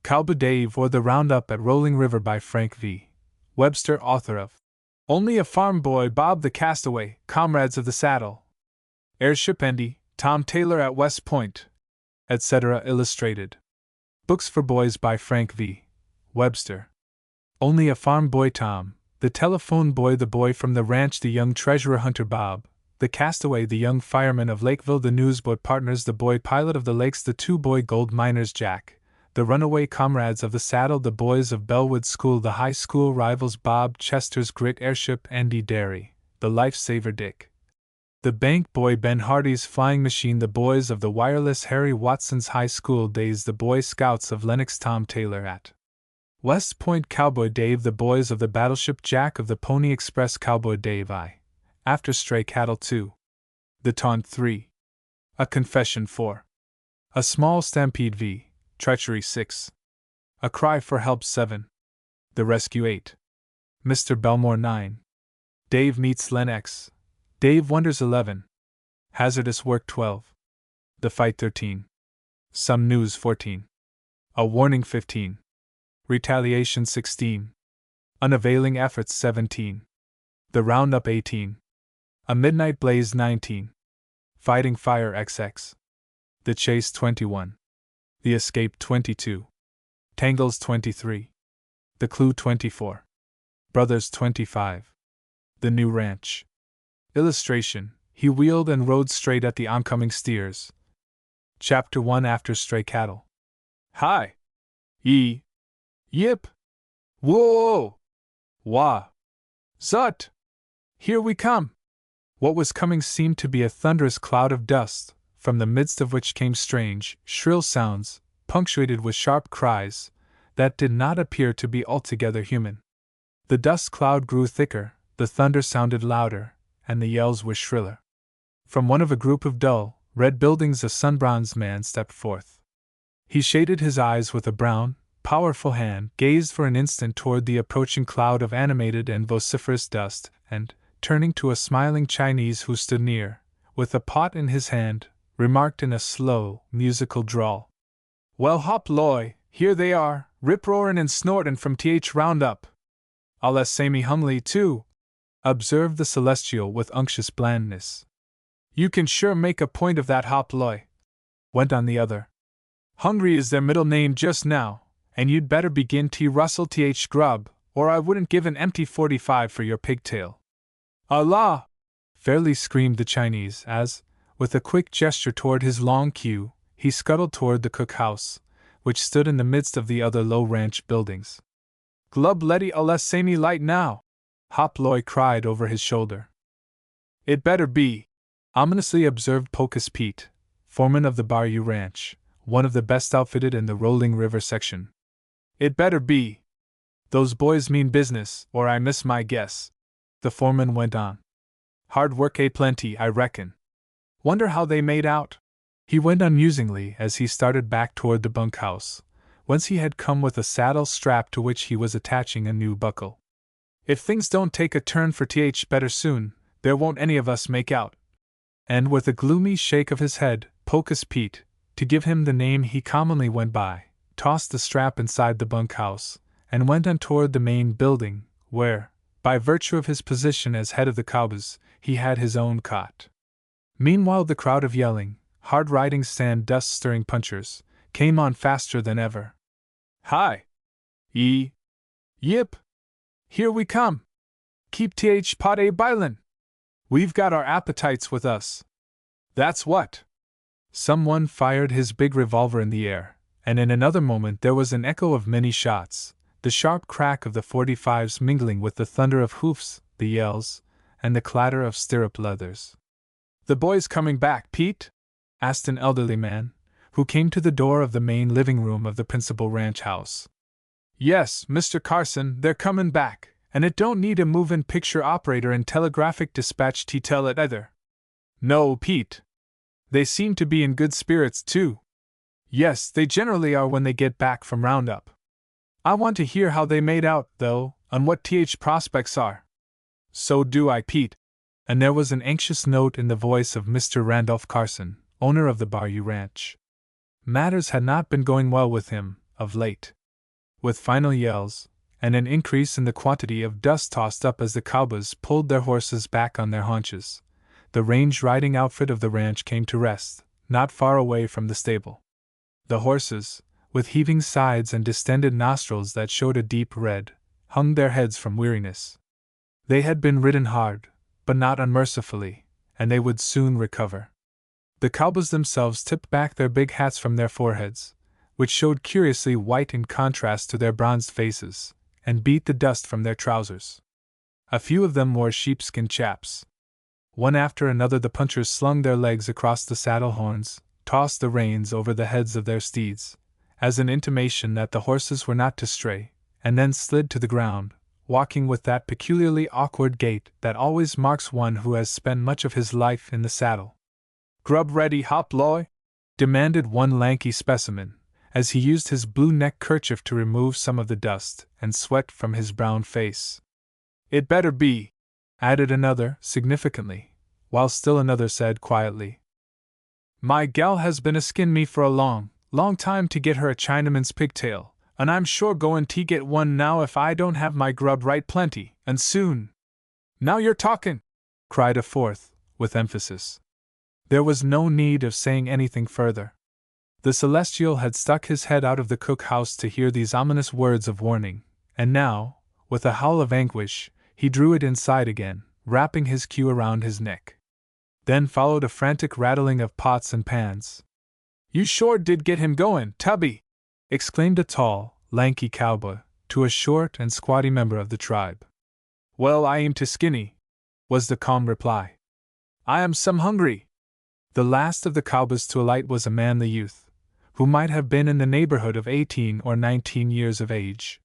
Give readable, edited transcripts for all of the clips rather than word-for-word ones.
Cowboy Dave or the Roundup at Rolling River by Frank V. Webster, author of Only a Farm Boy, Bob the Castaway, Comrades of the Saddle, Airship Andy, Tom Taylor at West Point, etc. Illustrated. Books for Boys by Frank V. Webster. Only a Farm Boy Tom, the Telephone Boy, the Boy from the Ranch, the Young Treasurer Hunter Bob, the Castaway, the Young Fireman of Lakeville, the Newsboy Partners, the Boy Pilot of the Lakes, the Two Boy Gold Miners Jack, the Runaway Comrades of the Saddle, the Boys of Bellwood School, the High School Rivals Bob Chester's Great Airship Andy Derry, the Lifesaver Dick, the Bank Boy Ben Hardy's Flying Machine, the Boys of the Wireless Harry Watson's High School Days, the Boy Scouts of Lenox Tom Taylor at West Point, Cowboy Dave, the Boys of the Battleship Jack of the Pony Express, Cowboy Dave I, After Stray Cattle 2, The Taunt 3, A Confession 4, A Small Stampede V, Treachery 6, A Cry for Help 7, The Rescue 8, Mr. Belmore 9, Dave Meets Len X, Dave Wonders 11, Hazardous Work 12, The Fight 13, Some News 14, A Warning 15, Retaliation 16, Unavailing Efforts 17, The Roundup 18, A Midnight Blaze 19, Fighting Fire XX, The Chase 21, The Escape 22, Tangles 23, The Clue 24, Brothers 25, The New Ranch. Illustration: He wheeled and rode straight at the oncoming steers. Chapter 1: After Stray Cattle. Hi! Yip! Whoa! Wah! Zut! Here we come! What was coming seemed to be a thunderous cloud of dust, from the midst of which came strange, shrill sounds, punctuated with sharp cries, that did not appear to be altogether human. The dust cloud grew thicker, the thunder sounded louder, and the yells were shriller. From one of a group of dull, red buildings a sun-bronzed man stepped forth. He shaded his eyes with a brown, powerful hand, gazed for an instant toward the approaching cloud of animated and vociferous dust, and, turning to a smiling Chinese who stood near, with a pot in his hand, remarked in a slow, musical drawl, "Well, hop loy, here they are, rip-roarin' and snortin' from th Roundup. I'll say me humbly, too," observed the Celestial with unctuous blandness. "You can sure make a point of that, hop loy," went on the other. "Hungry is their middle name just now, and you'd better begin T. Russell th Grub, or I wouldn't give an empty 45 for your pigtail." "Allah!" fairly screamed the Chinese as, with a quick gesture toward his long queue, he scuttled toward the cook-house, which stood in the midst of the other low ranch buildings. "Glub letty Allah say me light now!" Hop Loy cried over his shoulder. "It better be," ominously observed Pocus Pete, foreman of the Bayou Ranch, one of the best outfitted in the Rolling River section. "It better be. Those boys mean business, or I miss my guess," the foreman went on. "Hard work plenty, I reckon. Wonder how they made out?" he went on musingly as he started back toward the bunkhouse, whence he had come with a saddle strap to which he was attaching a new buckle. "If things don't take a turn for th better soon, there won't any of us make out." And with a gloomy shake of his head, Pocus Pete, to give him the name he commonly went by, tossed the strap inside the bunkhouse, and went on toward the main building, where, by virtue of his position as head of the Cowboys, he had his own cot. Meanwhile the crowd of yelling, hard-riding, sand-dust-stirring punchers came on faster than ever. "Hi! Yip! Here we come! Keep th pot bilin'! We've got our appetites with us! That's what!" Someone fired his big revolver in the air, and in another moment there was an echo of many shots, the sharp crack of the 45s mingling with the thunder of hoofs, the yells, and the clatter of stirrup leathers. "The boys coming back, Pete?" asked an elderly man, who came to the door of the main living room of the principal ranch house. "Yes, Mr. Carson, they're comin' back, and it don't need a movin' picture operator and telegraphic dispatch to tell it either." "No, Pete. They seem to be in good spirits, too." "Yes, they generally are when they get back from Roundup. I want to hear how they made out, though, and what th prospects are." "So do I, Pete." And there was an anxious note in the voice of Mr. Randolph Carson, owner of the Bayou Ranch. Matters had not been going well with him, of late. With final yells, and an increase in the quantity of dust tossed up as the cowboys pulled their horses back on their haunches, the range riding outfit of the ranch came to rest, not far away from the stable. The horses, with heaving sides and distended nostrils that showed a deep red, hung their heads from weariness. They had been ridden hard, but not unmercifully, and they would soon recover. The cowboys themselves tipped back their big hats from their foreheads, which showed curiously white in contrast to their bronzed faces, and beat the dust from their trousers. A few of them wore sheepskin chaps. One after another the punchers slung their legs across the saddle horns, tossed the reins over the heads of their steeds, as an intimation that the horses were not to stray, and then slid to the ground, walking with that peculiarly awkward gait that always marks one who has spent much of his life in the saddle. "Grub ready, Hop Loy?" demanded one lanky specimen, as he used his blue neck kerchief to remove some of the dust and sweat from his brown face. "It better be," added another, significantly, while still another said quietly, "My gal has been a-skin me for a long, long time to get her a Chinaman's pigtail, and I'm sure goin' to get one now if I don't have my grub right plenty, and soon." "Now you're talkin'!" cried a fourth, with emphasis. There was no need of saying anything further. The Celestial had stuck his head out of the cook-house to hear these ominous words of warning, and now, with a howl of anguish, he drew it inside again, wrapping his queue around his neck. Then followed a frantic rattling of pots and pans. "You sure did get him goin', Tubby!" exclaimed a tall, lanky cowboy, to a short and squatty member of the tribe. "Well, I aim to skinny," was the calm reply. "I am some hungry." The last of the cowboys to alight was a manly youth, who might have been in the neighborhood of 18 or 19 years of age.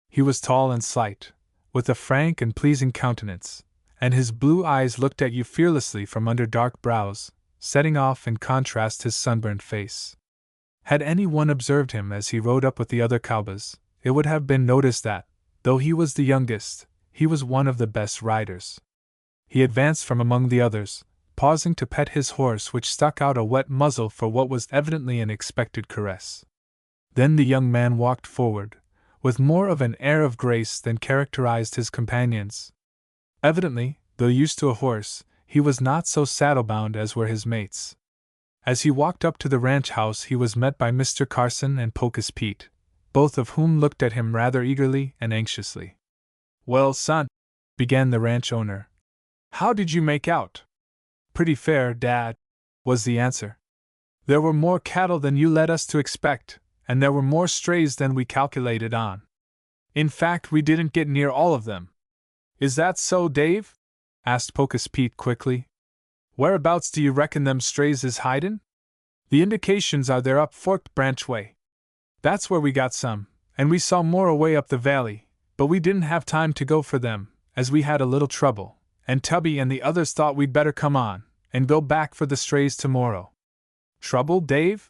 He was tall and slight, with a frank and pleasing countenance, and his blue eyes looked at you fearlessly from under dark brows, setting off in contrast his sunburnt face. Had anyone observed him as he rode up with the other cowboys, it would have been noticed that, though he was the youngest, he was one of the best riders. He advanced from among the others, pausing to pet his horse, which stuck out a wet muzzle for what was evidently an expected caress. Then the young man walked forward, with more of an air of grace than characterized his companions. Evidently, though used to a horse, he was not so saddle-bound as were his mates. As he walked up to the ranch house, he was met by Mr. Carson and Pocus Pete, both of whom looked at him rather eagerly and anxiously. "Well, son," began the ranch owner, "how did you make out?" "Pretty fair, Dad," was the answer. "There were more cattle than you led us to expect, and there were more strays than we calculated on. In fact, we didn't get near all of them." "Is that so, Dave?" asked Pocus Pete quickly. "Whereabouts do you reckon them strays is hidin'?" "The indications are they're up Forked Branch way. That's where we got some, and we saw more away up the valley, but we didn't have time to go for them, as we had a little trouble, and Tubby and the others thought we'd better come on, and go back for the strays tomorrow." "Trouble, Dave?"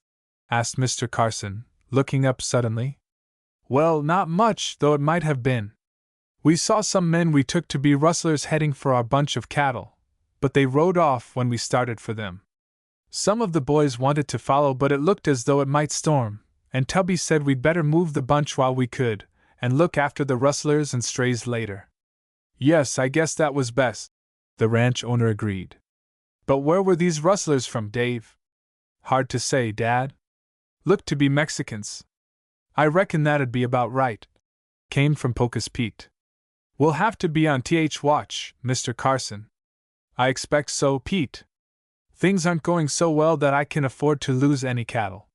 asked Mr. Carson, looking up suddenly. "Well, not much, though it might have been. We saw some men we took to be rustlers heading for our bunch of cattle, but they rode off when we started for them. Some of the boys wanted to follow, but it looked as though it might storm, and Tubby said we'd better move the bunch while we could, and look after the rustlers and strays later." "Yes, I guess that was best," the ranch owner agreed. "But where were these rustlers from, Dave?" "Hard to say, Dad. Looked to be Mexicans." "I reckon that'd be about right," came from Pocus Pete. "We'll have to be on watch, Mr. Carson." "I expect so, Pete. Things aren't going so well that I can afford to lose any cattle.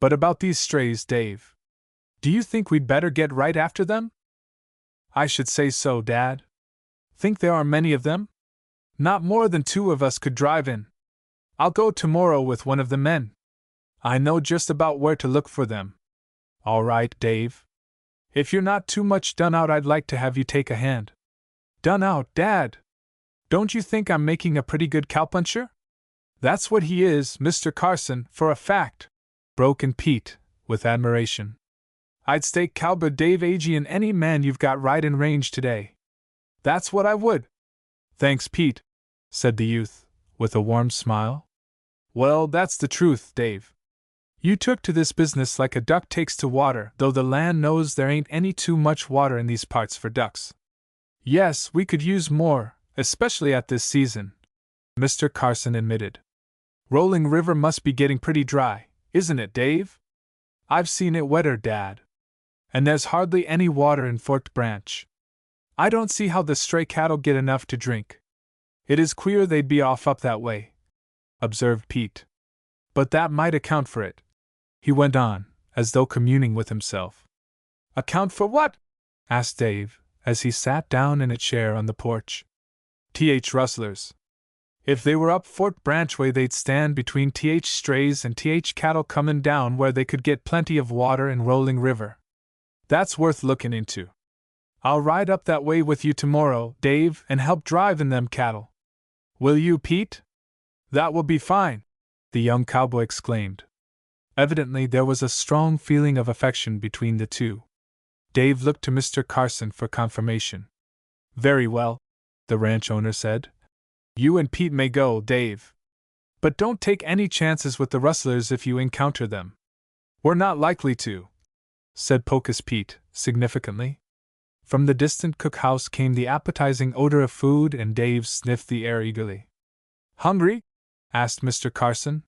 But about these strays, Dave. Do you think we'd better get right after them?" "I should say so, Dad." "Think there are many of them?" "Not more than 2 of us could drive in. I'll go tomorrow with one of the men. I know just about where to look for them." "All right, Dave. If you're not too much done out, I'd like to have you take a hand." "Done out, Dad? Don't you think I'm making a pretty good cowpuncher?" "That's what he is, Mr. Carson, for a fact," broke in Pete, with admiration. "I'd stake Cowboy Dave Agee in any man you've got right in range today." "That's what I would." "Thanks, Pete," said the youth, with a warm smile. "Well, that's the truth, Dave. You took to this business like a duck takes to water, though the land knows there ain't any too much water in these parts for ducks. Yes, we could use more, especially at this season, Mr. Carson admitted. Rolling River must be getting pretty dry, isn't it, Dave? I've seen it wetter, Dad. And there's hardly any water in Forked Branch. I don't see how the stray cattle get enough to drink. It is queer they'd be off up that way, observed Pete. But that might account for it, he went on, as though communing with himself. Account for what? Asked Dave, as he sat down in a chair on the porch. Rustlers. If they were up Forked Branch way, they'd stand between strays and cattle comin' down where they could get plenty of water in Rolling River. That's worth lookin' into. I'll ride up that way with you tomorrow, Dave, and help drive in them cattle. Will you, Pete? That will be fine, the young cowboy exclaimed. Evidently there was a strong feeling of affection between the two. Dave looked to Mr. Carson for confirmation. Very well, the ranch owner said. You and Pete may go, Dave. But don't take any chances with the rustlers if you encounter them. We're not likely to, said Pocus Pete, significantly. From the distant cookhouse came the appetizing odor of food, and Dave sniffed the air eagerly. Hungry? Asked Mr. Carson.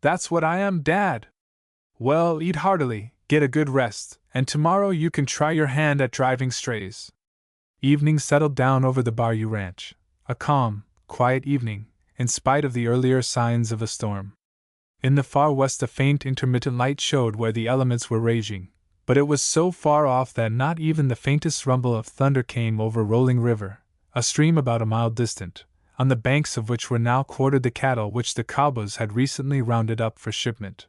That's what I am, Dad. Well, eat heartily, get a good rest, and tomorrow you can try your hand at driving strays. Evening settled down over the Bayou Ranch, a calm, quiet evening, in spite of the earlier signs of a storm. In the far west a faint intermittent light showed where the elements were raging, but it was so far off that not even the faintest rumble of thunder came over Rolling River, a stream about a mile distant, on the banks of which were now quartered the cattle which the cowboys had recently rounded up for shipment.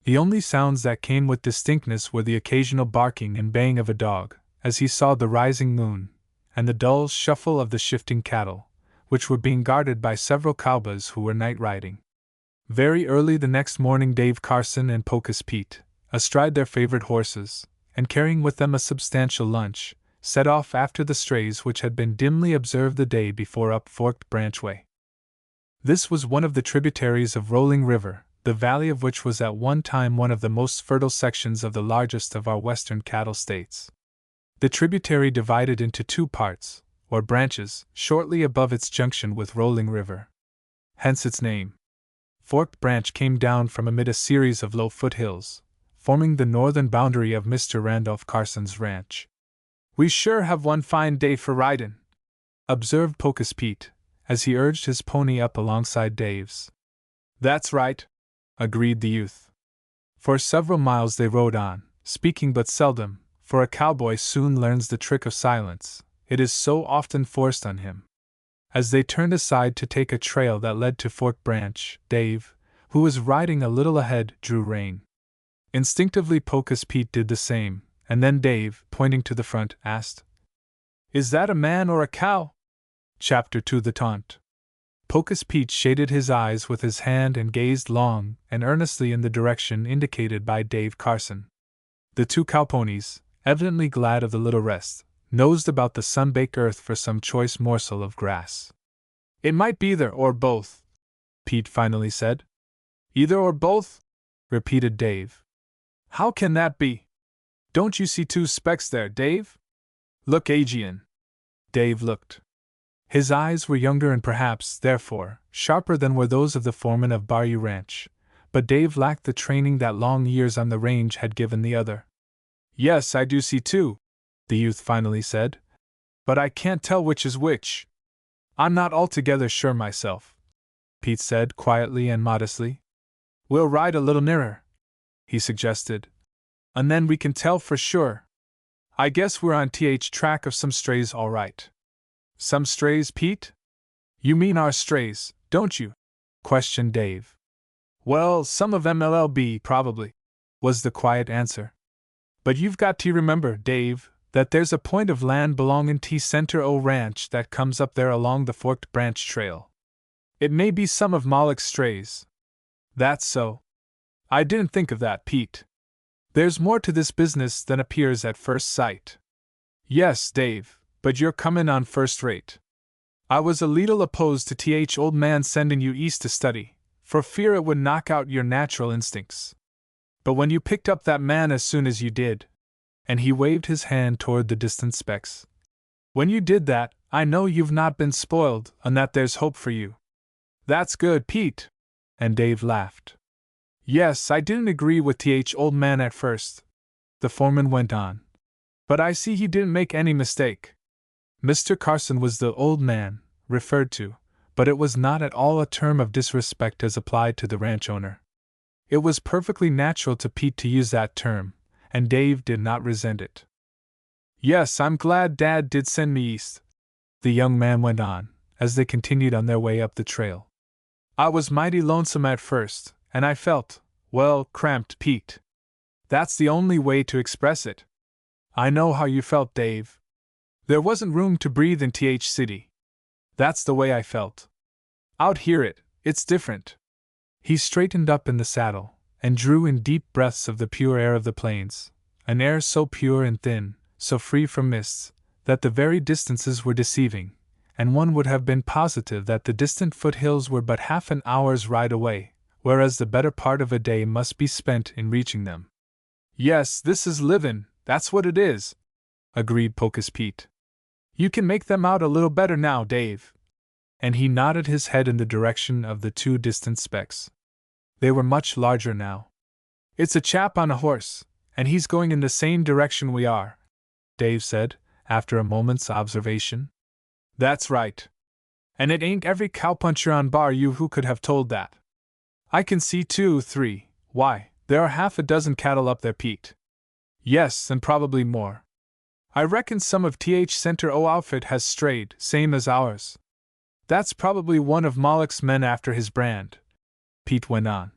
The only sounds that came with distinctness were the occasional barking and baying of a dog, as he saw the rising moon, and the dull shuffle of the shifting cattle, which were being guarded by several cowboys who were night riding. Very early the next morning Dave Carson and Pocus Pete, astride their favorite horses, and carrying with them a substantial lunch, set off after the strays which had been dimly observed the day before up Forked Branch way. This was one of the tributaries of Rolling River, the valley of which was at one time one of the most fertile sections of the largest of our western cattle states. The tributary divided into two parts, or branches, shortly above its junction with Rolling River. Hence its name. Forked Branch came down from amid a series of low foothills, forming the northern boundary of Mr. Randolph Carson's ranch. We sure have one fine day for ridin', observed Pocus Pete, as he urged his pony up alongside Dave's. That's right, agreed the youth. For several miles they rode on, speaking but seldom, for a cowboy soon learns the trick of silence, it is so often forced on him. As they turned aside to take a trail that led to Forked Branch, Dave, who was riding a little ahead, drew rein. Instinctively Pocus Pete did the same, and then Dave, pointing to the front, asked, Is that a man or a cow? Chapter 2 The Taunt. Pocus Pete shaded his eyes with his hand and gazed long and earnestly in the direction indicated by Dave Carson. The two cowponies, evidently glad of the little rest, nosed about the sun-baked earth for some choice morsel of grass. It might be either or both, Pete finally said. Either or both? Repeated Dave. How can that be? Don't you see two specks there, Dave? Look, Aegean. Dave looked. His eyes were younger and perhaps, therefore, sharper than were those of the foreman of Bayou Ranch, but Dave lacked the training that long years on the range had given the other. Yes, I do see two, the youth finally said. But I can't tell which is which. I'm not altogether sure myself, Pete said quietly and modestly. We'll ride a little nearer, he suggested, and then we can tell for sure. I guess we're on track of some strays all right. Some strays, Pete? You mean our strays, don't you? Questioned Dave. Well, some of MLLB, probably, was the quiet answer. But you've got to remember, Dave, that there's a point of land belongin' to Center O Ranch that comes up there along the Forked Branch Trail. It may be some of Moloch's strays. That's so. I didn't think of that, Pete. There's more to this business than appears at first sight. Yes, Dave, but you're comin' on first rate. I was a leetle opposed to old man sending you east to study, for fear it would knock out your natural instincts. But when you picked up that man as soon as you did, and he waved his hand toward the distant specks. When you did that, I know you've not been spoiled, and that there's hope for you. That's good, Pete. And Dave laughed. Yes, I didn't agree with old man at first, the foreman went on. But I see he didn't make any mistake. Mr. Carson was the old man referred to, but it was not at all a term of disrespect as applied to the ranch owner. It was perfectly natural to Pete to use that term, and Dave did not resent it. Yes, I'm glad Dad did send me east, the young man went on, as they continued on their way up the trail. I was mighty lonesome at first, and I felt, well, cramped, Pete. That's the only way to express it. I know how you felt, Dave. There wasn't room to breathe in City. That's the way I felt. Out here it's different. He straightened up in the saddle, and drew in deep breaths of the pure air of the plains, an air so pure and thin, so free from mists, that the very distances were deceiving, and one would have been positive that the distant foothills were but half an hour's ride away, whereas the better part of a day must be spent in reaching them. Yes, this is livin', that's what it is, agreed Pocus Pete. You can make them out a little better now, Dave. And he nodded his head in the direction of the two distant specks. They were much larger now. It's a chap on a horse, and he's going in the same direction we are, Dave said, after a moment's observation. That's right. And it ain't every cowpuncher on bar you who could have told that. I can see 2, 3, why, there are half a dozen cattle up there, Pete. Yes, and probably more. I reckon some of Center O outfit has strayed, same as ours. That's probably one of Moloch's men after his brand, Pete went on.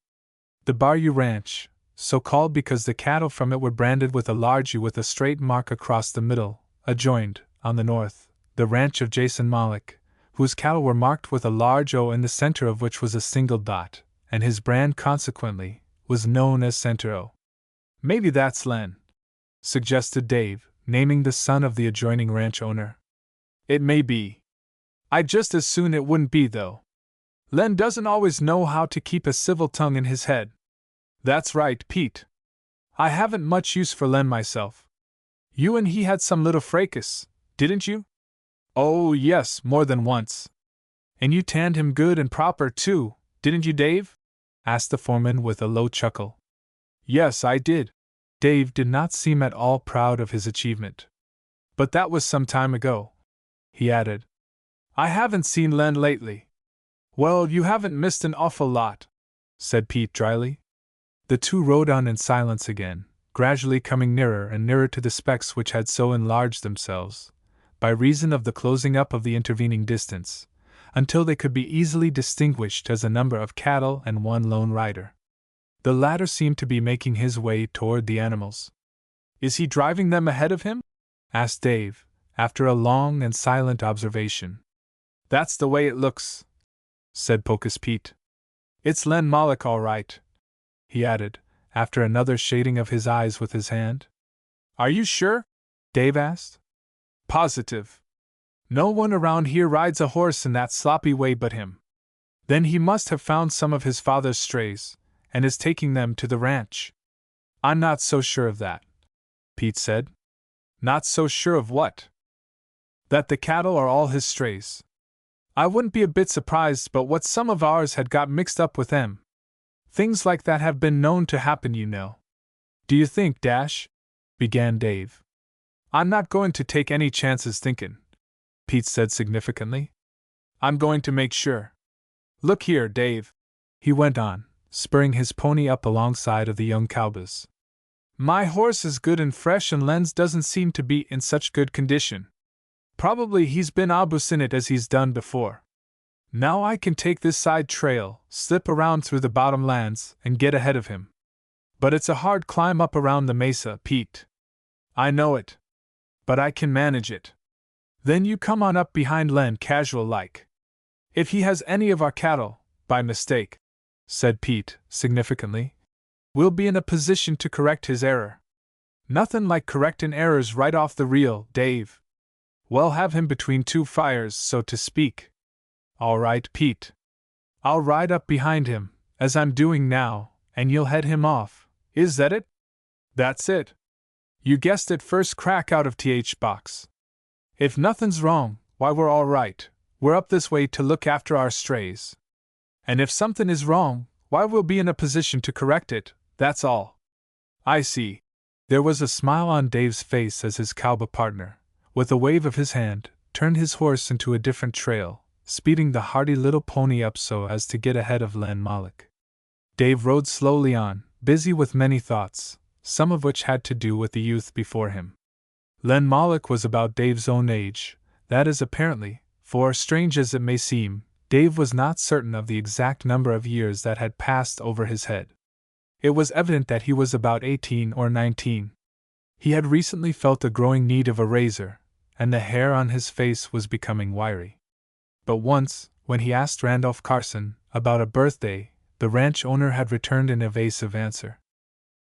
The Bayou Ranch, so called because the cattle from it were branded with a large U with a straight mark across the middle, adjoined, on the north, the ranch of Jason Moloch, whose cattle were marked with a large O in the center of which was a single dot, and his brand consequently was known as Center O. Maybe that's Len, suggested Dave, naming the son of the adjoining ranch owner. It may be. I'd just as soon it wouldn't be, though. Len doesn't always know how to keep a civil tongue in his head. That's right, Pete. I haven't much use for Len myself. You and he had some little fracas, didn't you? Oh, yes, more than once. And you tanned him good and proper, too, didn't you, Dave? Asked the foreman with a low chuckle. Yes, I did. Dave did not seem at all proud of his achievement. But that was some time ago, he added. I haven't seen Len lately. Well, you haven't missed an awful lot, said Pete dryly. The two rode on in silence again, gradually coming nearer and nearer to the specks which had so enlarged themselves, by reason of the closing up of the intervening distance, until they could be easily distinguished as a number of cattle and one lone rider. The latter seemed to be making his way toward the animals. Is he driving them ahead of him? Asked Dave, after a long and silent observation. That's the way it looks, said Pocus Pete. It's Len Moloch, all right, he added, after another shading of his eyes with his hand. Are you sure? Dave asked. Positive. No one around here rides a horse in that sloppy way but him. Then he must have found some of his father's strays, and is taking them to the ranch. I'm not so sure of that, Pete said. Not so sure of what? That the cattle are all his strays. I wouldn't be a bit surprised but what some of ours had got mixed up with them. Things like that have been known to happen, you know. Do you think, Dash? Began Dave. I'm not going to take any chances thinkin', Pete said significantly. I'm going to make sure. Look here, Dave, he went on, spurring his pony up alongside of the young cowboy's. My horse is good and fresh and Len's doesn't seem to be in such good condition. Probably he's been abusing it as he's done before. Now I can take this side trail, slip around through the bottomlands, and get ahead of him. But it's a hard climb up around the mesa, Pete. I know it. But I can manage it. Then you come on up behind Len casual-like. If he has any of our cattle, by mistake, said Pete, significantly, we'll be in a position to correct his error. Nothin' like correctin' errors right off the reel, Dave. We'll have him between two fires, so to speak. All right, Pete. I'll ride up behind him, as I'm doing now, and you'll head him off, Is that it? That's it. You guessed it first crack out of th box. If nothing's wrong, why we're all right. We're up this way to look after our strays. And if something is wrong, why we'll be in a position to correct it, that's all. I see. There was a smile on Dave's face as his cowboy partner, with a wave of his hand, turned his horse into a different trail, speeding the hardy little pony up so as to get ahead of Len Moloch. Dave rode slowly on, busy with many thoughts, some of which had to do with the youth before him. Len Moloch was about Dave's own age, that is apparently, for, strange as it may seem, Dave was not certain of the exact number of years that had passed over his head. It was evident that he was about 18 or 19. He had recently felt a growing need of a razor, and the hair on his face was becoming wiry. But once, when he asked Randolph Carson about a birthday, the ranch owner had returned an evasive answer.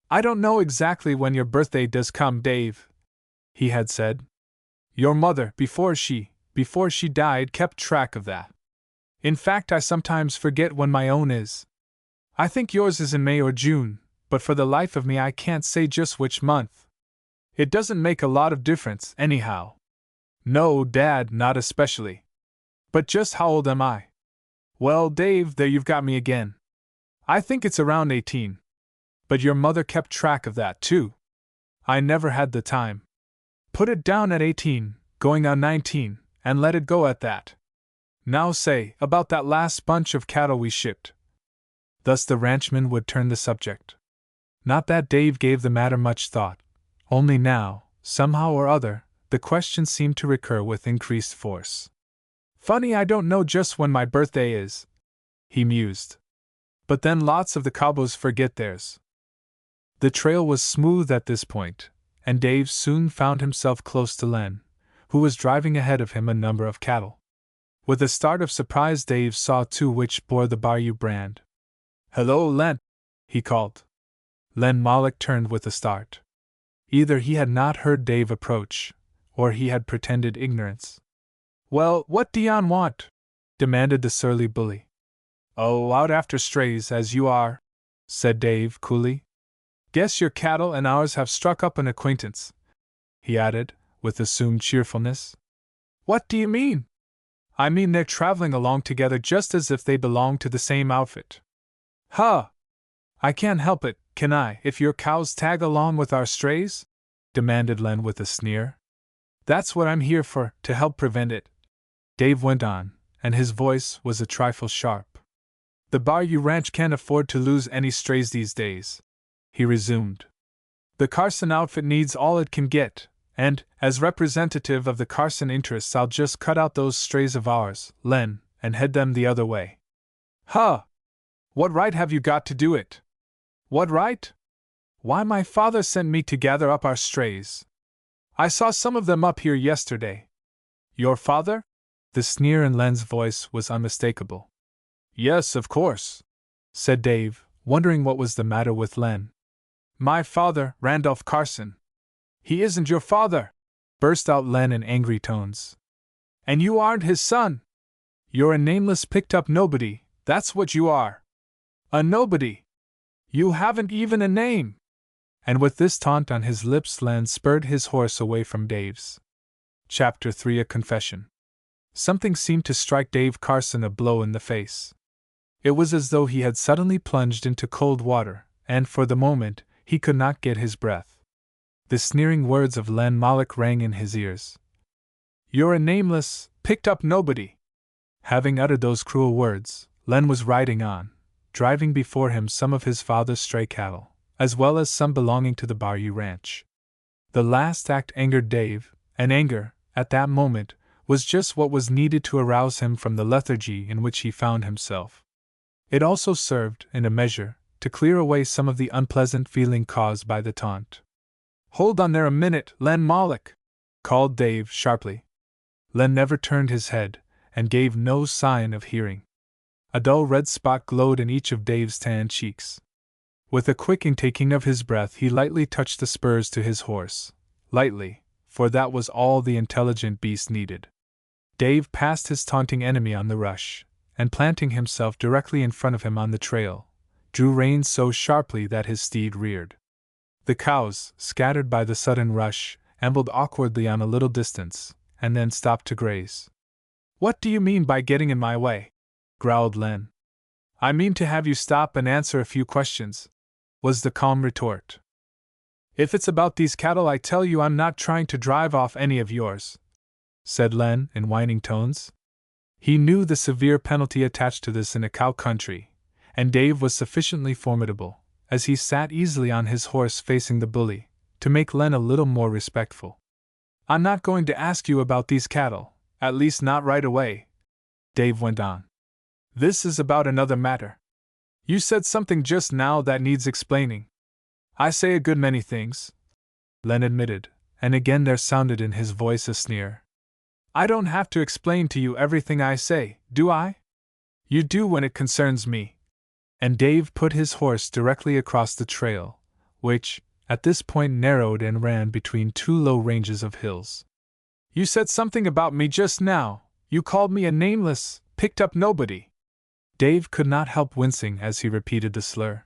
"I don't know exactly when your birthday does come, Dave," he had said. "Your mother, before she died, kept track of that. In fact, I sometimes forget when my own is. I think yours is in May or June, but for the life of me I can't say just which month. It doesn't make a lot of difference, anyhow. No, Dad, not especially. But just how old am I? Well, Dave, there you've got me again. I think it's around 18. But your mother kept track of that, too. I never had the time. Put it down at 18, going on 19, and let it go at that. Now say, about that last bunch of cattle we shipped." Thus the ranchman would turn the subject. Not that Dave gave the matter much thought, only now, somehow or other, the question seemed to recur with increased force. "Funny I don't know just when my birthday is," he mused. "But then lots of the cowboys forget theirs." The trail was smooth at this point, and Dave soon found himself close to Len, who was driving ahead of him a number of cattle. With a start of surprise, Dave saw two which bore the Bayou brand. "Hello, Len," he called. Len Moloch turned with a start. Either he had not heard Dave approach, or he had pretended ignorance. "Well, what d'yon want?" demanded the surly bully. "Oh, out after strays, as you are," said Dave coolly. "Guess your cattle and ours have struck up an acquaintance," he added, with assumed cheerfulness. "What do you mean?" "I mean they're traveling along together just as if they belonged to the same outfit." "Huh! I can't help it, can I, if your cows tag along with our strays?" demanded Len with a sneer. "That's what I'm here for, to help prevent it," Dave went on, and his voice was a trifle sharp. "The Bayou Ranch can't afford to lose any strays these days," he resumed. "The Carson outfit needs all it can get, and, as representative of the Carson interests, I'll just cut out those strays of ours, Len, and head them the other way." "Huh! What right have you got to do it?" "What right? Why, my father sent me to gather up our strays. I saw some of them up here yesterday." "Your father?" The sneer in Len's voice was unmistakable. "Yes, of course," said Dave, wondering what was the matter with Len. "My father, Randolph Carson." "He isn't your father!" burst out Len in angry tones. "And you aren't his son! You're a nameless picked-up nobody, that's what you are! A nobody! You haven't even a name!" And with this taunt on his lips, Len spurred his horse away from Dave's. Chapter 3: A Confession. Something seemed to strike Dave Carson a blow in the face. It was as though he had suddenly plunged into cold water, and for the moment, he could not get his breath. The sneering words of Len Moloch rang in his ears. "You're a nameless, picked-up nobody!" Having uttered those cruel words, Len was riding on, driving before him some of his father's stray cattle, as well as some belonging to the Bayou Ranch. The last act angered Dave, and anger, at that moment, was just what was needed to arouse him from the lethargy in which he found himself. It also served, in a measure, to clear away some of the unpleasant feeling caused by the taunt. "Hold on there a minute, Len Moloch!" called Dave sharply. Len never turned his head, and gave no sign of hearing. A dull red spot glowed in each of Dave's tanned cheeks. With a quick intaking of his breath, he lightly touched the spurs to his horse. Lightly, for that was all the intelligent beast needed. Dave passed his taunting enemy on the rush, and planting himself directly in front of him on the trail, drew rein so sharply that his steed reared. The cows, scattered by the sudden rush, ambled awkwardly on a little distance, and then stopped to graze. "What do you mean by getting in my way?" growled Len. "I mean to have you stop and answer a few questions," was the calm retort. "If it's about these cattle, I tell you I'm not trying to drive off any of yours," said Len in whining tones. He knew the severe penalty attached to this in a cow country, and Dave was sufficiently formidable, as he sat easily on his horse facing the bully, to make Len a little more respectful. "I'm not going to ask you about these cattle, at least not right away," Dave went on. "This is about another matter. You said something just now that needs explaining." "I say a good many things," Len admitted, and again there sounded in his voice a sneer. "I don't have to explain to you everything I say, do I?" "You do when it concerns me." And Dave put his horse directly across the trail, which, at this point, narrowed and ran between two low ranges of hills. "You said something about me just now. You called me a nameless, picked-up nobody." Dave could not help wincing as he repeated the slur.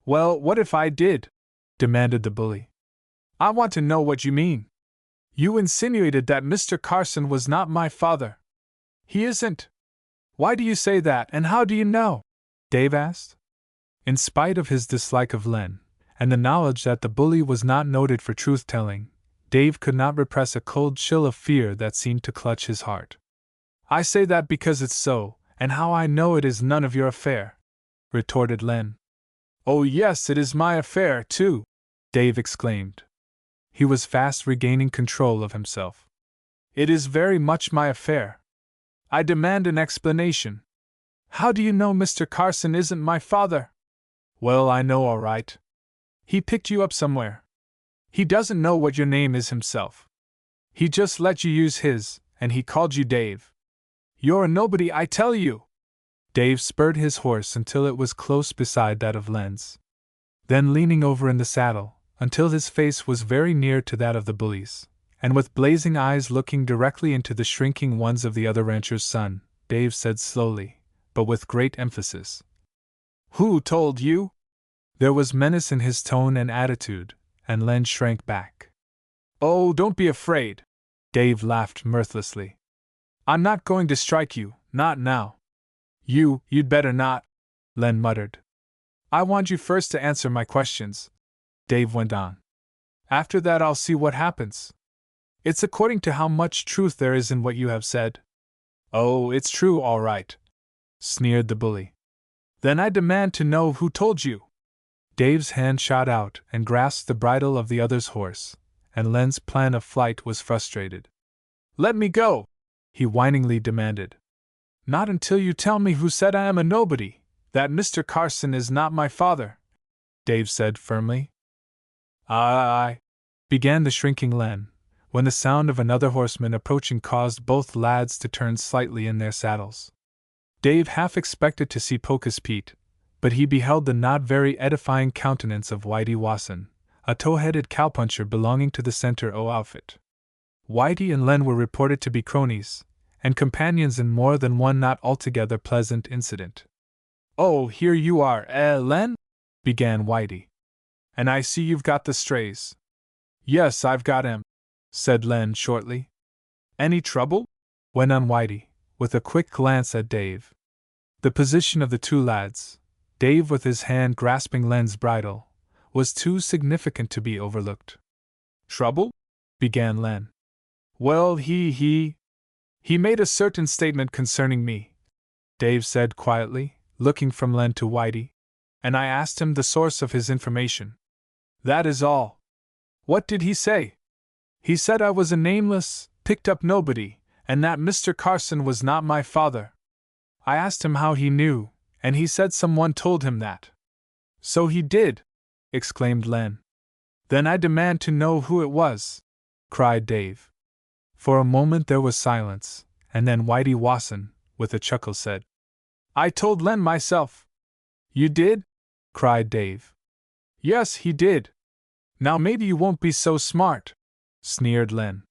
"Well, what if I did?" demanded the bully. "I want to know what you mean. You insinuated that Mr. Carson was not my father." "He isn't." "Why do you say that, and how do you know?" Dave asked. In spite of his dislike of Len, and the knowledge that the bully was not noted for truth-telling, Dave could not repress a cold chill of fear that seemed to clutch his heart. "I say that because it's so, and how I know it is none of your affair," retorted Len. "Oh yes, it is my affair, too," Dave exclaimed. He was fast regaining control of himself. "It is very much my affair. I demand an explanation. How do you know Mr. Carson isn't my father?" "Well, I know all right. He picked you up somewhere. He doesn't know what your name is himself. He just let you use his, and he called you Dave. You're a nobody, I tell you." Dave spurred his horse until it was close beside that of Len's. Then, leaning over in the saddle, until his face was very near to that of the bully's, and with blazing eyes looking directly into the shrinking ones of the other rancher's son, Dave said slowly, but with great emphasis, "Who told you?" There was menace in his tone and attitude, and Len shrank back. "Oh, don't be afraid," Dave laughed mirthlessly. "I'm not going to strike you, not now." You'd better not," Len muttered. "I want you first to answer my questions," Dave went on. "After that I'll see what happens. It's according to how much truth there is in what you have said." "Oh, it's true, all right," sneered the bully. "Then I demand to know who told you." Dave's hand shot out and grasped the bridle of the other's horse, and Len's plan of flight was frustrated. "Let me go," he whiningly demanded. "Not until you tell me who said I am a nobody, that Mr. Carson is not my father," Dave said firmly. I began the shrinking Len, when the sound of another horseman approaching caused both lads to turn slightly in their saddles. Dave half expected to see Pocus Pete, but he beheld the not very edifying countenance of Whitey Wasson, a tow-headed cowpuncher belonging to the Center O outfit. Whitey and Len were reported to be cronies, and companions in more than one not altogether pleasant incident. "Oh, here you are, Len?" began Whitey. "And I see you've got the strays." "Yes, I've got him," said Len shortly. "Any trouble?" went on Whitey, with a quick glance at Dave. The position of the two lads, Dave with his hand grasping Len's bridle, was too significant to be overlooked. "Trouble?" began Len. "Well, he made a certain statement concerning me," Dave said quietly, looking from Len to Whitey, "and I asked him the source of his information. That is all." "What did he say?" "He said I was a nameless, picked-up nobody, and that Mr. Carson was not my father. I asked him how he knew, and he said someone told him that." "So he did!" exclaimed Len. "Then I demand to know who it was!" cried Dave. For a moment there was silence, and then Whitey Wasson, with a chuckle, said, "I told Len myself." "You did?" cried Dave. "Yes, he did. Now maybe you won't be so smart," sneered Len.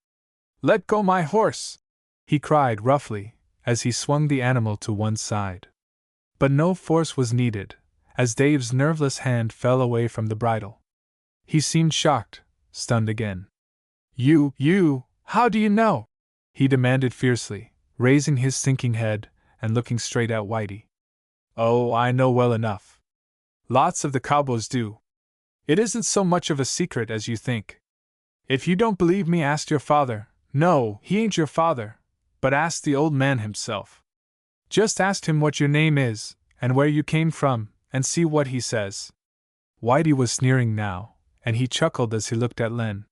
"Let go my horse," he cried roughly, as he swung the animal to one side. But no force was needed, as Dave's nerveless hand fell away from the bridle. He seemed shocked, stunned again. How do you know? He demanded fiercely, raising his sinking head and looking straight at Whitey. Oh, I know well enough. Lots of the cowboys do. It isn't so much of a secret as you think. If you don't believe me, ask your father. No, he ain't your father, but ask the old man himself. Just ask him what your name is, and where you came from, and see what he says. Whitey was sneering now, and he chuckled as he looked at Len.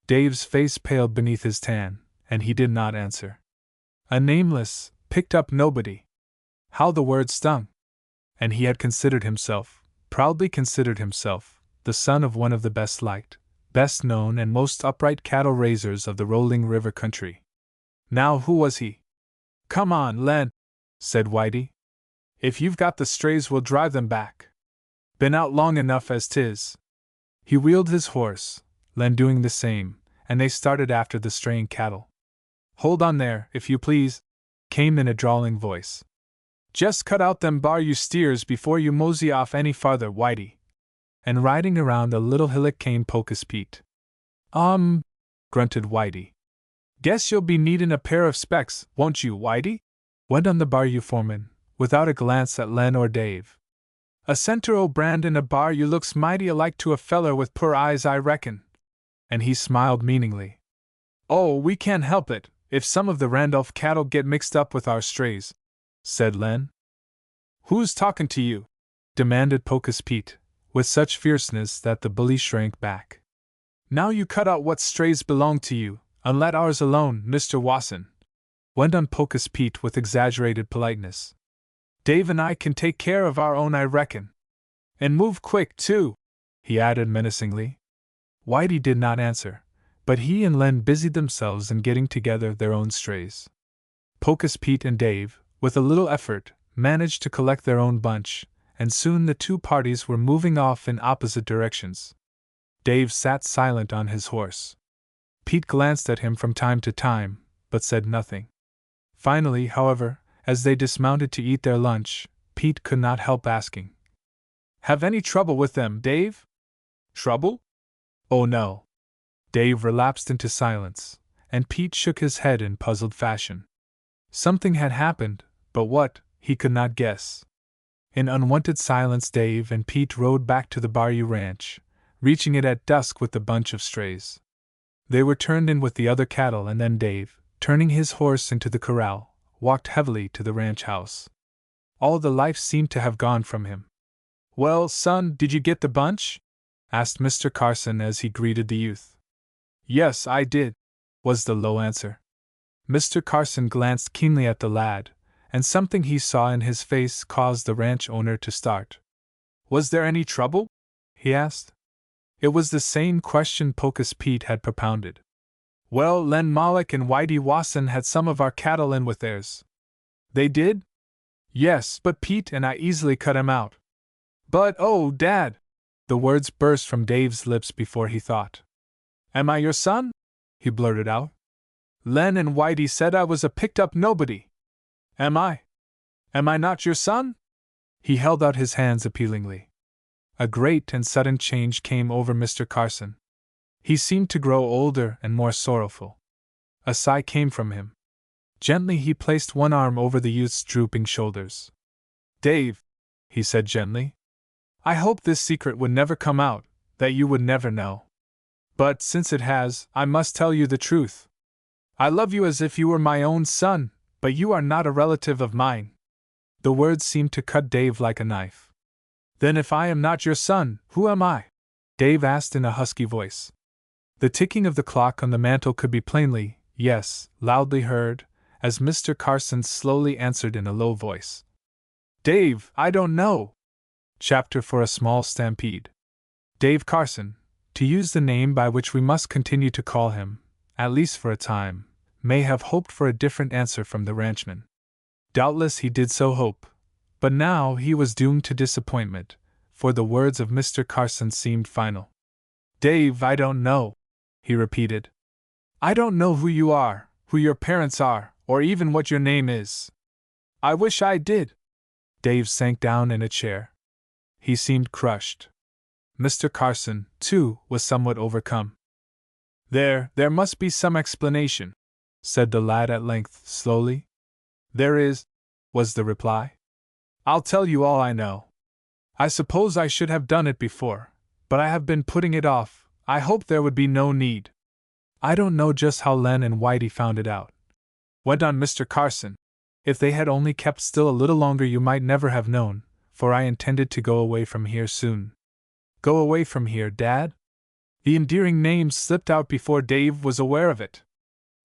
Dave's face paled beneath his tan, and he did not answer. A nameless, picked-up nobody. How the word stung! And he had considered himself, proudly considered himself, the son of one of the best liked, best known and most upright cattle raisers of the rolling river country. Now who was he? Come on, Len, said Whitey. If you've got the strays, we'll drive them back. Been out long enough as 'tis. He wheeled his horse, Len doing the same, and they started after the straying cattle. Hold on there, if you please, came in a drawling voice. Just cut out them bar you steers before you mosey off any farther, Whitey. And riding around a little hillock came Pocus Pete. Grunted Whitey. Guess you'll be needin' a pair of specs, won't you, Whitey? Went on the bar-you foreman, without a glance at Len or Dave. A center-o brand in a bar you looks mighty alike to a feller with poor eyes, I reckon. And he smiled meaningly. Oh, we can't help it, if some of the Randolph cattle get mixed up with our strays, said Len. Who's talkin' to you? Demanded Pocus Pete, with such fierceness that the bully shrank back. Now you cut out what strays belong to you, and let ours alone, Mr. Wasson, went on Pocus Pete with exaggerated politeness. Dave and I can take care of our own, I reckon. And move quick, too, he added menacingly. Whitey did not answer, but he and Len busied themselves in getting together their own strays. Pocus Pete and Dave, with a little effort, managed to collect their own bunch, and soon the two parties were moving off in opposite directions. Dave sat silent on his horse. Pete glanced at him from time to time, but said nothing. Finally, however, as they dismounted to eat their lunch, Pete could not help asking, Have any trouble with them, Dave? Trouble? Oh no. Dave relapsed into silence, and Pete shook his head in puzzled fashion. Something had happened, but what, he could not guess. In unwonted silence, Dave and Pete rode back to the Bayou Ranch, reaching it at dusk with the bunch of strays. They were turned in with the other cattle, and then Dave, turning his horse into the corral, walked heavily to the ranch house. All the life seemed to have gone from him. Well, son, did you get the bunch? Asked Mr. Carson as he greeted the youth. Yes, I did, was the low answer. Mr. Carson glanced keenly at the lad, and something he saw in his face caused the ranch owner to start. Was there any trouble? He asked. It was the same question Pocus Pete had propounded. Well, Len Moloch and Whitey Wasson had some of our cattle in with theirs. They did? Yes, but Pete and I easily cut 'em out. But, oh, Dad! The words burst from Dave's lips before he thought. Am I your son? He blurted out. Len and Whitey said I was a picked-up nobody. Am I? Am I not your son? He held out his hands appealingly. A great and sudden change came over Mr. Carson. He seemed to grow older and more sorrowful. A sigh came from him. Gently he placed one arm over the youth's drooping shoulders. Dave, he said gently, I hoped this secret would never come out, that you would never know. But since it has, I must tell you the truth. I love you as if you were my own son, but you are not a relative of mine. The words seemed to cut Dave like a knife. Then if I am not your son, who am I? Dave asked in a husky voice. The ticking of the clock on the mantel could be plainly, yes, loudly heard, as Mr. Carson slowly answered in a low voice. Dave, I don't know. Chapter for a Small Stampede. Dave Carson, to use the name by which we must continue to call him, at least for a time, may have hoped for a different answer from the ranchman. Doubtless he did so hope, but now he was doomed to disappointment, for the words of Mr. Carson seemed final. Dave, I don't know, he repeated. I don't know who you are, who your parents are, or even what your name is. I wish I did. Dave sank down in a chair. He seemed crushed. Mr. Carson, too, was somewhat overcome. There must be some explanation," said the lad at length, slowly. "There is," was the reply. "I'll tell you all I know. I suppose I should have done it before, but I have been putting it off. I hoped there would be no need. I don't know just how Len and Whitey found it out," went on Mr. Carson. "If they had only kept still a little longer you might never have known, for I intended to go away from here soon." "Go away from here, Dad?" The endearing name slipped out before Dave was aware of it.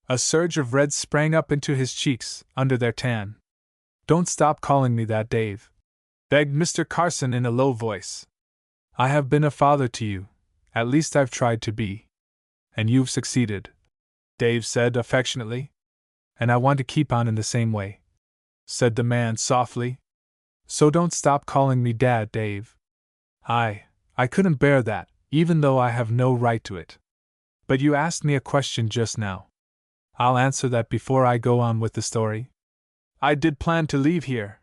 A surge of red sprang up into his cheeks, under their tan. "Don't stop calling me that, Dave," begged Mr. Carson in a low voice. "I have been a father to you, at least I've tried to be. And you've succeeded," Dave said affectionately. "And I want to keep on in the same way," said the man softly. "So don't stop calling me Dad, Dave. I couldn't bear that, even though I have no right to it. But you asked me a question just now. I'll answer that before I go on with the story. I did plan to leave here.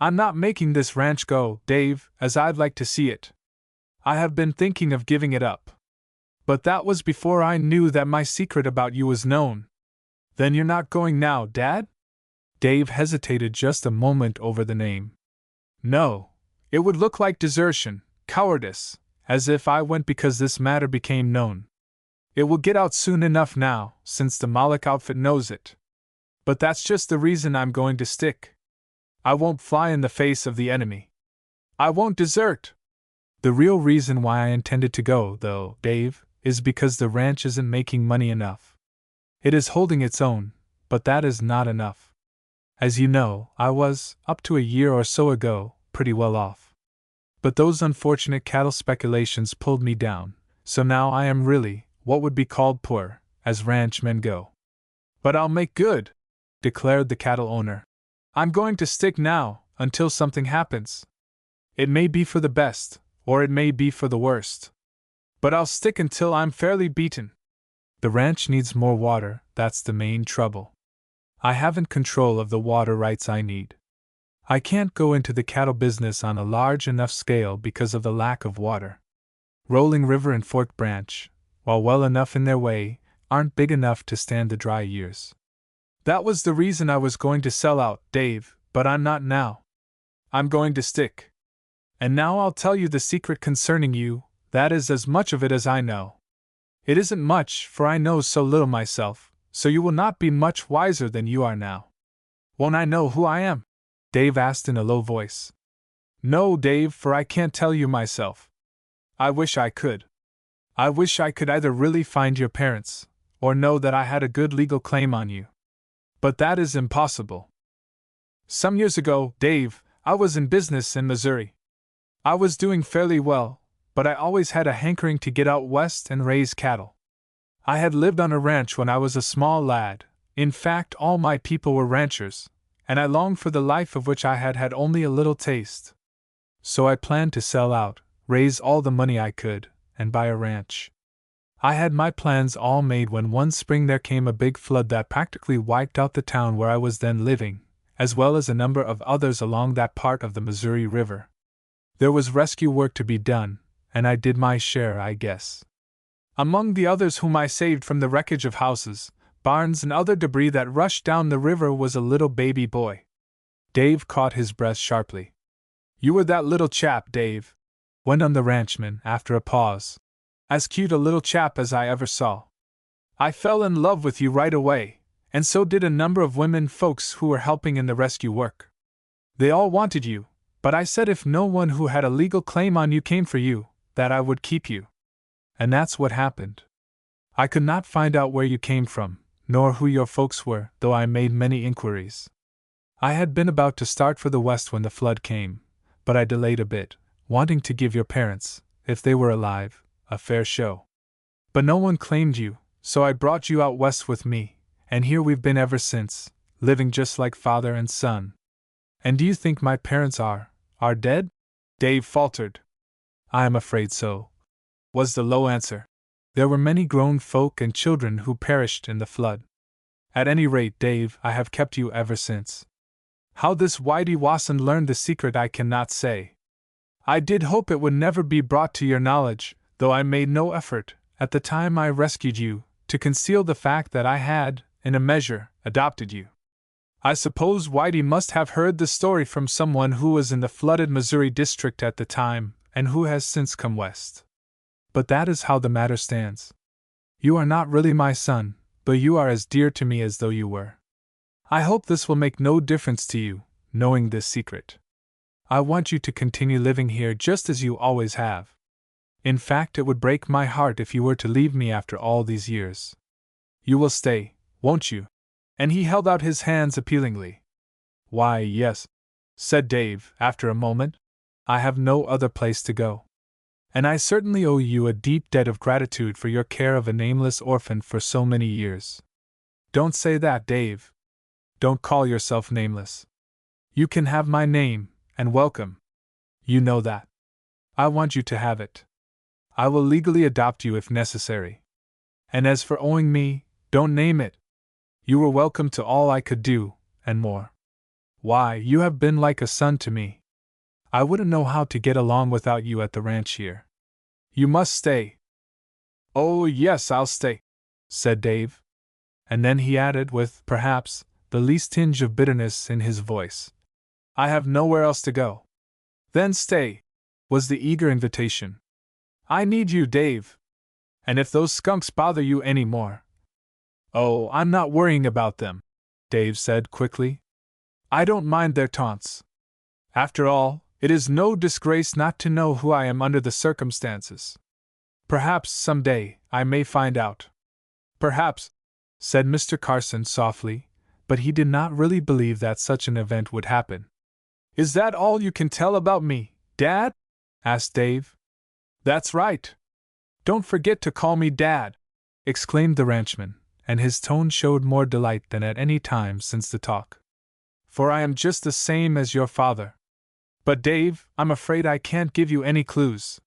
I'm not making this ranch go, Dave, as I'd like to see it. I have been thinking of giving it up. But that was before I knew that my secret about you was known." "Then you're not going now, Dad?" Dave hesitated just a moment over the name. "No. It would look like desertion, cowardice, as if I went because this matter became known. It will get out soon enough now, since the Moloch outfit knows it. But that's just the reason I'm going to stick. I won't fly in the face of the enemy. I won't desert. The real reason why I intended to go, though, Dave, is because the ranch isn't making money enough. It is holding its own, but that is not enough. As you know, I was, up to a year or so ago, pretty well off. But those unfortunate cattle speculations pulled me down, so now I am really what would be called poor, as ranchmen go. But I'll make good," declared the cattle owner. "I'm going to stick now, until something happens. It may be for the best, or it may be for the worst. But I'll stick until I'm fairly beaten. The ranch needs more water, that's the main trouble. I haven't control of the water rights I need. I can't go into the cattle business on a large enough scale because of the lack of water. Rolling River and Fork Branch, while well enough in their way, aren't big enough to stand the dry years. That was the reason I was going to sell out, Dave, but I'm not now. I'm going to stick. And now I'll tell you the secret concerning you, that is as much of it as I know. It isn't much, for I know so little myself, so you will not be much wiser than you are now." "Won't I know who I am?" Dave asked in a low voice. "No, Dave, for I can't tell you myself. I wish I could. I wish I could either really find your parents, or know that I had a good legal claim on you. But that is impossible. Some years ago, Dave, I was in business in Missouri. I was doing fairly well, but I always had a hankering to get out west and raise cattle. I had lived on a ranch when I was a small lad, in fact all my people were ranchers, and I longed for the life of which I had had only a little taste. So I planned to sell out, raise all the money I could, and buy a ranch. I had my plans all made when one spring there came a big flood that practically wiped out the town where I was then living, as well as a number of others along that part of the Missouri River. There was rescue work to be done, and I did my share, I guess. Among the others whom I saved from the wreckage of houses, barns, and other debris that rushed down the river was a little baby boy." Dave caught his breath sharply. "You were that little chap, Dave," went on the ranchman after a pause. "As cute a little chap as I ever saw. I fell in love with you right away, and so did a number of women folks who were helping in the rescue work. They all wanted you, but I said if no one who had a legal claim on you came for you, that I would keep you. And that's what happened. I could not find out where you came from, nor who your folks were, though I made many inquiries. I had been about to start for the West when the flood came, but I delayed a bit, wanting to give your parents, if they were alive, a fair show. But no one claimed you, so I brought you out West with me, and here we've been ever since, living just like father and son." "And do you think my parents are dead?" Dave faltered. "I am afraid so," was the low answer. "There were many grown folk and children who perished in the flood. At any rate, Dave, I have kept you ever since. How this Whitey Wasson learned the secret I cannot say. I did hope it would never be brought to your knowledge, though I made no effort, at the time I rescued you, to conceal the fact that I had, in a measure, adopted you. I suppose Whitey must have heard the story from someone who was in the flooded Missouri district at the time, and who has since come west. But that is how the matter stands. You are not really my son, though you are as dear to me as though you were. I hope this will make no difference to you, knowing this secret. I want you to continue living here just as you always have. In fact, it would break my heart if you were to leave me after all these years. You will stay, won't you? And he held out his hands appealingly. Why, yes, said Dave, after a moment. I have no other place to go. And I certainly owe you a deep debt of gratitude for your care of a nameless orphan for so many years. Don't say that, Dave. Don't call yourself nameless. You can have my name, and welcome. You know that. I want you to have it. I will legally adopt you if necessary. And as for owing me, don't name it. You were welcome to all I could do, and more. Why, you have been like a son to me. I wouldn't know how to get along without you at the ranch here. You must stay. Oh, yes, I'll stay, said Dave. And then he added with, perhaps, the least tinge of bitterness in his voice, I have nowhere else to go. Then stay, was the eager invitation. I need you, Dave. And if those skunks bother you any more. Oh, I'm not worrying about them, Dave said quickly. I don't mind their taunts. After all, it is no disgrace not to know who I am under the circumstances. Perhaps some day I may find out. Perhaps, said Mr. Carson softly, but he did not really believe that such an event would happen. Is that all you can tell about me, Dad? Asked Dave. That's right. Don't forget to call me Dad, exclaimed the ranchman, and his tone showed more delight than at any time since the talk. For I am just the same as your father. But Dave, I'm afraid I can't give you any clues.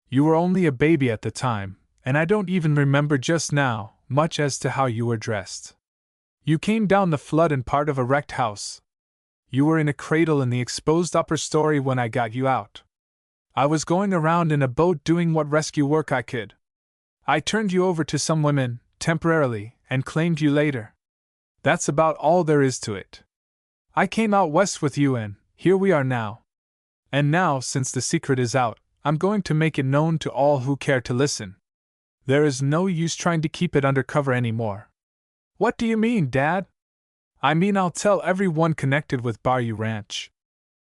You were only a baby at the time, and I don't even remember just now much as to how you were dressed. You came down the flood in part of a wrecked house. You were in a cradle in the exposed upper story when I got you out. I was going around in a boat doing what rescue work I could. I turned you over to some women, temporarily, and claimed you later. That's about all there is to it. I came out west with you and here we are now. And now, since the secret is out, I'm going to make it known to all who care to listen. There is no use trying to keep it under cover anymore. What do you mean, Dad? I mean I'll tell everyone connected with Bayou Ranch.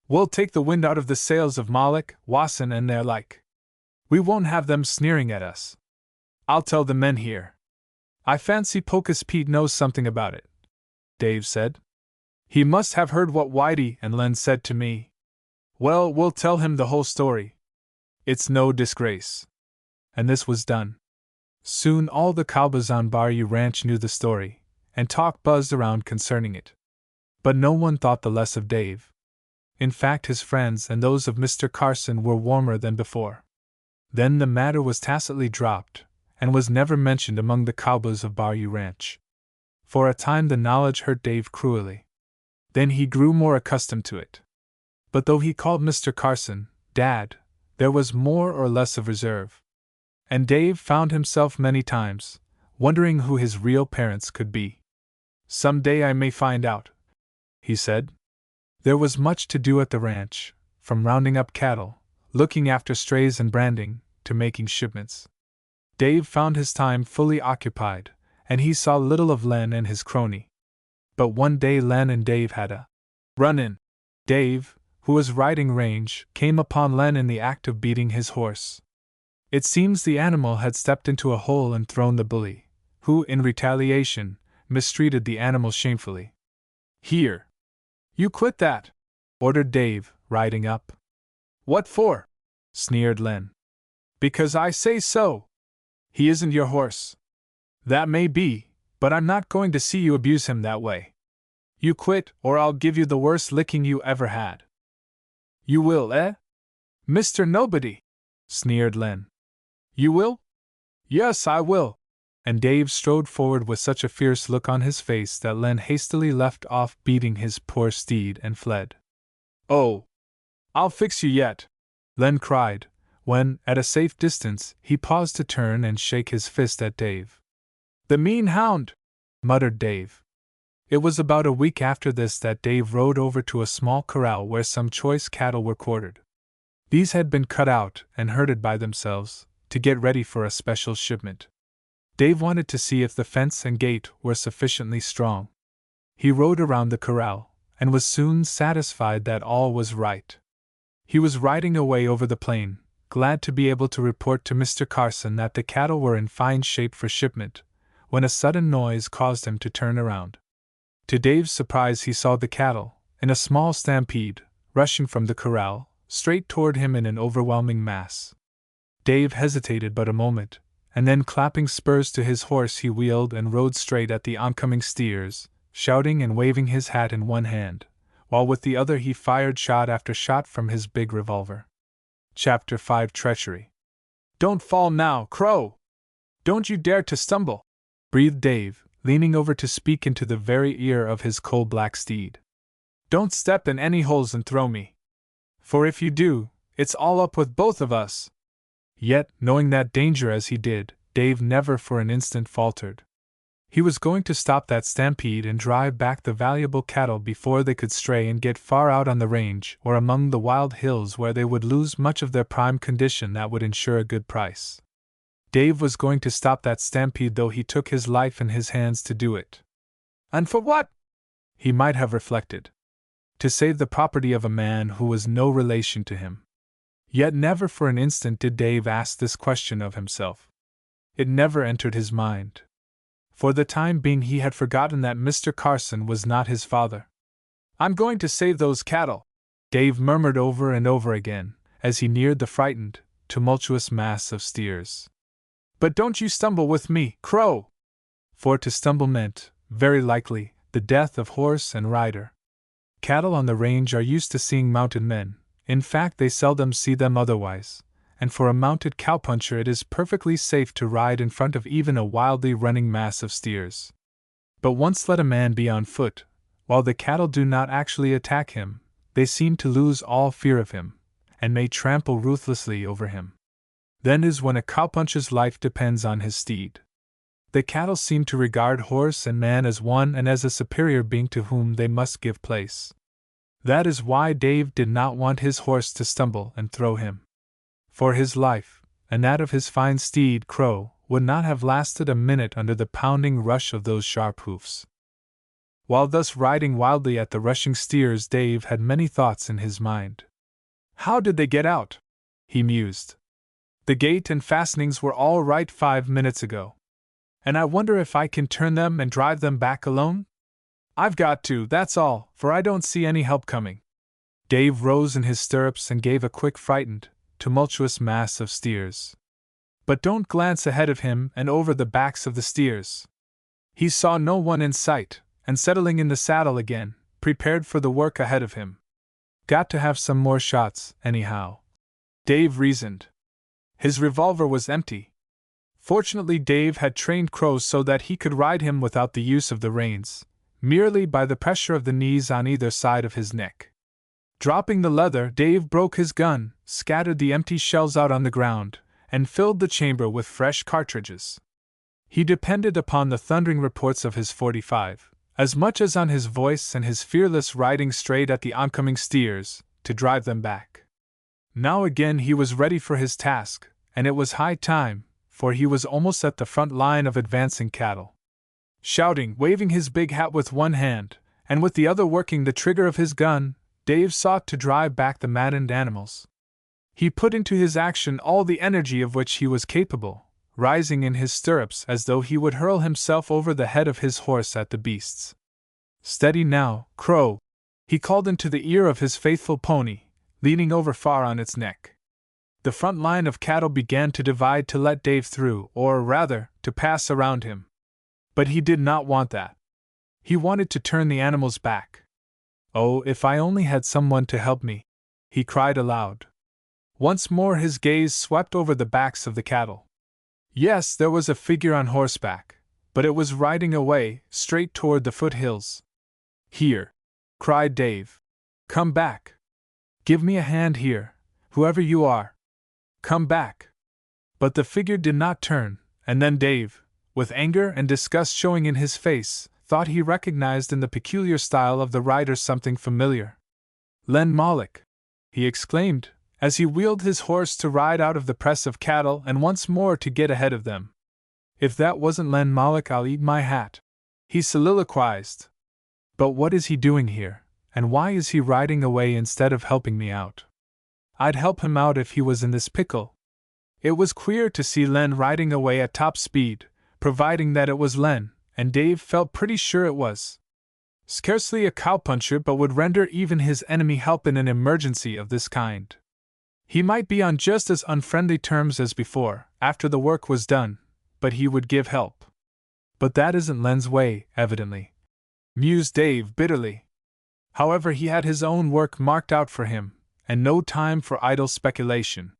We'll take the wind out of the sails of Moloch, Wasson, and their like. We won't have them sneering at us. I'll tell the men here. I fancy Pocus Pete knows something about it, Dave said. He must have heard what Whitey and Len said to me. Well, we'll tell him the whole story. It's no disgrace. And this was done. Soon all the cowboys on Bayou Ranch knew the story, and talk buzzed around concerning it. But no one thought the less of Dave. In fact, his friends and those of Mr. Carson were warmer than before. Then the matter was tacitly dropped, and was never mentioned among the cowboys of Bayou Ranch. For a time the knowledge hurt Dave cruelly. Then he grew more accustomed to it. But though he called Mr. Carson Dad, there was more or less of reserve. And Dave found himself many times wondering who his real parents could be. Some day I may find out, he said. There was much to do at the ranch, from rounding up cattle, looking after strays and branding, to making shipments. Dave found his time fully occupied, and he saw little of Len and his crony. But one day Len and Dave had a run-in. Dave, who was riding range, came upon Len in the act of beating his horse. It seems the animal had stepped into a hole and thrown the bully, who, in retaliation, mistreated the animal shamefully. Here! You quit that! Ordered Dave, riding up. What for? Sneered Len. Because I say so! He isn't your horse. That may be, but I'm not going to see you abuse him that way. You quit, or I'll give you the worst licking you ever had. You will, eh? Mr. Nobody! Sneered Len. You will? Yes, I will. And Dave strode forward with such a fierce look on his face that Len hastily left off beating his poor steed and fled. Oh! I'll fix you yet, Len cried, when, at a safe distance, he paused to turn and shake his fist at Dave. "The mean hound!" muttered Dave. It was about a week after this that Dave rode over to a small corral where some choice cattle were quartered. These had been cut out and herded by themselves, to get ready for a special shipment. Dave wanted to see if the fence and gate were sufficiently strong. He rode around the corral, and was soon satisfied that all was right. He was riding away over the plain, glad to be able to report to Mr. Carson that the cattle were in fine shape for shipment, when a sudden noise caused him to turn around. To Dave's surprise, he saw the cattle, in a small stampede, rushing from the corral, straight toward him in an overwhelming mass. Dave hesitated but a moment, and then clapping spurs to his horse he wheeled and rode straight at the oncoming steers, shouting and waving his hat in one hand, while with the other he fired shot after shot from his big revolver. Chapter 5: Treachery. "Don't fall now, Crow! Don't you dare to stumble!" breathed Dave, leaning over to speak into the very ear of his coal-black steed. "Don't step in any holes and throw me. For if you do, it's all up with both of us." Yet, knowing that danger as he did, Dave never for an instant faltered. He was going to stop that stampede and drive back the valuable cattle before they could stray and get far out on the range or among the wild hills where they would lose much of their prime condition that would ensure a good price. Dave was going to stop that stampede, though he took his life in his hands to do it. And for what? He might have reflected. To save the property of a man who was no relation to him. Yet never for an instant did Dave ask this question of himself. It never entered his mind. For the time being he had forgotten that Mr. Carson was not his father. "I'm going to save those cattle," Dave murmured over and over again, as he neared the frightened, tumultuous mass of steers. "But don't you stumble with me, Crow!" For to stumble meant, very likely, the death of horse and rider. Cattle on the range are used to seeing mounted men, in fact they seldom see them otherwise, and for a mounted cowpuncher it is perfectly safe to ride in front of even a wildly running mass of steers. But once let a man be on foot, while the cattle do not actually attack him, they seem to lose all fear of him, and may trample ruthlessly over him. Then is when a cowpuncher's life depends on his steed. The cattle seem to regard horse and man as one and as a superior being to whom they must give place. That is why Dave did not want his horse to stumble and throw him. For his life, and that of his fine steed Crow, would not have lasted a minute under the pounding rush of those sharp hoofs. While thus riding wildly at the rushing steers, Dave had many thoughts in his mind. "How did they get out?" he mused. "The gate and fastenings were all right 5 minutes ago. And I wonder if I can turn them and drive them back alone? I've got to, that's all, for I don't see any help coming." Dave rose in his stirrups and gave a quick, frightened, tumultuous mass of steers. But don't glance ahead of him and over the backs of the steers. He saw no one in sight, and settling in the saddle again, prepared for the work ahead of him. Got to have some more shots, anyhow, Dave reasoned. His revolver was empty. Fortunately, Dave had trained Crow so that he could ride him without the use of the reins, merely by the pressure of the knees on either side of his neck. Dropping the leather, Dave broke his gun, scattered the empty shells out on the ground, and filled the chamber with fresh cartridges. He depended upon the thundering reports of his .45, as much as on his voice and his fearless riding straight at the oncoming steers, to drive them back. Now again he was ready for his task, and it was high time, for he was almost at the front line of advancing cattle. Shouting, waving his big hat with one hand, and with the other working the trigger of his gun, Dave sought to drive back the maddened animals. He put into his action all the energy of which he was capable, rising in his stirrups as though he would hurl himself over the head of his horse at the beasts. "Steady now, Crow," he called into the ear of his faithful pony, leaning over far on its neck. The front line of cattle began to divide to let Dave through, or rather, to pass around him. But he did not want that. He wanted to turn the animals back. "Oh, if I only had someone to help me," he cried aloud. Once more his gaze swept over the backs of the cattle. Yes, there was a figure on horseback, but it was riding away, straight toward the foothills. "Here!" cried Dave. "Come back! Give me a hand here, Whoever you are, come back. But the figure did not turn, and then Dave, with anger and disgust showing in his face, thought he recognized in the peculiar style of the rider something familiar. Len Moloch! He exclaimed, as he wheeled his horse to ride out of the press of cattle and once more to get ahead of them. If that wasn't Len Moloch, I'll eat my hat, he soliloquized. But what is he doing here, and why is he riding away instead of helping me out? I'd help him out if he was in this pickle. It was queer to see Len riding away at top speed, providing that it was Len, and Dave felt pretty sure it was. Scarcely a cowpuncher, but would render even his enemy help in an emergency of this kind. He might be on just as unfriendly terms as before, after the work was done, but he would give help. But that isn't Len's way, evidently, mused Dave bitterly. However, he had his own work marked out for him, and no time for idle speculation.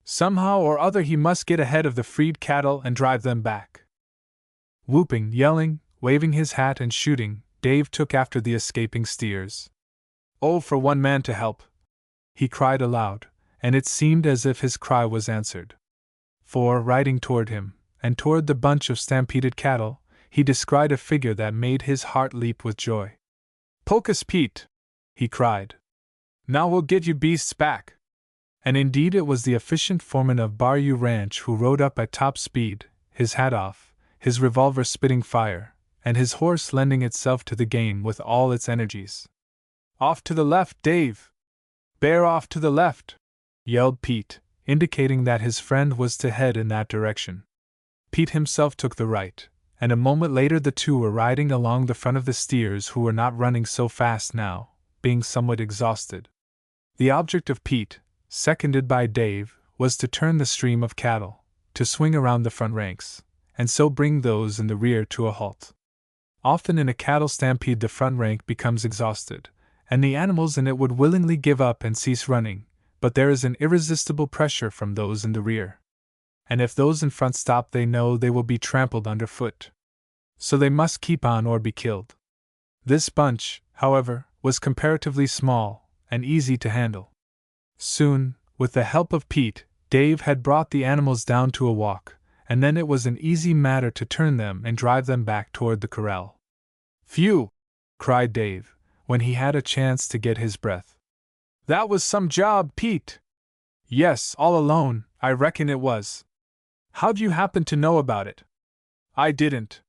Somehow or other he must get ahead of the freed cattle and drive them back. Whooping, yelling, waving his hat and shooting, Dave took after the escaping steers. Oh, for one man to help! He cried aloud, and it seemed as if his cry was answered. For, riding toward him, and toward the bunch of stampeded cattle, he descried a figure that made his heart leap with joy. "Pocus Pete!" he cried. "Now we'll get you beasts back!" And indeed it was the efficient foreman of Bayou Ranch who rode up at top speed, his hat off, his revolver spitting fire, and his horse lending itself to the game with all its energies. "Off to the left, Dave! Bear off to the left!" yelled Pete, indicating that his friend was to head in that direction. Pete himself took the right, and a moment later the two were riding along the front of the steers, who were not running so fast now, being somewhat exhausted. The object of Pete, seconded by Dave, was to turn the stream of cattle, to swing around the front ranks, and so bring those in the rear to a halt. Often in a cattle stampede the front rank becomes exhausted, and the animals in it would willingly give up and cease running, but there is an irresistible pressure from those in the rear. And if those in front stop, they know they will be trampled underfoot. So they must keep on or be killed. This bunch, however, was comparatively small and easy to handle. Soon, with the help of Pete, Dave had brought the animals down to a walk, and then it was an easy matter to turn them and drive them back toward the corral. "Phew!" cried Dave, when he had a chance to get his breath. "That was some job, Pete!" "Yes, all alone, I reckon it was. How'd you happen to know about it?" "I didn't.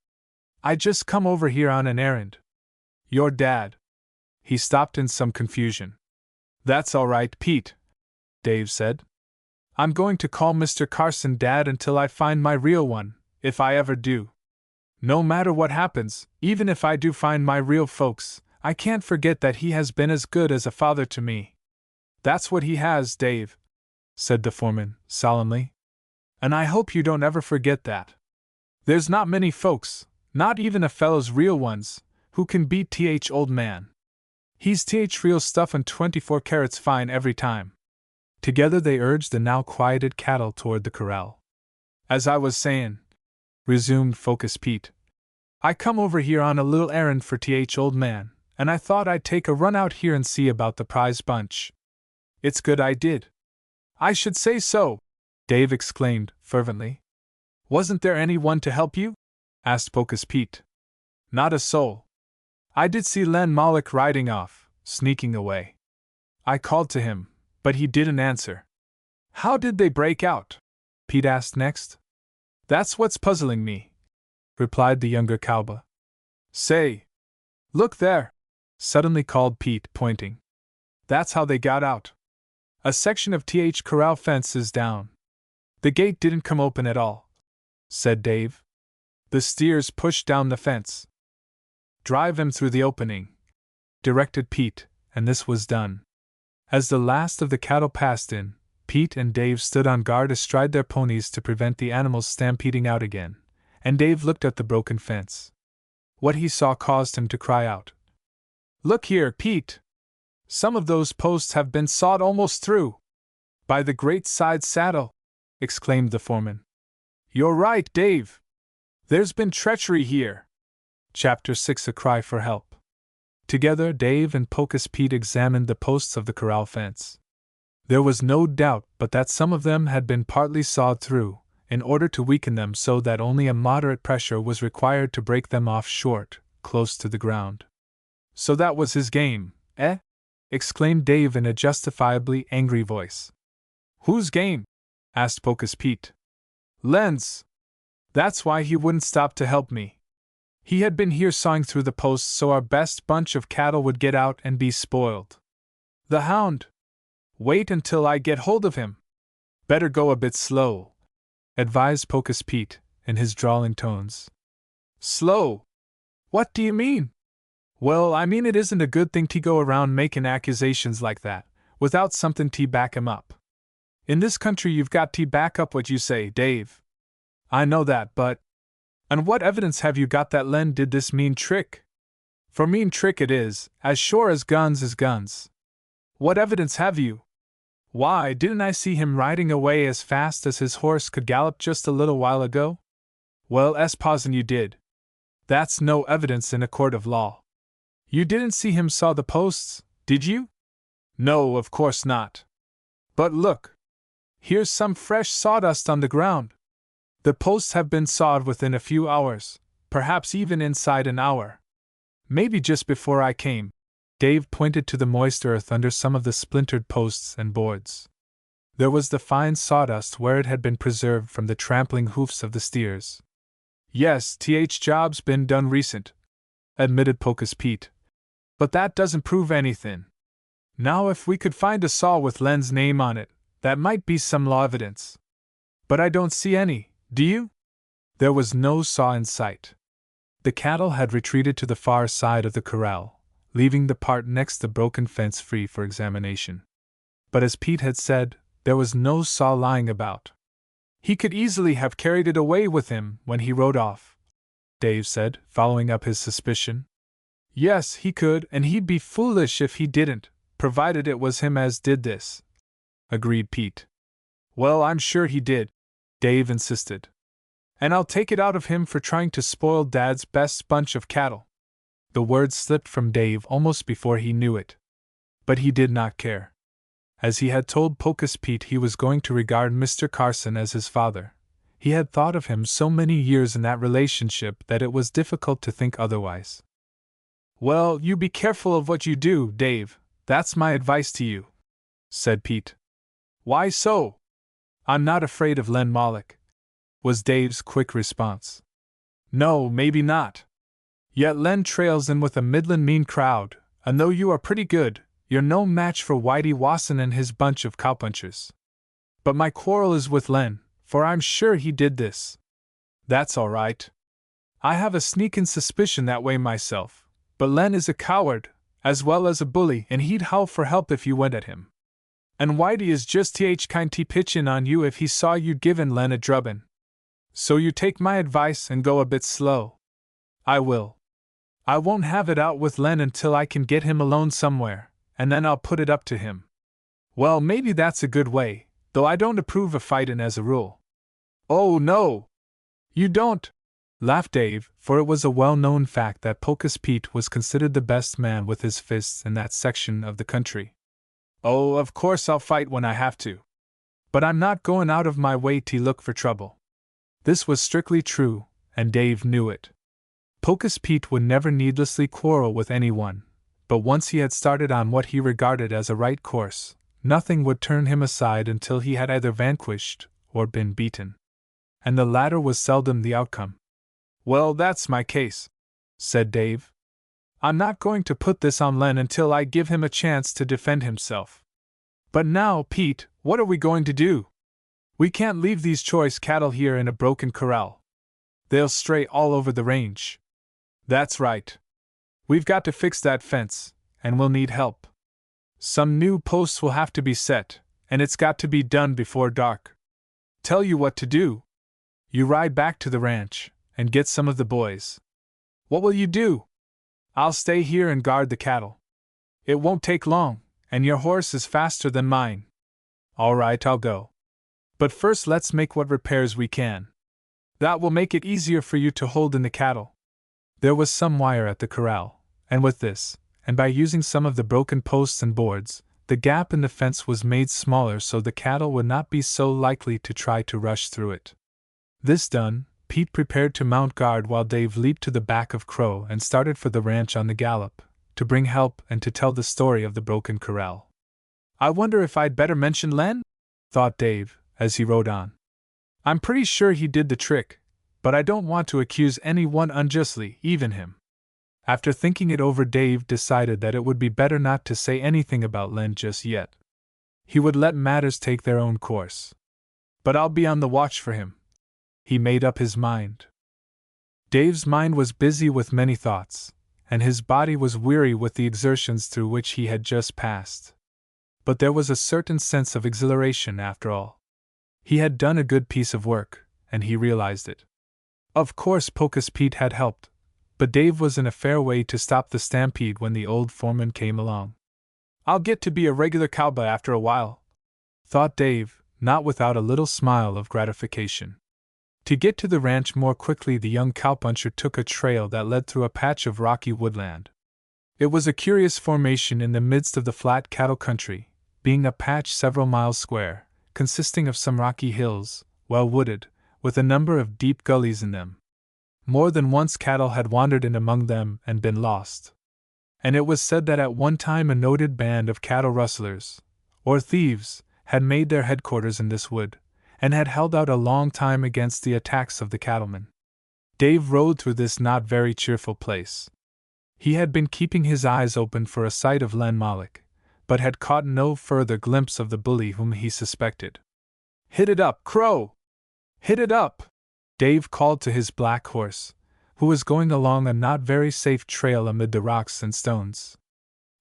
I just come over here on an errand." "Your dad?" He stopped in some confusion. "That's all right, Pete," Dave said. "I'm going to call Mr. Carson Dad until I find my real one, if I ever do. No matter what happens, even if I do find my real folks, I can't forget that he has been as good as a father to me." "That's what he has, Dave," said the foreman, solemnly. "And I hope you don't ever forget that. There's not many folks, not even a fellow's real ones, who can beat old man. He's real stuff and 24 carats fine every time." Together they urged the now quieted cattle toward the corral. "As I was sayin'," resumed Focus Pete, "I come over here on a little errand for old man, and I thought I'd take a run out here and see about the prize bunch." "It's good I did." "I should say so!" Dave exclaimed, fervently. "Wasn't there any one to help you?" asked Focus Pete. "Not a soul. I did see Len Moloch riding off, sneaking away. I called to him, but he didn't answer." "How did they break out?" Pete asked next. "That's what's puzzling me," replied the younger cowboy. "Say! Look there!" suddenly called Pete, pointing. "That's how they got out. A section of corral fence is down. The gate didn't come open at all," said Dave. "The steers pushed down the fence." "Drive them through the opening," directed Pete, and this was done. As the last of the cattle passed in, Pete and Dave stood on guard astride their ponies to prevent the animals stampeding out again, and Dave looked at the broken fence. What he saw caused him to cry out. "Look here, Pete! Some of those posts have been sawed almost through." "By the great side saddle!" exclaimed the foreman. "You're right, Dave! There's been treachery here." Chapter 6: A Cry for Help. Together Dave and Pocus Pete examined the posts of the corral fence. There was no doubt but that some of them had been partly sawed through, in order to weaken them so that only a moderate pressure was required to break them off short, close to the ground. So that was his game, eh? Exclaimed Dave in a justifiably angry voice. Whose game? Asked Pocus Pete. Len's. That's why he wouldn't stop to help me. He had been here sawing through the posts so our best bunch of cattle would get out and be spoiled. The hound. Wait until I get hold of him. Better go a bit slow, advised Pocus Pete, in his drawling tones. Slow? What do you mean? Well, I mean it isn't a good thing to go around making accusations like that, without something to back 'em up. In this country you've got to back up what you say, Dave. I know that, but… And what evidence have you got that Len did this mean trick? For mean trick it is, as sure as guns is guns. What evidence have you? Why, didn't I see him riding away as fast as his horse could gallop just a little while ago? Well, s'posin you did. That's no evidence in a court of law. You didn't see him saw the posts, did you? No, of course not. But look. Here's some fresh sawdust on the ground. The posts have been sawed within a few hours, perhaps even inside an hour. Maybe just before I came. Dave pointed to the moist earth under some of the splintered posts and boards. There was the fine sawdust where it had been preserved from the trampling hoofs of the steers. Yes, job's been done recent, admitted Pocus Pete. But that doesn't prove anything. Now if we could find a saw with Len's name on it, that might be some law evidence. But I don't see any, do you? There was no saw in sight. The cattle had retreated to the far side of the corral, leaving the part next the broken fence free for examination. But as Pete had said, there was no saw lying about. He could easily have carried it away with him when he rode off, Dave said, following up his suspicion. Yes, he could, and he'd be foolish if he didn't, provided it was him as did this, agreed Pete. Well, I'm sure he did, Dave insisted. And I'll take it out of him for trying to spoil Dad's best bunch of cattle. The words slipped from Dave almost before he knew it. But he did not care. As he had told Pocus Pete he was going to regard Mr. Carson as his father, he had thought of him so many years in that relationship that it was difficult to think otherwise. Well, you be careful of what you do, Dave, that's my advice to you, said Pete. Why so? I'm not afraid of Len Moloch, was Dave's quick response. No, maybe not. Yet Len trails in with a middlin' mean crowd, and though you are pretty good, you're no match for Whitey Wasson and his bunch of cowpunchers. But my quarrel is with Len, for I'm sure he did this. That's all right. I have a sneakin' suspicion that way myself, but Len is a coward, as well as a bully, and he'd howl for help if you went at him. And Whitey is just kind to pitch in on you if he saw you givin' Len a drubbin'. So you take my advice and go a bit slow. I will. I won't have it out with Len until I can get him alone somewhere, and then I'll put it up to him. Well, maybe that's a good way, though I don't approve of fightin' as a rule. Oh, no! You don't? Laughed Dave, for it was a well-known fact that Pocus Pete was considered the best man with his fists in that section of the country. Oh, of course I'll fight when I have to. But I'm not going out of my way to look for trouble. This was strictly true, and Dave knew it. Pocus Pete would never needlessly quarrel with anyone, but once he had started on what he regarded as a right course, nothing would turn him aside until he had either vanquished or been beaten. And the latter was seldom the outcome. Well, that's my case, said Dave. I'm not going to put this on Len until I give him a chance to defend himself. But now, Pete, what are we going to do? We can't leave these choice cattle here in a broken corral. They'll stray all over the range. That's right. We've got to fix that fence, and we'll need help. Some new posts will have to be set, and it's got to be done before dark. Tell you what to do. You ride back to the ranch, and get some of the boys. What will you do? I'll stay here and guard the cattle. It won't take long, and your horse is faster than mine. All right, I'll go. But first let's make what repairs we can. That will make it easier for you to hold in the cattle. There was some wire at the corral, and with this, and by using some of the broken posts and boards, the gap in the fence was made smaller so the cattle would not be so likely to try to rush through it. This done, Pete prepared to mount guard while Dave leaped to the back of Crow and started for the ranch on the gallop, to bring help and to tell the story of the broken corral. "I wonder if I'd better mention Len?" thought Dave, as he rode on. "I'm pretty sure he did the trick, but I don't want to accuse anyone unjustly, even him." After thinking it over, Dave decided that it would be better not to say anything about Len just yet. He would let matters take their own course. "But I'll be on the watch for him." He made up his mind. Dave's mind was busy with many thoughts, and his body was weary with the exertions through which he had just passed. But there was a certain sense of exhilaration after all. He had done a good piece of work, and he realized it. Of course, Pocus Pete had helped, but Dave was in a fair way to stop the stampede when the old foreman came along. "I'll get to be a regular cowboy after a while," thought Dave, not without a little smile of gratification. To get to the ranch more quickly, the young cowpuncher took a trail that led through a patch of rocky woodland. It was a curious formation in the midst of the flat cattle country, being a patch several miles square, consisting of some rocky hills, well wooded, with a number of deep gullies in them. More than once cattle had wandered in among them and been lost. And it was said that at one time a noted band of cattle rustlers, or thieves, had made their headquarters in this wood, and had held out a long time against the attacks of the cattlemen. Dave rode through this not very cheerful place. He had been keeping his eyes open for a sight of Len Moloch, but had caught no further glimpse of the bully whom he suspected. "Hit it up, Crow! Hit it up!" Dave called to his black horse, who was going along a not very safe trail amid the rocks and stones.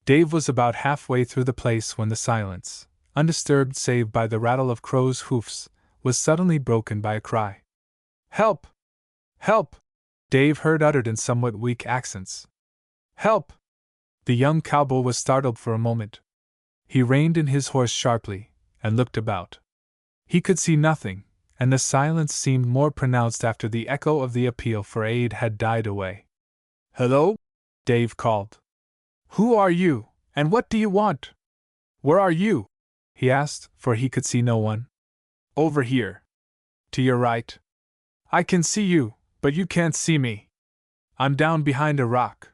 Dave was about halfway through the place when the silence, undisturbed save by the rattle of Crow's hoofs, was suddenly broken by a cry. "Help! Help!" Dave heard uttered in somewhat weak accents. "Help!" The young cowboy was startled for a moment. He reined in his horse sharply, and looked about. He could see nothing, and the silence seemed more pronounced after the echo of the appeal for aid had died away. "Hello?" Dave called. "Who are you, and what do you want?" "Where are you?" he asked, for he could see no one. "Over here. To your right. I can see you, but you can't see me. I'm down behind a rock.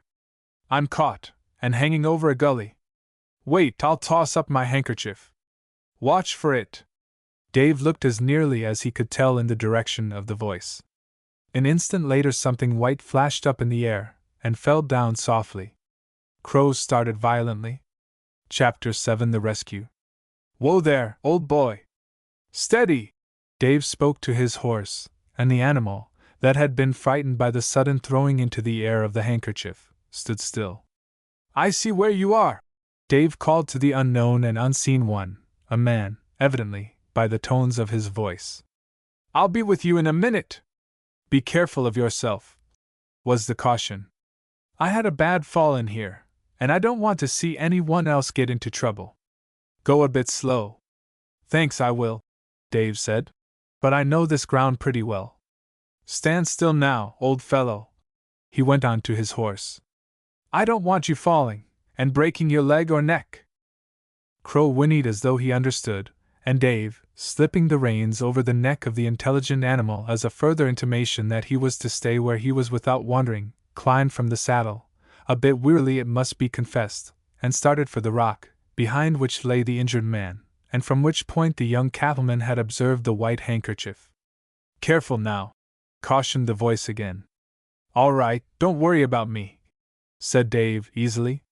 I'm caught, and hanging over a gully. Wait, I'll toss up my handkerchief. Watch for it." Dave looked as nearly as he could tell in the direction of the voice. An instant later something white flashed up in the air, and fell down softly. Crow started violently. Chapter 7: The Rescue. "Whoa there, old boy! Steady!" Dave spoke to his horse, and the animal, that had been frightened by the sudden throwing into the air of the handkerchief, stood still. "I see where you are!" Dave called to the unknown and unseen one, a man, evidently, by the tones of his voice. "I'll be with you in a minute. Be careful of yourself," was the caution. "I had a bad fall in here, and I don't want to see anyone else get into trouble. Go a bit slow." "Thanks, I will," Dave said. "But I know this ground pretty well. Stand still now, old fellow," he went on to his horse. "I don't want you falling, and breaking your leg or neck." Crow whinnied as though he understood, and Dave, slipping the reins over the neck of the intelligent animal as a further intimation that he was to stay where he was without wandering, climbed from the saddle, a bit wearily it must be confessed, and started for the rock, behind which lay the injured man, and from which point the young cattleman had observed the white handkerchief. "Careful now," cautioned the voice again. "All right, don't worry about me," said Dave easily.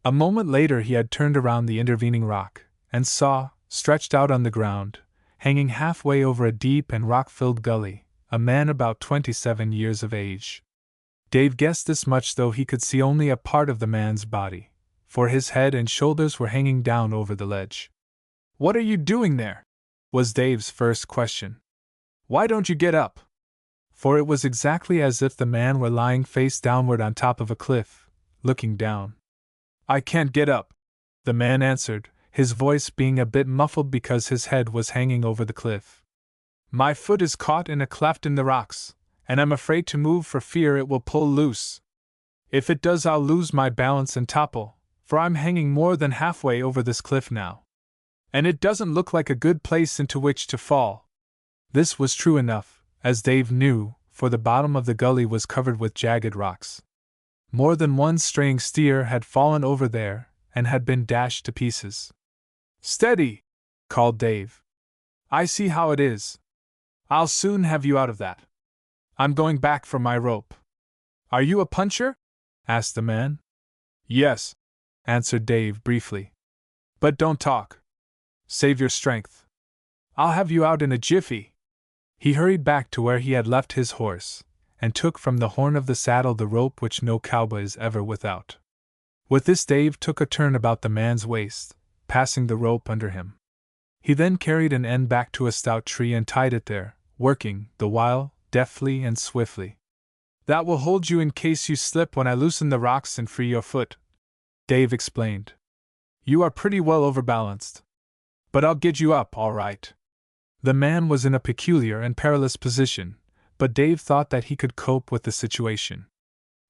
A moment later he had turned around the intervening rock, and saw, stretched out on the ground, hanging halfway over a deep and rock-filled gully, a man about 27 years of age. Dave guessed this much, though he could see only a part of the man's body, for his head and shoulders were hanging down over the ledge. "What are you doing there?" was Dave's first question. "Why don't you get up?" For it was exactly as if the man were lying face downward on top of a cliff, looking down. "I can't get up," the man answered, his voice being a bit muffled because his head was hanging over the cliff. "My foot is caught in a cleft in the rocks, and I'm afraid to move for fear it will pull loose. If it does, I'll lose my balance and topple, for I'm hanging more than halfway over this cliff now. And it doesn't look like a good place into which to fall. This was true enough, as Dave knew, for the bottom of the gully was covered with jagged rocks. More than one straying steer had fallen over there and had been dashed to pieces. "Steady!" called Dave. "I see how it is. I'll soon have you out of that. I'm going back for my rope." "Are you a puncher?" asked the man. "Yes," answered Dave briefly. "But don't talk. Save your strength. I'll have you out in a jiffy." He hurried back to where he had left his horse, and took from the horn of the saddle the rope which no cowboy is ever without. With this Dave took a turn about the man's waist, passing the rope under him. He then carried an end back to a stout tree and tied it there, working, the while, deftly and swiftly. "That will hold you in case you slip when I loosen the rocks and free your foot," Dave explained. "You are pretty well overbalanced. But I'll get you up, all right." The man was in a peculiar and perilous position, but Dave thought that he could cope with the situation.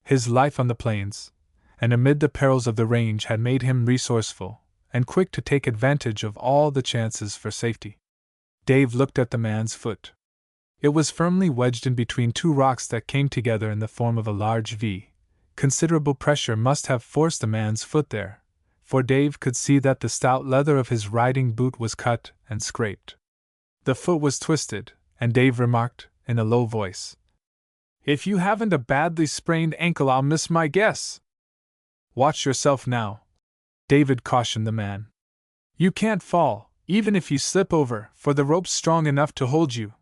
His life on the plains, and amid the perils of the range, had made him resourceful, and quick to take advantage of all the chances for safety. Dave looked at the man's foot. It was firmly wedged in between two rocks that came together in the form of a large V. Considerable pressure must have forced the man's foot there, for Dave could see that the stout leather of his riding boot was cut and scraped. The foot was twisted, and Dave remarked, in a low voice, "If you haven't a badly sprained ankle, I'll miss my guess." "Watch yourself now," David cautioned the man. "You can't fall, even if you slip over, for the rope's strong enough to hold you,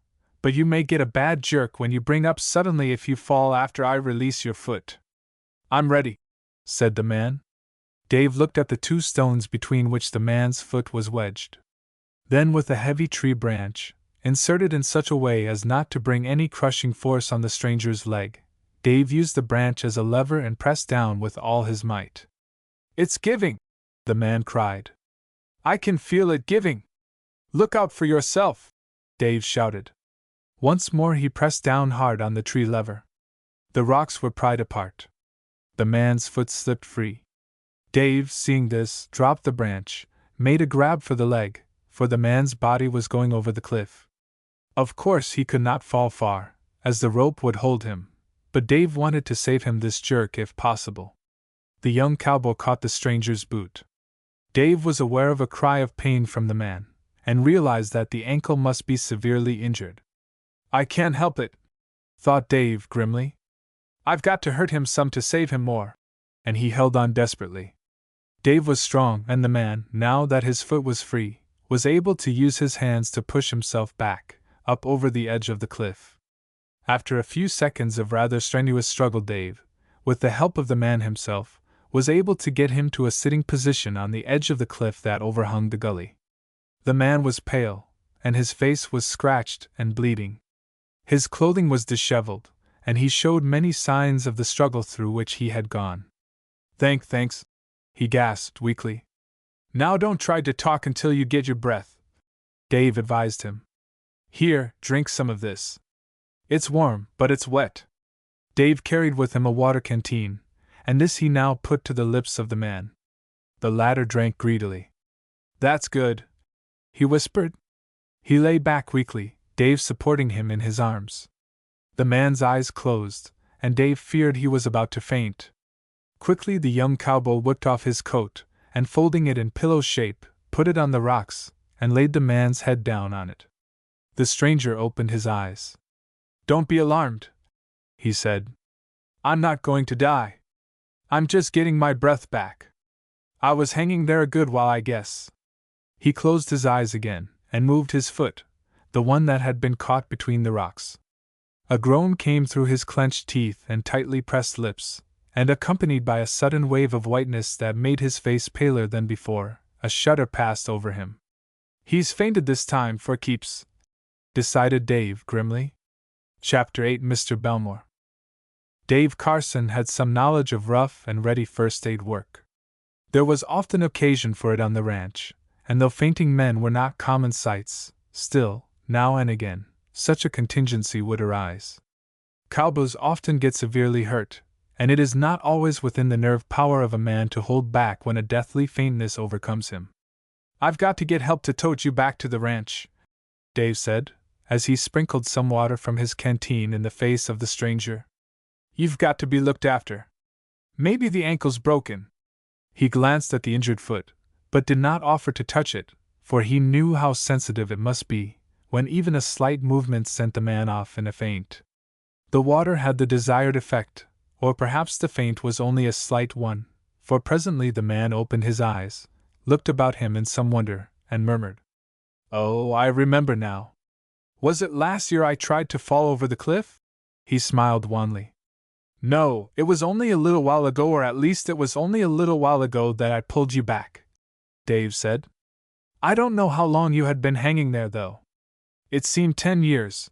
but you may get a bad jerk when you bring up suddenly if you fall after I release your foot." "I'm ready," said the man. Dave looked at the two stones between which the man's foot was wedged. Then, with a heavy tree branch, inserted in such a way as not to bring any crushing force on the stranger's leg, Dave used the branch as a lever and pressed down with all his might. "It's giving!" the man cried. "I can feel it giving! Look out for yourself!" Dave shouted. Once more he pressed down hard on the tree lever. The rocks were pried apart. The man's foot slipped free. Dave, seeing this, dropped the branch, made a grab for the leg, for the man's body was going over the cliff. Of course he could not fall far, as the rope would hold him, but Dave wanted to save him this jerk if possible. The young cowboy caught the stranger's boot. Dave was aware of a cry of pain from the man, and realized that the ankle must be severely injured. "I can't help it," thought Dave grimly. "I've got to hurt him some to save him more," and he held on desperately. Dave was strong, and the man, now that his foot was free, was able to use his hands to push himself back, up over the edge of the cliff. After a few seconds of rather strenuous struggle, Dave, with the help of the man himself, was able to get him to a sitting position on the edge of the cliff that overhung the gully. The man was pale, and his face was scratched and bleeding. His clothing was disheveled, and he showed many signs of the struggle through which he had gone. Thanks, he gasped weakly. "Now don't try to talk until you get your breath," Dave advised him. "Here, drink some of this. It's warm, but it's wet." Dave carried with him a water canteen, and this he now put to the lips of the man. The latter drank greedily. "That's good," he whispered. He lay back weakly, Dave supporting him in his arms. The man's eyes closed, and Dave feared he was about to faint. Quickly the young cowboy whipped off his coat, and folding it in pillow shape, put it on the rocks, and laid the man's head down on it. The stranger opened his eyes. "Don't be alarmed," he said. "I'm not going to die. I'm just getting my breath back. I was hanging there a good while, I guess." He closed his eyes again, and moved his foot, the one that had been caught between the rocks. A groan came through his clenched teeth and tightly pressed lips, and accompanied by a sudden wave of whiteness that made his face paler than before, a shudder passed over him. "He's fainted this time for keeps," decided Dave grimly. Chapter 8. Mr. Belmore. Dave Carson had some knowledge of rough and ready first aid work. There was often occasion for it on the ranch, and though fainting men were not common sights, still, now and again, such a contingency would arise. Cowboys often get severely hurt, and it is not always within the nerve power of a man to hold back when a deathly faintness overcomes him. I've got to get help to tote you back to the ranch, Dave said, as he sprinkled some water from his canteen in the face of the stranger. You've got to be looked after. Maybe the ankle's broken. He glanced at the injured foot, but did not offer to touch it, for he knew how sensitive it must be, when even a slight movement sent the man off in a faint. The water had the desired effect, or perhaps the faint was only a slight one, for presently the man opened his eyes, looked about him in some wonder, and murmured, "Oh, I remember now. Was it last year I tried to fall over the cliff?" He smiled wanly. "No, it was only a little while ago, or at least it was only a little while ago that I pulled you back," Dave said. "I don't know how long you had been hanging there, though." "It seemed 10 years,"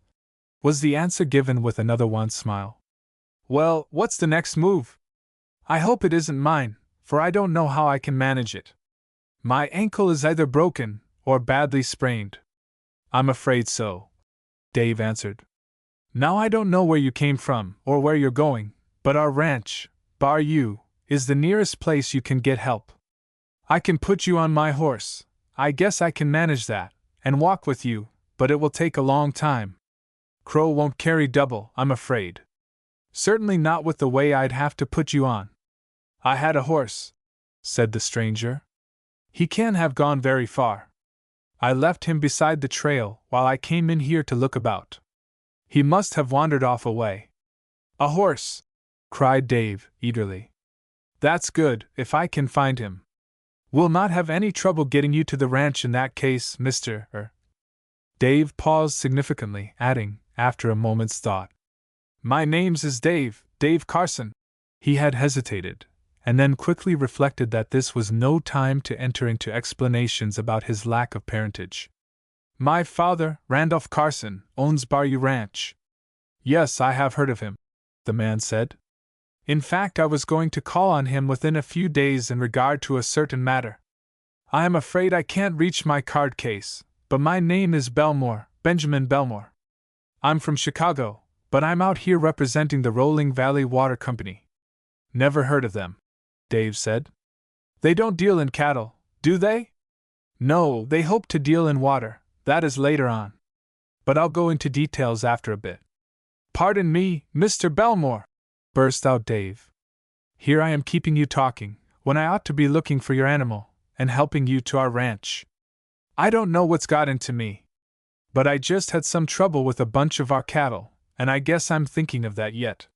was the answer given with another wan smile. "Well, what's the next move? I hope it isn't mine, for I don't know how I can manage it. My ankle is either broken or badly sprained." "I'm afraid so," Dave answered. "Now I don't know where you came from or where you're going, but our ranch, bar you, is the nearest place you can get help. I can put you on my horse, I guess I can manage that, and walk with you, but it will take a long time. Crow won't carry double, I'm afraid. Certainly not with the way I'd have to put you on." "I had a horse," said the stranger. "He can't have gone very far. I left him beside the trail while I came in here to look about. He must have wandered off away." "A horse!" cried Dave, eagerly. "That's good, if I can find him. We'll not have any trouble getting you to the ranch in that case, Mr. Dave paused significantly, adding, after a moment's thought, "My name's is Dave Carson." He had hesitated, and then quickly reflected that this was no time to enter into explanations about his lack of parentage. "My father, Randolph Carson, owns Bayou Ranch." "Yes, I have heard of him," the man said. "In fact, I was going to call on him within a few days in regard to a certain matter. I am afraid I can't reach my card case, but my name is Belmore, Benjamin Belmore. I'm from Chicago, but I'm out here representing the Rolling Valley Water Company." "Never heard of them," Dave said. "They don't deal in cattle, do they?" "No, they hope to deal in water, that is later on. But I'll go into details after a bit." "Pardon me, Mr. Belmore," burst out Dave. "Here I am keeping you talking, when I ought to be looking for your animal, and helping you to our ranch. I don't know what's got into me. But I just had some trouble with a bunch of our cattle, and I guess I'm thinking of that yet.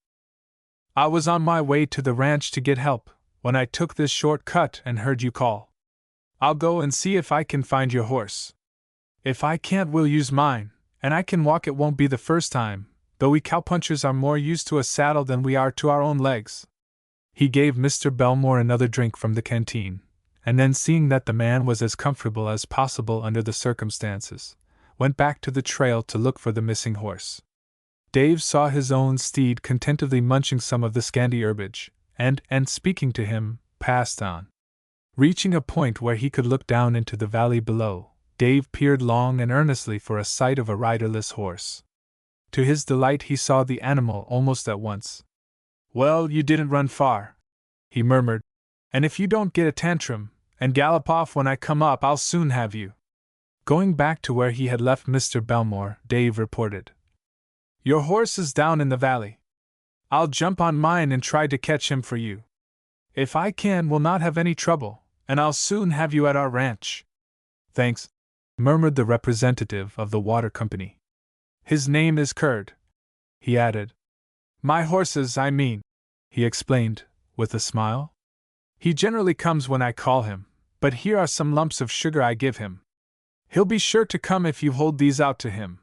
I was on my way to the ranch to get help, when I took this short cut and heard you call. I'll go and see if I can find your horse. If I can't, we'll use mine, and I can walk. It won't be the first time, though we cowpunchers are more used to a saddle than we are to our own legs." He gave Mr. Belmore another drink from the canteen, and then, seeing that the man was as comfortable as possible under the circumstances, went back to the trail to look for the missing horse. Dave saw his own steed contentedly munching some of the scanty herbage, and speaking to him, passed on. Reaching a point where he could look down into the valley below, Dave peered long and earnestly for a sight of a riderless horse. To his delight, he saw the animal almost at once. "Well, you didn't run far," he murmured, "and if you don't get a tantrum, and gallop off when I come up, I'll soon have you." Going back to where he had left Mr. Belmore, Dave reported, "Your horse is down in the valley. I'll jump on mine and try to catch him for you. If I can, we'll not have any trouble, and I'll soon have you at our ranch." "Thanks," murmured the representative of the water company. "His name is Curd," he added. "My horse's, I mean," he explained, with a smile. "He generally comes when I call him, but here are some lumps of sugar I give him. He'll be sure to come if you hold these out to him."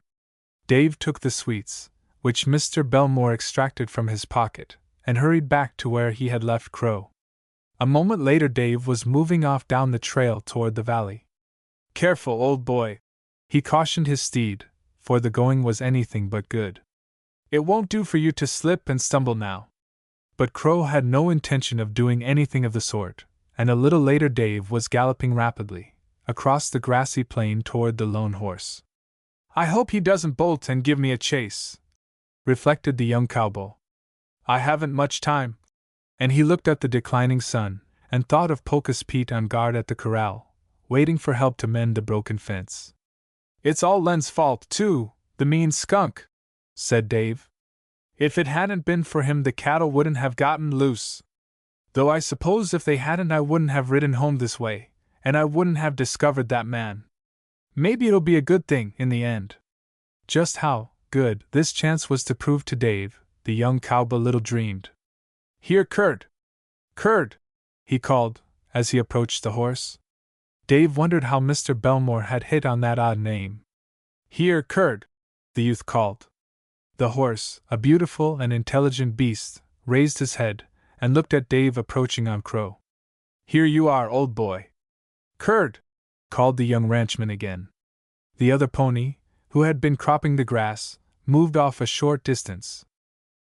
Dave took the sweets, which Mr. Belmore extracted from his pocket, and hurried back to where he had left Crow. A moment later Dave was moving off down the trail toward the valley. "Careful, old boy," he cautioned his steed, for the going was anything but good. "It won't do for you to slip and stumble now." But Crow had no intention of doing anything of the sort, and a little later Dave was galloping rapidly across the grassy plain toward the lone horse. "I hope he doesn't bolt and give me a chase," reflected the young cowboy. "I haven't much time." And he looked at the declining sun, and thought of Pocus Pete on guard at the corral, waiting for help to mend the broken fence. "It's all Len's fault, too, the mean skunk," said Dave. "If it hadn't been for him, the cattle wouldn't have gotten loose. Though I suppose if they hadn't, I wouldn't have ridden home this way, and I wouldn't have discovered that man. Maybe it'll be a good thing in the end." Just how good this chance was to prove to Dave, the young cowboy little dreamed. "Here, Curd! Curd!" he called, as he approached the horse. Dave wondered how Mr. Belmore had hit on that odd name. "Here, Curd!" the youth called. The horse, a beautiful and intelligent beast, raised his head, and looked at Dave approaching on Crow. "Here you are, old boy." "Curd!" called the young ranchman again. The other pony, who had been cropping the grass, moved off a short distance.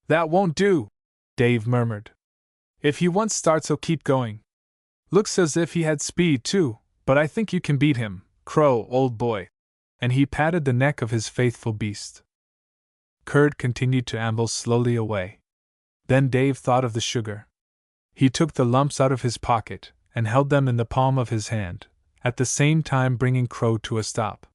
"That won't do," Dave murmured. "If he once starts, he'll keep going. Looks as if he had speed, too, but I think you can beat him, Crow, old boy." And he patted the neck of his faithful beast. Curd continued to amble slowly away. Then Dave thought of the sugar. He took the lumps out of his pocket and held them in the palm of his hand, at the same time bringing Crow to a stop.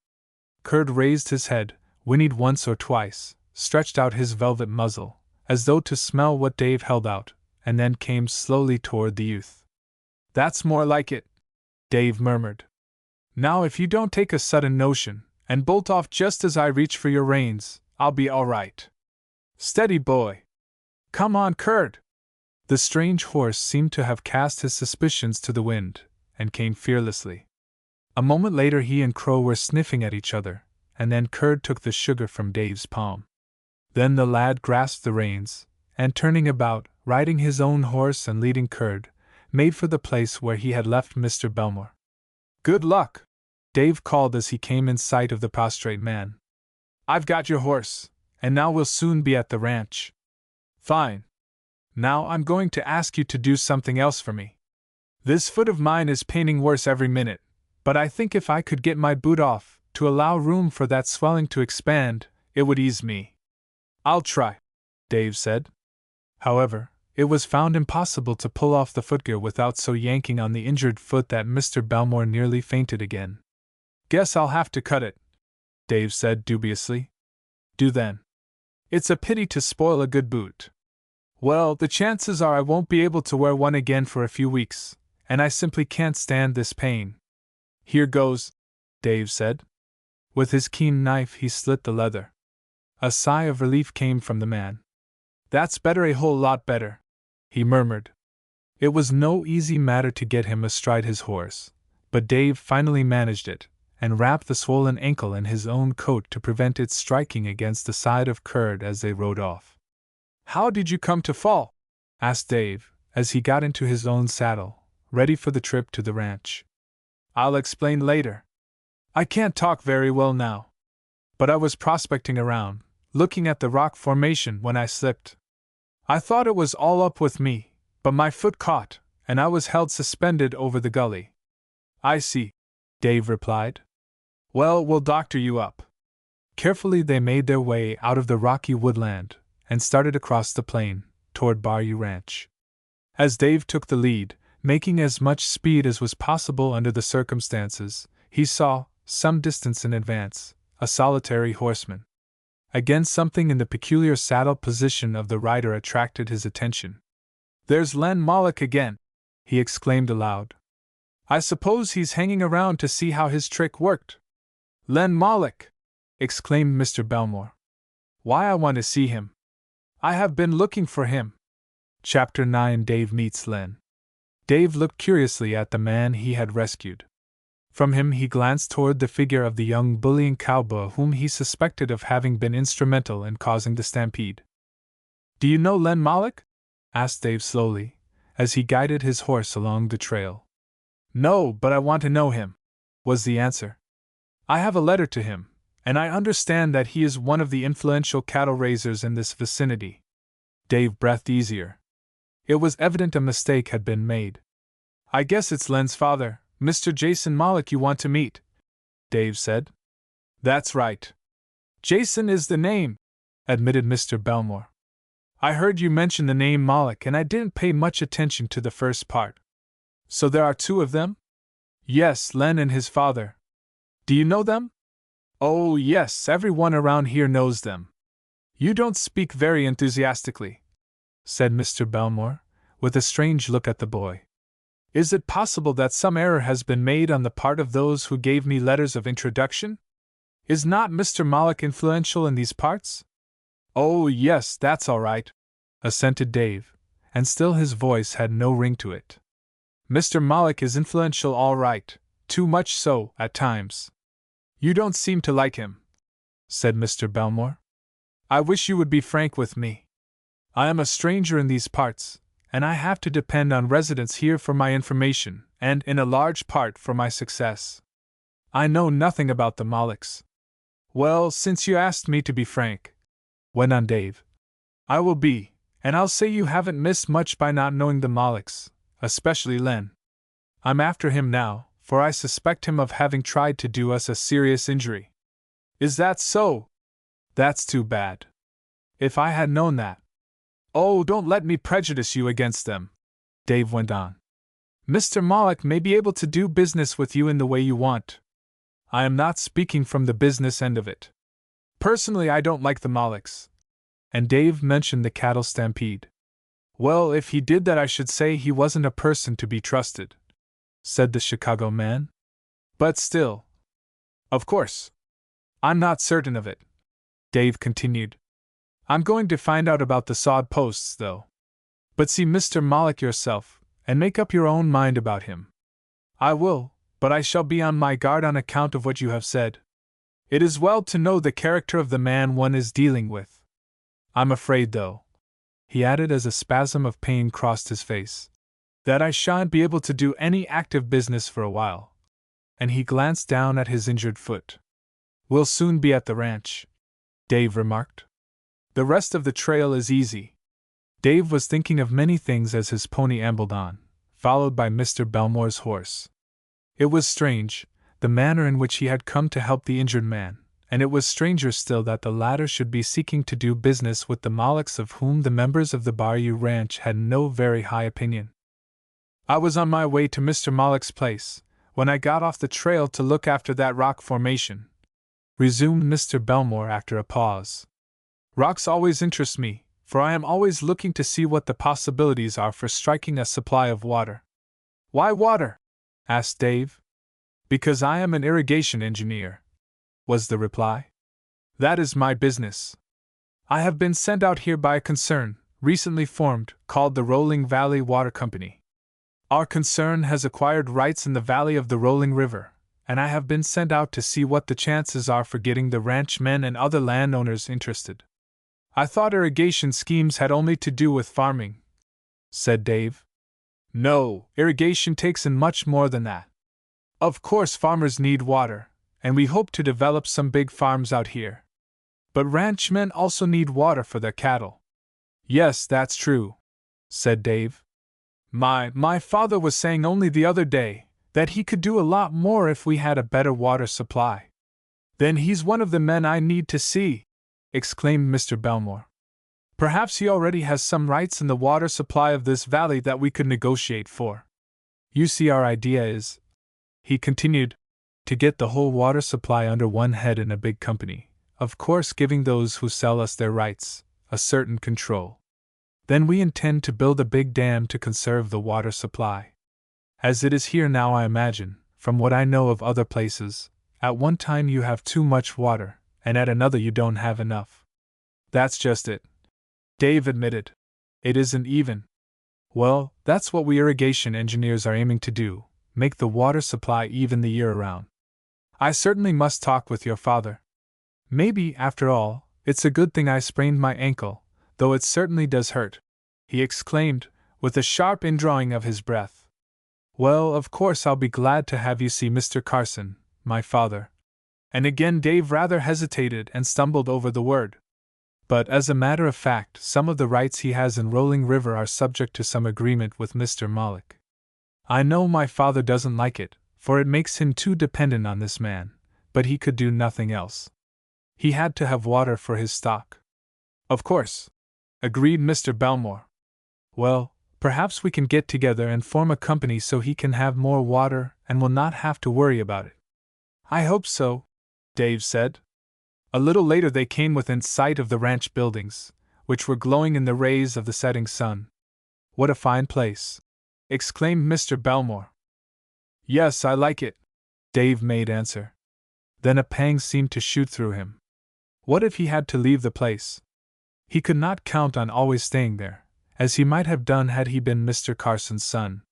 Curd raised his head, whinnied once or twice, stretched out his velvet muzzle, as though to smell what Dave held out, and then came slowly toward the youth. "That's more like it," Dave murmured. "Now if you don't take a sudden notion, and bolt off just as I reach for your reins, I'll be all right. Steady, boy. Come on, Curd." The strange horse seemed to have cast his suspicions to the wind, and came fearlessly. A moment later he and Crow were sniffing at each other, and then Curd took the sugar from Dave's palm. Then the lad grasped the reins, and turning about, riding his own horse and leading Curd, made for the place where he had left Mr. Belmore. "Good luck," Dave called as he came in sight of the prostrate man. "I've got your horse, and now we'll soon be at the ranch." "Fine. Now I'm going to ask you to do something else for me. This foot of mine is paining worse every minute, but I think if I could get my boot off, to allow room for that swelling to expand, it would ease me." "I'll try," Dave said. However, it was found impossible to pull off the footgear without so yanking on the injured foot that Mr. Belmore nearly fainted again. "Guess I'll have to cut it," Dave said dubiously. "Do then. It's a pity to spoil a good boot. Well, the chances are I won't be able to wear one again for a few weeks, and I simply can't stand this pain." "Here goes," Dave said. With his keen knife he slit the leather. A sigh of relief came from the man. "That's better, a whole lot better," he murmured. It was no easy matter to get him astride his horse, but Dave finally managed it, and wrapped the swollen ankle in his own coat to prevent it striking against the side of Curd as they rode off. "How did you come to fall?" asked Dave, as he got into his own saddle, ready for the trip to the ranch. "I'll explain later. I can't talk very well now. But I was prospecting around, looking at the rock formation when I slipped. I thought it was all up with me, but my foot caught, and I was held suspended over the gully." "I see," Dave replied. "Well, we'll doctor you up." Carefully they made their way out of the rocky woodland, and started across the plain, toward Bayou Ranch. As Dave took the lead, making as much speed as was possible under the circumstances, he saw, some distance in advance, a solitary horseman. Again something in the peculiar saddle position of the rider attracted his attention. "There's Len Moloch again!" he exclaimed aloud. "I suppose he's hanging around to see how his trick worked." "Len Moloch!" exclaimed Mr. Belmore. "Why, I want to see him. I have been looking for him." Chapter 9 Dave Meets Len. Dave looked curiously at the man he had rescued. From him he glanced toward the figure of the young bullying cowboy whom he suspected of having been instrumental in causing the stampede. "Do you know Len Moloch?" asked Dave slowly, as he guided his horse along the trail. "No, but I want to know him," was the answer. "I have a letter to him, and I understand that he is one of the influential cattle raisers in this vicinity." Dave breathed easier. It was evident a mistake had been made. "I guess it's Len's father, Mr. Jason Moloch, you want to meet," Dave said. "That's right. Jason is the name," admitted Mr. Belmore. I heard you mention the name Moloch and I didn't pay much attention to the first part. So there are two of them? Yes, Len and his father. Do you know them? Oh, yes, everyone around here knows them. You don't speak very enthusiastically, said Mr. Belmore, with a strange look at the boy. Is it possible that some error has been made on the part of those who gave me letters of introduction? Is not Mr. Moloch influential in these parts? Oh, yes, that's all right, assented Dave, and still his voice had no ring to it. Mr. Moloch is influential all right, too much so, at times. You don't seem to like him, said Mr. Belmore. I wish you would be frank with me. I am a stranger in these parts, and I have to depend on residents here for my information, and in a large part for my success. I know nothing about the Molochs. Well, since you asked me to be frank, went on Dave, I will be, and I'll say you haven't missed much by not knowing the Molochs, especially Len. I'm after him now, for I suspect him of having tried to do us a serious injury. Is that so? That's too bad. If I had known that. Oh, don't let me prejudice you against them, Dave went on. Mr. Moloch may be able to do business with you in the way you want. I am not speaking from the business end of it. Personally, I don't like the Molochs. And Dave mentioned the cattle stampede. Well, if he did that, I should say he wasn't a person to be trusted, said the Chicago man. But still. Of course. I'm not certain of it, Dave continued. I'm going to find out about the sawed posts, though. But see Mr. Moloch yourself, and make up your own mind about him. I will, but I shall be on my guard on account of what you have said. It is well to know the character of the man one is dealing with. I'm afraid, though, he added as a spasm of pain crossed his face, that I shan't be able to do any active business for a while. And he glanced down at his injured foot. We'll soon be at the ranch, Dave remarked. The rest of the trail is easy. Dave was thinking of many things as his pony ambled on, followed by Mr. Belmore's horse. It was strange, the manner in which he had come to help the injured man, and it was stranger still that the latter should be seeking to do business with the Molochs of whom the members of the Bayou Ranch had no very high opinion. I was on my way to Mr. Moloch's place, when I got off the trail to look after that rock formation, resumed Mr. Belmore after a pause. Rocks always interest me, for I am always looking to see what the possibilities are for striking a supply of water. Why water? Asked Dave. Because I am an irrigation engineer, was the reply. That is my business. I have been sent out here by a concern, recently formed, called the Rolling Valley Water Company. Our concern has acquired rights in the valley of the Rolling River, and I have been sent out to see what the chances are for getting the ranchmen and other landowners interested. I thought irrigation schemes had only to do with farming, said Dave. No, irrigation takes in much more than that. Of course, farmers need water, and we hope to develop some big farms out here. But ranchmen also need water for their cattle. Yes, that's true, said Dave. My father was saying only the other day that he could do a lot more if we had a better water supply. Then he's one of the men I need to see, exclaimed Mr. Belmore. Perhaps he already has some rights in the water supply of this valley that we could negotiate for. You see, our idea is, he continued, to get the whole water supply under one head in a big company, of course giving those who sell us their rights a certain control. Then we intend to build a big dam to conserve the water supply. As it is here now, I imagine, from what I know of other places, at one time you have too much water, and at another you don't have enough. That's just it, Dave admitted. It isn't even. Well, that's what we irrigation engineers are aiming to do, make the water supply even the year around. I certainly must talk with your father. Maybe, after all, it's a good thing I sprained my ankle, though it certainly does hurt, he exclaimed, with a sharp indrawing of his breath. Well, of course I'll be glad to have you see Mr. Carson, my father. And again Dave rather hesitated and stumbled over the word. But as a matter of fact, some of the rights he has in Rolling River are subject to some agreement with Mr. Moloch. I know my father doesn't like it, for it makes him too dependent on this man, but he could do nothing else. He had to have water for his stock. Of course, agreed Mr. Belmore. Well, perhaps we can get together and form a company so he can have more water and will not have to worry about it. I hope so, Dave said. A little later they came within sight of the ranch buildings, which were glowing in the rays of the setting sun. What a fine place! Exclaimed Mr. Belmore. Yes, I like it, Dave made answer. Then a pang seemed to shoot through him. What if he had to leave the place? He could not count on always staying there, as he might have done had he been Mr. Carson's son.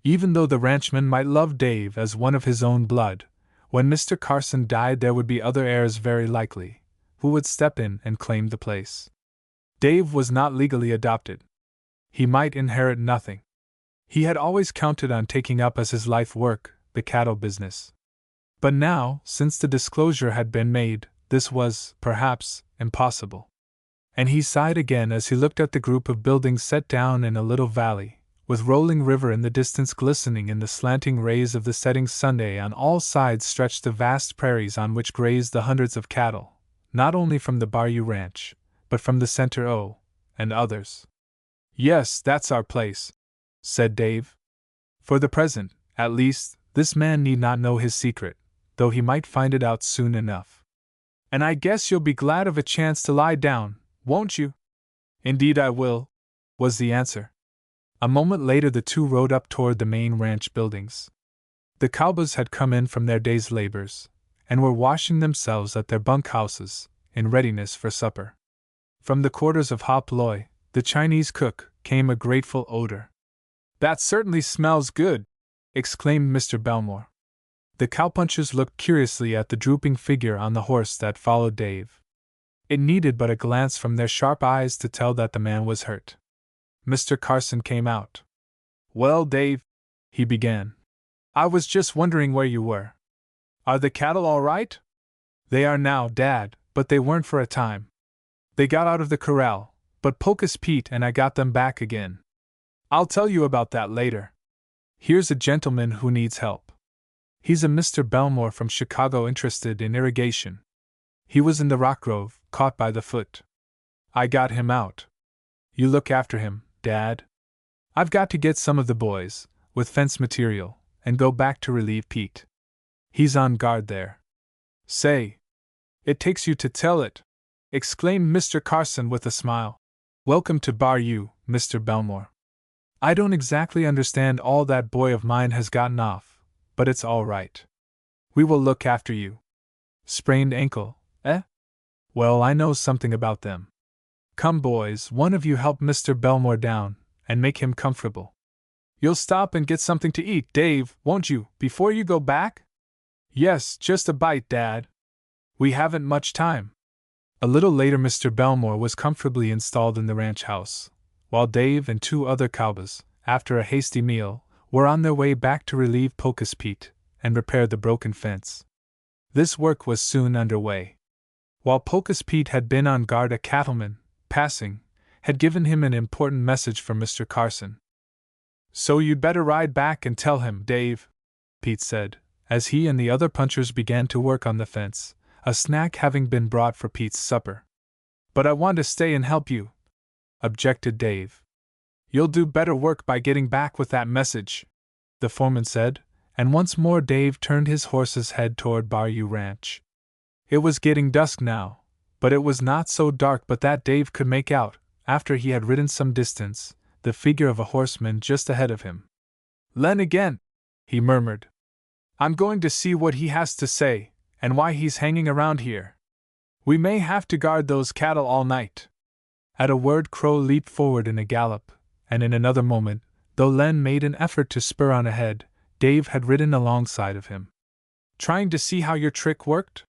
Even though the ranchman might love Dave as one of his own blood, when Mr. Carson died there would be other heirs very likely, who would step in and claim the place. Dave was not legally adopted. He might inherit nothing. He had always counted on taking up as his life work the cattle business. But now, since the disclosure had been made, this was, perhaps, impossible. And he sighed again as he looked at the group of buildings set down in a little valley, with rolling river in the distance glistening in the slanting rays of the setting sun. On all sides stretched the vast prairies on which grazed the hundreds of cattle, not only from the Bayou Ranch, but from the Center O, and others. Yes, that's our place, said Dave. For the present, at least, this man need not know his secret, though he might find it out soon enough. And I guess you'll be glad of a chance to lie down, won't you? Indeed I will, was the answer. A moment later the two rode up toward the main ranch buildings. The cowboys had come in from their day's labors, and were washing themselves at their bunkhouses, in readiness for supper. From the quarters of Hop Loy, the Chinese cook, came a grateful odor. That certainly smells good, exclaimed Mr. Belmore. The cowpunchers looked curiously at the drooping figure on the horse that followed Dave. It needed but a glance from their sharp eyes to tell that the man was hurt. Mr. Carson came out. Well, Dave, he began, I was just wondering where you were. Are the cattle all right? They are now, Dad, but they weren't for a time. They got out of the corral, but Pocus Pete and I got them back again. I'll tell you about that later. Here's a gentleman who needs help. He's a Mr. Belmore from Chicago interested in irrigation. He was in the rock grove, caught by the foot. I got him out. You look after him, Dad. I've got to get some of the boys, with fence material, and go back to relieve Pete. He's on guard there. Say, it takes you to tell it, exclaimed Mr. Carson with a smile. Welcome to Bar U, Mr. Belmore. I don't exactly understand all that boy of mine has gotten off, but it's all right. We will look after you. Sprained ankle, eh? Well, I know something about them. Come, boys, one of you help Mr. Belmore down, and make him comfortable. You'll stop and get something to eat, Dave, won't you, before you go back? Yes, just a bite, Dad. We haven't much time. A little later Mr. Belmore was comfortably installed in the ranch house, while Dave and two other cowboys, after a hasty meal, were on their way back to relieve Pocus Pete and repair the broken fence. This work was soon under way. While Pocus Pete had been on guard, a cattleman, passing, had given him an important message from Mr. Carson. So you'd better ride back and tell him, Dave, Pete said, as he and the other punchers began to work on the fence, a snack having been brought for Pete's supper. But I want to stay and help you, objected Dave. You'll do better work by getting back with that message, the foreman said, and once more Dave turned his horse's head toward Bayou Ranch. It was getting dusk now, but it was not so dark but that Dave could make out, after he had ridden some distance, the figure of a horseman just ahead of him. Len again, he murmured. I'm going to see what he has to say, and why he's hanging around here. We may have to guard those cattle all night. At a word Crow leaped forward in a gallop, and in another moment, though Len made an effort to spur on ahead, Dave had ridden alongside of him. Trying to see how your trick worked?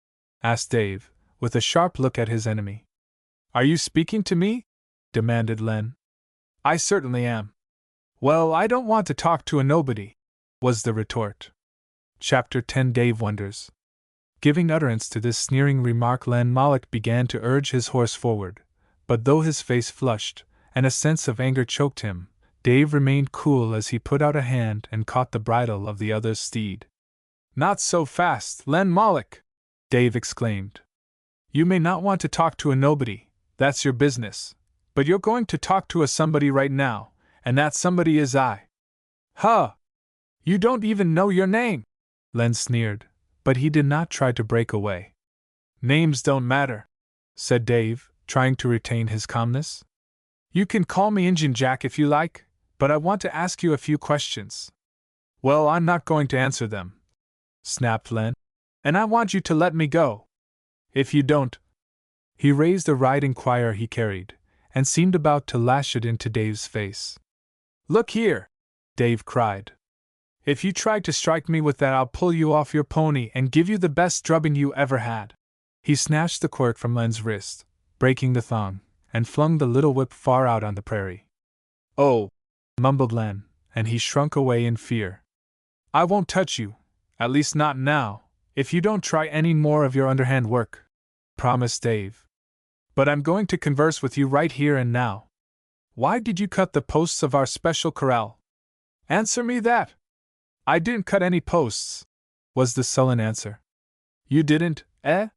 Asked Dave, with a sharp look at his enemy. Are you speaking to me? Demanded Len. I certainly am. Well, I don't want to talk to a nobody, was the retort. Chapter 10 Dave Wonders. Giving utterance to this sneering remark, Len Moloch began to urge his horse forward, but though his face flushed, and a sense of anger choked him, Dave remained cool as he put out a hand and caught the bridle of the other's steed. Not so fast, Len Moloch! Dave exclaimed. You may not want to talk to a nobody, that's your business, But you're going to talk to a somebody right now, and that somebody is I. Huh! You don't even know your name! Len sneered, but he did not try to break away. Names don't matter, said Dave, trying to retain his calmness. You can call me Injun Jack if you like, but I want to ask you a few questions. Well, I'm not going to answer them, snapped Len, and I want you to let me go. If you don't. He raised a riding quire he carried, and seemed about to lash it into Dave's face. Look here! Dave cried. If you try to strike me with that, I'll pull you off your pony and give you the best drubbing you ever had. He snatched the quirt from Len's wrist, breaking the thong, and flung the little whip far out on the prairie. Oh, mumbled Len, and he shrunk away in fear. I won't touch you, at least not now, if you don't try any more of your underhand work, promised Dave. But I'm going to converse with you right here and now. Why did you cut the posts of our special corral? Answer me that! I didn't cut any posts, was the sullen answer. You didn't, eh?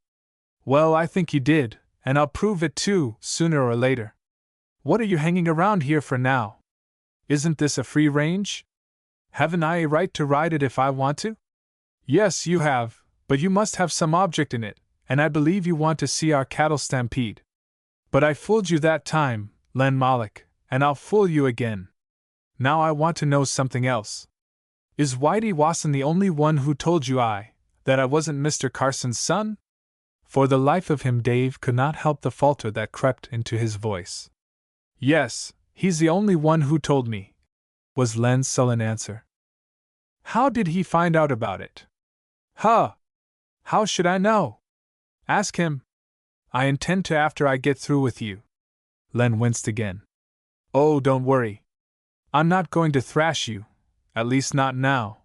Well, I think you did, and I'll prove it too, sooner or later. What are you hanging around here for now? Isn't this a free range? Haven't I a right to ride it if I want to? Yes, you have, but you must have some object in it, and I believe you want to see our cattle stampede. But I fooled you that time, Len Moloch, and I'll fool you again. Now I want to know something else. Is Whitey Wasson the only one who told you that I wasn't Mr. Carson's son? For the life of him, Dave could not help the falter that crept into his voice. Yes, he's the only one who told me, was Len's sullen answer. How did he find out about it? Huh! How should I know? Ask him. I intend to after I get through with you. Len winced again. Oh, don't worry. I'm not going to thrash you, at least not now,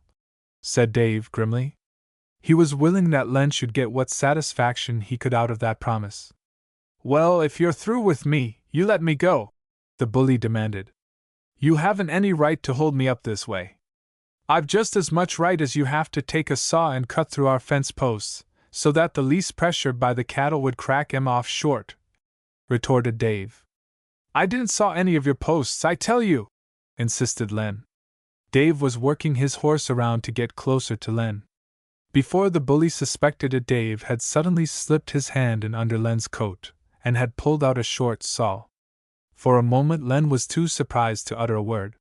said Dave grimly. He was willing that Len should get what satisfaction he could out of that promise. Well, if you're through with me, you let me go, the bully demanded. You haven't any right to hold me up this way. I've just as much right as you have to take a saw and cut through our fence posts, so that the least pressure by the cattle would crack 'em off short, retorted Dave. I didn't saw any of your posts, I tell you, insisted Len. Dave was working his horse around to get closer to Len. Before the bully suspected it, Dave had suddenly slipped his hand in under Len's coat, and had pulled out a short saw. For a moment Len was too surprised to utter a word.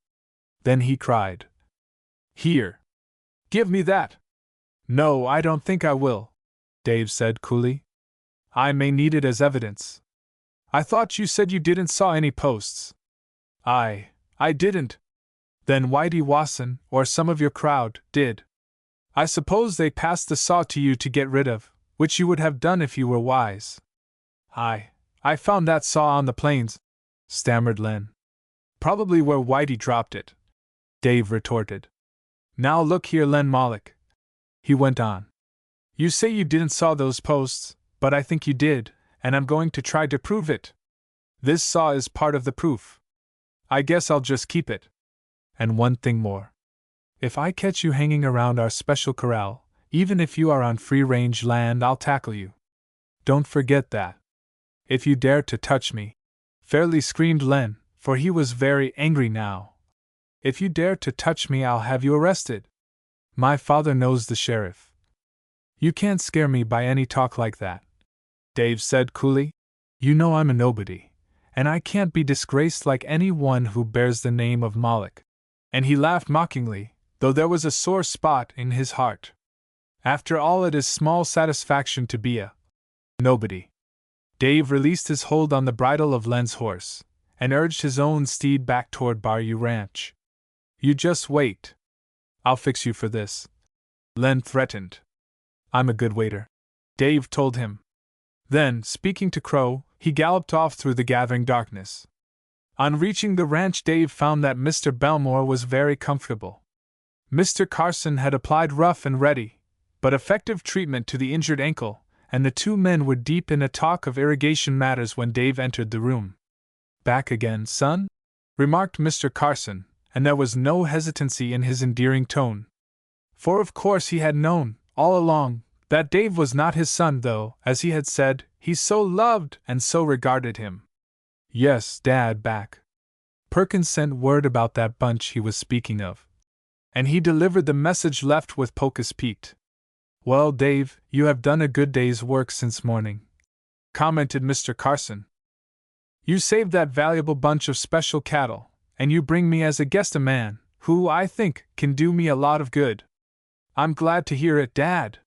Then he cried, Here! Give me that! No, I don't think I will, Dave said coolly. I may need it as evidence. I thought you said you didn't saw any posts. I didn't. Then Whitey Wasson, or some of your crowd, did. I suppose they passed the saw to you to get rid of, which you would have done if you were wise. I found that saw on the plains, stammered Len. Probably where Whitey dropped it, Dave retorted. Now look here, Len Moloch, he went on. You say you didn't saw those posts, but I think you did, and I'm going to try to prove it. This saw is part of the proof. I guess I'll just keep it. And one thing more. If I catch you hanging around our special corral, even if you are on free-range land, I'll tackle you. Don't forget that. If you dare to touch me, fairly screamed Len, for he was very angry now. If you dare to touch me, I'll have you arrested. My father knows the sheriff. You can't scare me by any talk like that, Dave said coolly. You know I'm a nobody, and I can't be disgraced like any one who bears the name of Moloch. And he laughed mockingly, though there was a sore spot in his heart. After all, it is small satisfaction to be a nobody. Dave released his hold on the bridle of Len's horse, and urged his own steed back toward Bayou Ranch. You just wait. I'll fix you for this, Len threatened. I'm a good waiter, Dave told him. Then, speaking to Crow, he galloped off through the gathering darkness. On reaching the ranch, Dave found that Mr. Belmore was very comfortable. Mr. Carson had applied rough and ready, but effective treatment to the injured ankle, and the two men were deep in a talk of irrigation matters when Dave entered the room. Back again, son? Remarked Mr. Carson, and there was no hesitancy in his endearing tone. For of course he had known, all along, that Dave was not his son, though, as he had said, he so loved and so regarded him. Yes, Dad back. Perkins sent word about that bunch he was speaking of. And he delivered the message left with Pocus Pete. Well, Dave, you have done a good day's work since morning, commented Mr. Carson. You saved that valuable bunch of special cattle, and you bring me as a guest a man who, I think, can do me a lot of good. I'm glad to hear it, Dad.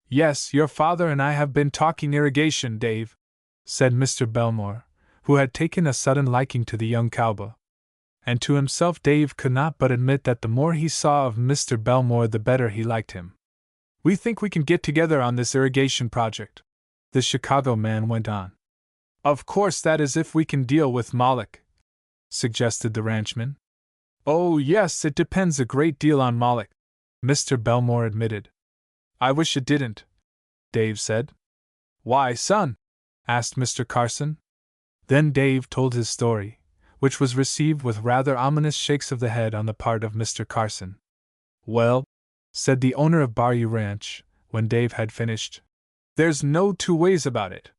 Yes, your father and I have been talking irrigation, Dave, said Mr. Belmore, who had taken a sudden liking to the young cowboy. And to himself Dave could not but admit that the more he saw of Mr. Belmore the better he liked him. We think we can get together on this irrigation project, the Chicago man went on. Of course, that is if we can deal with Moloch, suggested the ranchman. Oh, yes, it depends a great deal on Moloch, Mr. Belmore admitted. I wish it didn't, Dave said. Why, son? Asked Mr. Carson. Then Dave told his story, which was received with rather ominous shakes of the head on the part of Mr. Carson. Well, said the owner of Bayou Ranch, when Dave had finished, there's no two ways about it.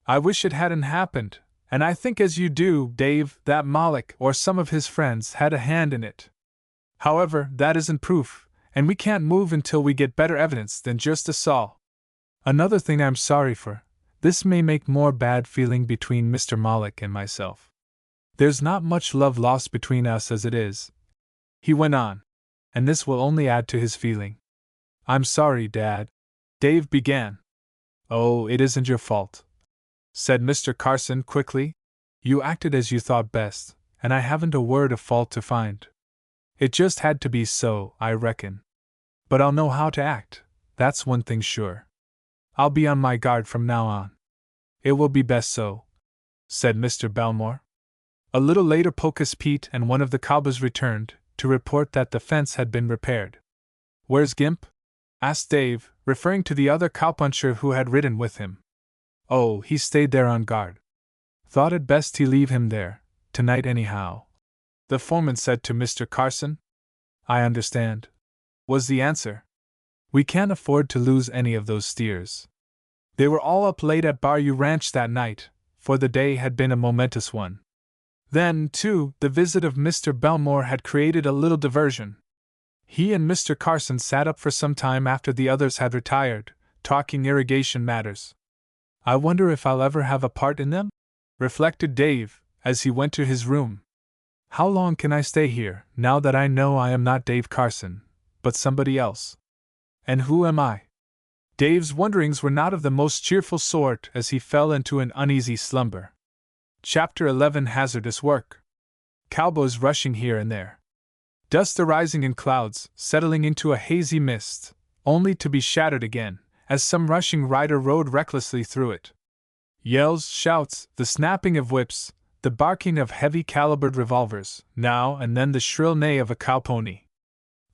I wish it hadn't happened, and I think as you do, Dave, that Moloch or some of his friends had a hand in it. However, that isn't proof, and we can't move until we get better evidence than just a saw. Another thing I'm sorry for, this may make more bad feeling between Mr. Moloch and myself. There's not much love lost between us as it is, he went on, and this will only add to his feeling. I'm sorry, Dad, Dave began. Oh, it isn't your fault, said Mr. Carson quickly. You acted as you thought best, and I haven't a word of fault to find. It just had to be so, I reckon. But I'll know how to act, that's one thing sure. I'll be on my guard from now on. It will be best so, said Mr. Belmore. A little later Pocus Pete and one of the cowboys returned, to report that the fence had been repaired. Where's Gimp? Asked Dave, referring to the other cowpuncher who had ridden with him. Oh, he stayed there on guard. Thought it best he leave him there, tonight anyhow, the foreman said to Mr. Carson. I understand, was the answer. We can't afford to lose any of those steers. They were all up late at Bayou Ranch that night, for the day had been a momentous one. Then, too, the visit of Mr. Belmore had created a little diversion. He and Mr. Carson sat up for some time after the others had retired, talking irrigation matters. I wonder if I'll ever have a part in them? Reflected Dave, as he went to his room. How long can I stay here, now that I know I am not Dave Carson, but somebody else? And who am I? Dave's wonderings were not of the most cheerful sort as he fell into an uneasy slumber. Chapter 11 Hazardous Work. Cowboys rushing here and there. Dust arising in clouds, settling into a hazy mist, only to be shattered again, as some rushing rider rode recklessly through it. Yells, shouts, the snapping of whips, the barking of heavy-calibered revolvers, now and then the shrill neigh of a cowpony.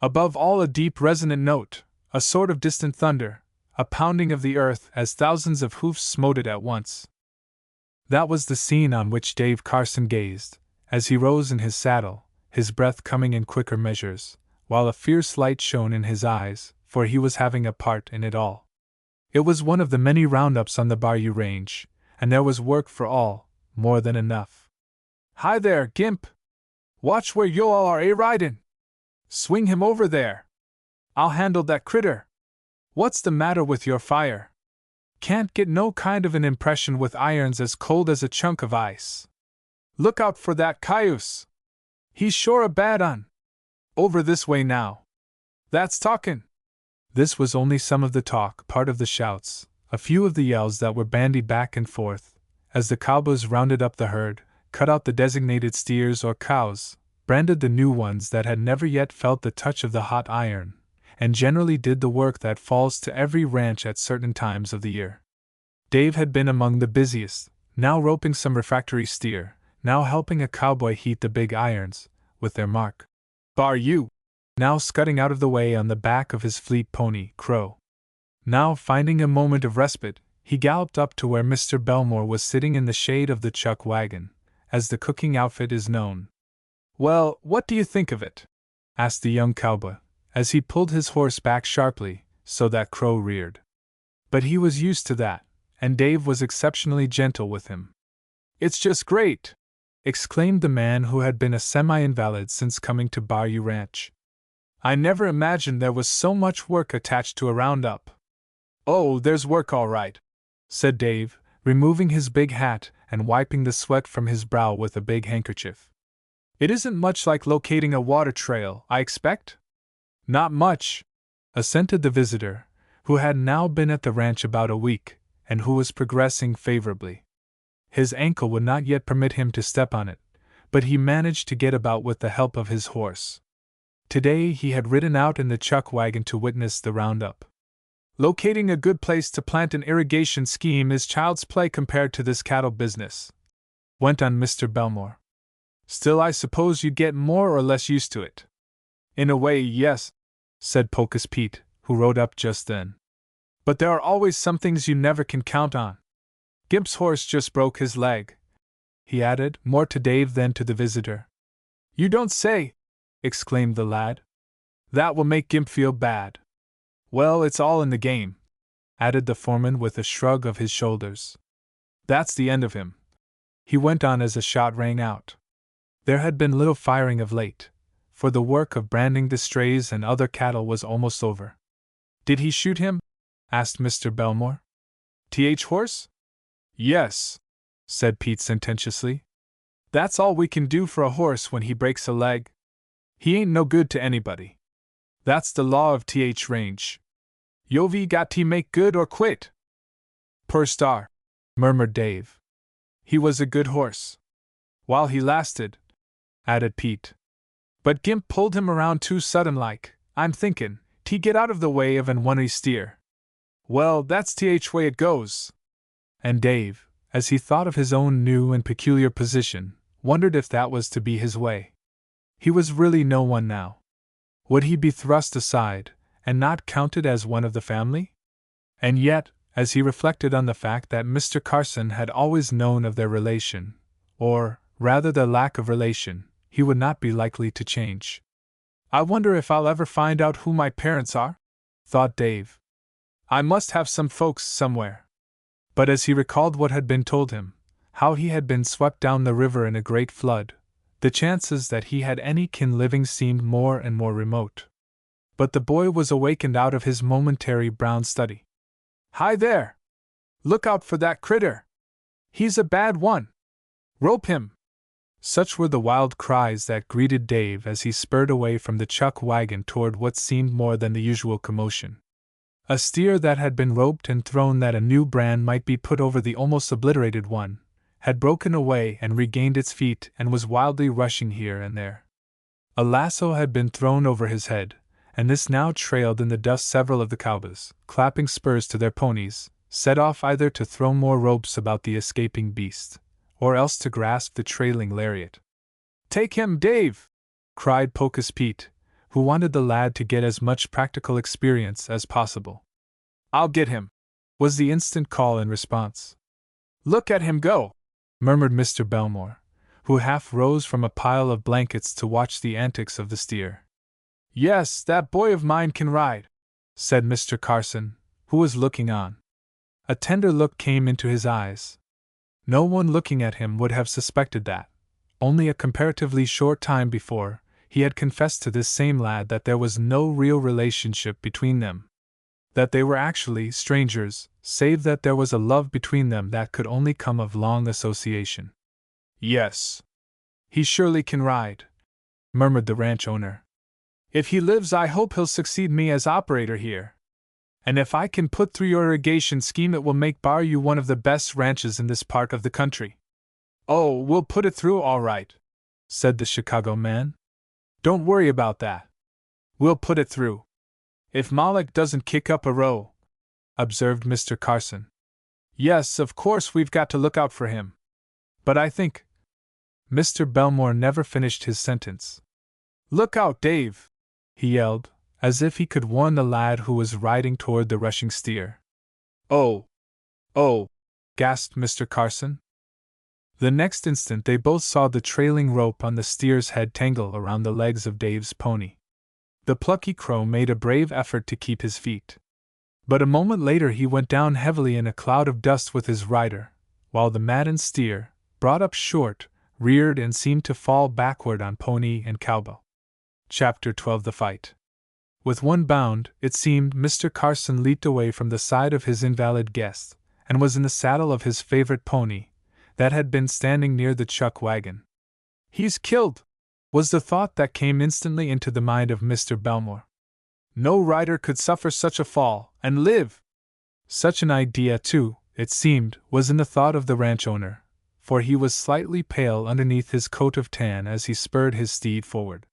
Above all a deep resonant note, a sort of distant thunder, a pounding of the earth as thousands of hoofs smote it at once. That was the scene on which Dave Carson gazed, as he rose in his saddle, his breath coming in quicker measures, while a fierce light shone in his eyes, for he was having a part in it all. It was one of the many roundups on the Bayou Range, and there was work for all, more than enough. Hi there, Gimp! Watch where yo all are ridin'! Swing him over there! I'll handle that critter! What's the matter with your fire? Can't get no kind of an impression with irons as cold as a chunk of ice. Look out for that cayuse! He's sure a bad un! Over this way now! That's talkin'! This was only some of the talk, part of the shouts, a few of the yells that were bandied back and forth, as the cowboys rounded up the herd, cut out the designated steers or cows, branded the new ones that had never yet felt the touch of the hot iron, and generally did the work that falls to every ranch at certain times of the year. Dave had been among the busiest, now roping some refractory steer, now helping a cowboy heat the big irons, with their mark. Bar you! Now scudding out of the way on the back of his fleet pony, Crow. Now, finding a moment of respite, he galloped up to where Mr. Belmore was sitting in the shade of the chuck wagon, as the cooking outfit is known. Well, what do you think of it? Asked the young cowboy, as he pulled his horse back sharply, so that Crow reared. But he was used to that, and Dave was exceptionally gentle with him. It's just great!" exclaimed the man who had been a semi-invalid since coming to Bayou Ranch. "I never imagined there was so much work attached to a roundup." "Oh, there's work all right," said Dave, removing his big hat and wiping the sweat from his brow with a big handkerchief. "It isn't much like locating a water trail, I expect?" "Not much," assented the visitor, who had now been at the ranch about a week, and who was progressing favorably. His ankle would not yet permit him to step on it, but he managed to get about with the help of his horse. Today he had ridden out in the chuck wagon to witness the roundup. "Locating a good place to plant an irrigation scheme is child's play compared to this cattle business," went on Mr. Belmore. "Still, I suppose you'd get more or less used to it." "In a way, yes," said Pocus Pete, who rode up just then. "But there are always some things you never can count on. Gimp's horse just broke his leg," he added, more to Dave than to the visitor. "You don't say!" exclaimed the lad. "That will make Gimp feel bad." "Well, it's all in the game," added the foreman with a shrug of his shoulders. "That's the end of him," he went on as a shot rang out. There had been little firing of late, for the work of branding the strays and other cattle was almost over. "Did he shoot him?" asked Mr. Belmore. "Th horse?" "Yes," said Pete sententiously. "That's all we can do for a horse when he breaks a leg. He ain't no good to anybody. That's the law of Th range. Yovi got to make good or quit." "Per star," murmured Dave. "He was a good horse. While he lasted," added Pete. "But Gimp pulled him around too sudden like, I'm thinkin', t' get out of the way of an one-y steer. Well, that's Th way it goes." And Dave, as he thought of his own new and peculiar position, wondered if that was to be his way. He was really no one now. Would he be thrust aside, and not counted as one of the family? And yet, as he reflected on the fact that Mr. Carson had always known of their relation, or, rather their lack of relation, he would not be likely to change. "I wonder if I'll ever find out who my parents are?" thought Dave. "I must have some folks somewhere." But as he recalled what had been told him, how he had been swept down the river in a great flood, the chances that he had any kin living seemed more and more remote. But the boy was awakened out of his momentary brown study. "Hi there! Look out for that critter! He's a bad one! Rope him!" Such were the wild cries that greeted Dave as he spurred away from the chuck wagon toward what seemed more than the usual commotion. A steer that had been roped and thrown that a new brand might be put over the almost obliterated one, had broken away and regained its feet and was wildly rushing here and there. A lasso had been thrown over his head, and this now trailed in the dust. Several of the cowboys, clapping spurs to their ponies, set off either to throw more ropes about the escaping beast, or else to grasp the trailing lariat. "Take him, Dave!" cried Pocus Pete, who wanted the lad to get as much practical experience as possible. "I'll get him," was the instant call in response. "Look at him go!" murmured Mr. Belmore, who half rose from a pile of blankets to watch the antics of the steer. "Yes, that boy of mine can ride," said Mr. Carson, who was looking on. A tender look came into his eyes. No one looking at him would have suspected that, only a comparatively short time before, he had confessed to this same lad that there was no real relationship between them. That they were actually strangers, save that there was a love between them that could only come of long association. "Yes, he surely can ride," murmured the ranch owner. "If he lives, I hope he'll succeed me as operator here. And if I can put through your irrigation scheme, it will make Bayou one of the best ranches in this part of the country." "Oh, we'll put it through all right," said the Chicago man. "Don't worry about that. We'll put it through. If Moloch doesn't kick up a row," observed Mr. Carson. "Yes, of course we've got to look out for him. But I think—" Mr. Belmore never finished his sentence. "Look out, Dave!" he yelled, as if he could warn the lad who was riding toward the rushing steer. "Oh! Oh!" gasped Mr. Carson. The next instant they both saw the trailing rope on the steer's head tangle around the legs of Dave's pony. The plucky crow made a brave effort to keep his feet. But a moment later he went down heavily in a cloud of dust with his rider, while the maddened steer, brought up short, reared and seemed to fall backward on pony and cowboy. Chapter 12 The Fight. With one bound, it seemed, Mr. Carson leaped away from the side of his invalid guest, and was in the saddle of his favorite pony, that had been standing near the chuck wagon. "He's killed!" was the thought that came instantly into the mind of Mr. Belmore. No rider could suffer such a fall, and live! Such an idea, too, it seemed, was in the thought of the ranch owner, for he was slightly pale underneath his coat of tan as he spurred his steed forward.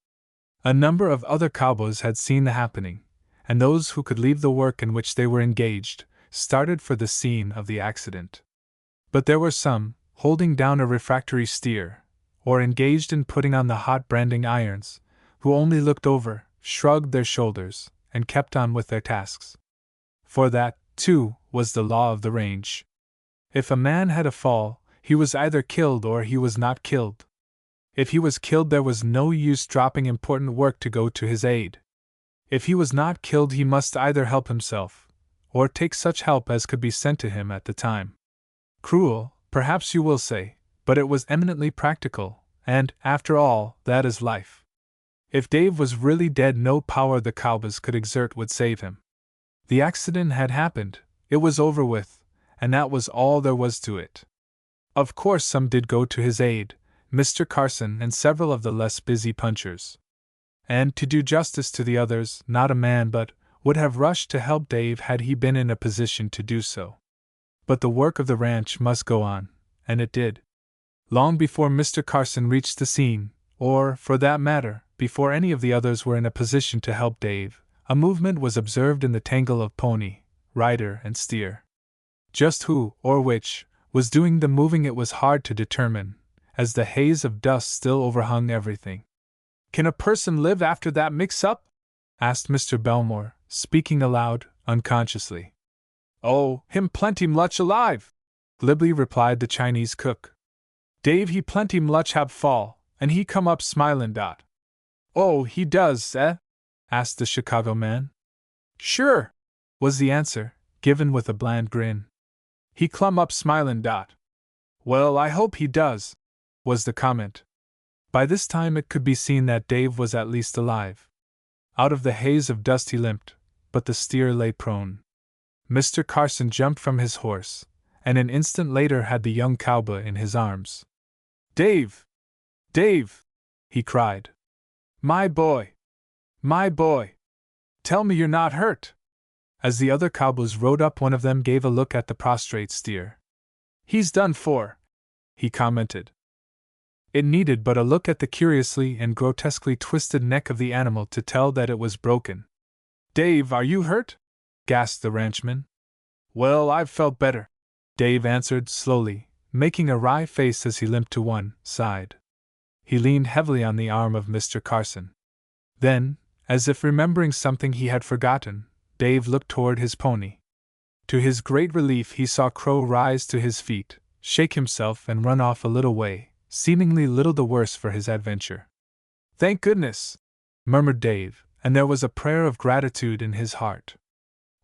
A number of other cowboys had seen the happening, and those who could leave the work in which they were engaged started for the scene of the accident. But there were some, holding down a refractory steer, or engaged in putting on the hot branding irons, who only looked over, shrugged their shoulders, and kept on with their tasks. For that, too, was the law of the range. If a man had a fall, he was either killed or he was not killed. If he was killed, there was no use dropping important work to go to his aid. If he was not killed, he must either help himself, or take such help as could be sent to him at the time. Cruel, perhaps you will say, but it was eminently practical, and, after all, that is life. If Dave was really dead, no power the cowboys could exert would save him. The accident had happened, it was over with, and that was all there was to it. Of course, some did go to his aid, Mr. Carson and several of the less busy punchers. And, to do justice to the others, not a man but would have rushed to help Dave had he been in a position to do so. But the work of the ranch must go on, and it did. Long before Mr. Carson reached the scene, or, for that matter, before any of the others were in a position to help Dave, a movement was observed in the tangle of pony, rider, and steer. Just who, or which, was doing the moving it was hard to determine, as the haze of dust still overhung everything. "Can a person live after that mix-up?" asked Mr. Belmore, speaking aloud, unconsciously. "Oh, him plenty much alive," glibly replied the Chinese cook. "Dave he plenty much have fall, and he come up smilin' dot." "Oh, he does, eh?" asked the Chicago man. "Sure," was the answer, given with a bland grin. "He clum up smilin' dot." "Well, I hope he does," was the comment. By this time it could be seen that Dave was at least alive. Out of the haze of dust he limped, but the steer lay prone. Mr. Carson jumped from his horse, and an instant later had the young cowboy in his arms. "Dave! Dave!" he cried. "My boy! My boy! Tell me you're not hurt!" As the other cowboys rode up, one of them gave a look at the prostrate steer. "He's done for," he commented. It needed but a look at the curiously and grotesquely twisted neck of the animal to tell that it was broken. "Dave, are you hurt?" gasped the ranchman. "Well, I've felt better," Dave answered slowly, making a wry face as he limped to one side. He leaned heavily on the arm of Mr. Carson. Then, as if remembering something he had forgotten, Dave looked toward his pony. To his great relief, he saw Crow rise to his feet, shake himself, and run off a little way, seemingly little the worse for his adventure. "Thank goodness!" murmured Dave, and there was a prayer of gratitude in his heart.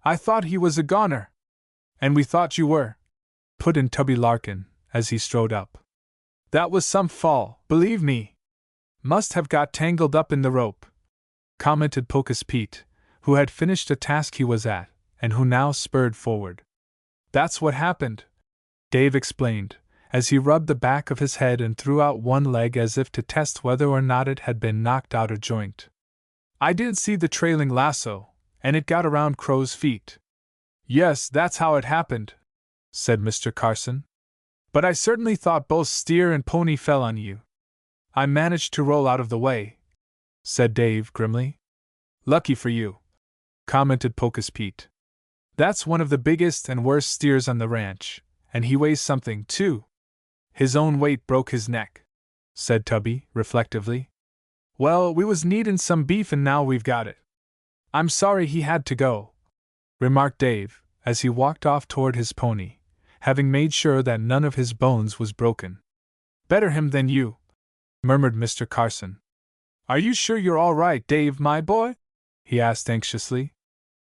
"I thought he was a goner." "And we thought you were," put in Tubby Larkin, as he strode up. "That was some fall, believe me. Must have got tangled up in the rope," commented Pocus Pete, who had finished a task he was at, and who now spurred forward. "That's what happened," Dave explained, as he rubbed the back of his head and threw out one leg as if to test whether or not it had been knocked out of joint. "I did see the trailing lasso, and it got around Crow's feet." "Yes, that's how it happened," said Mr. Carson. "But I certainly thought both steer and pony fell on you." "I managed to roll out of the way," said Dave grimly. "Lucky for you," commented Pocus Pete. "That's one of the biggest and worst steers on the ranch, and he weighs something, too." "His own weight broke his neck," said Tubby, reflectively. "Well, we was needin' some beef and now we've got it." "I'm sorry he had to go," remarked Dave, as he walked off toward his pony, having made sure that none of his bones was broken. "Better him than you," murmured Mr. Carson. "Are you sure you're all right, Dave, my boy?" he asked anxiously.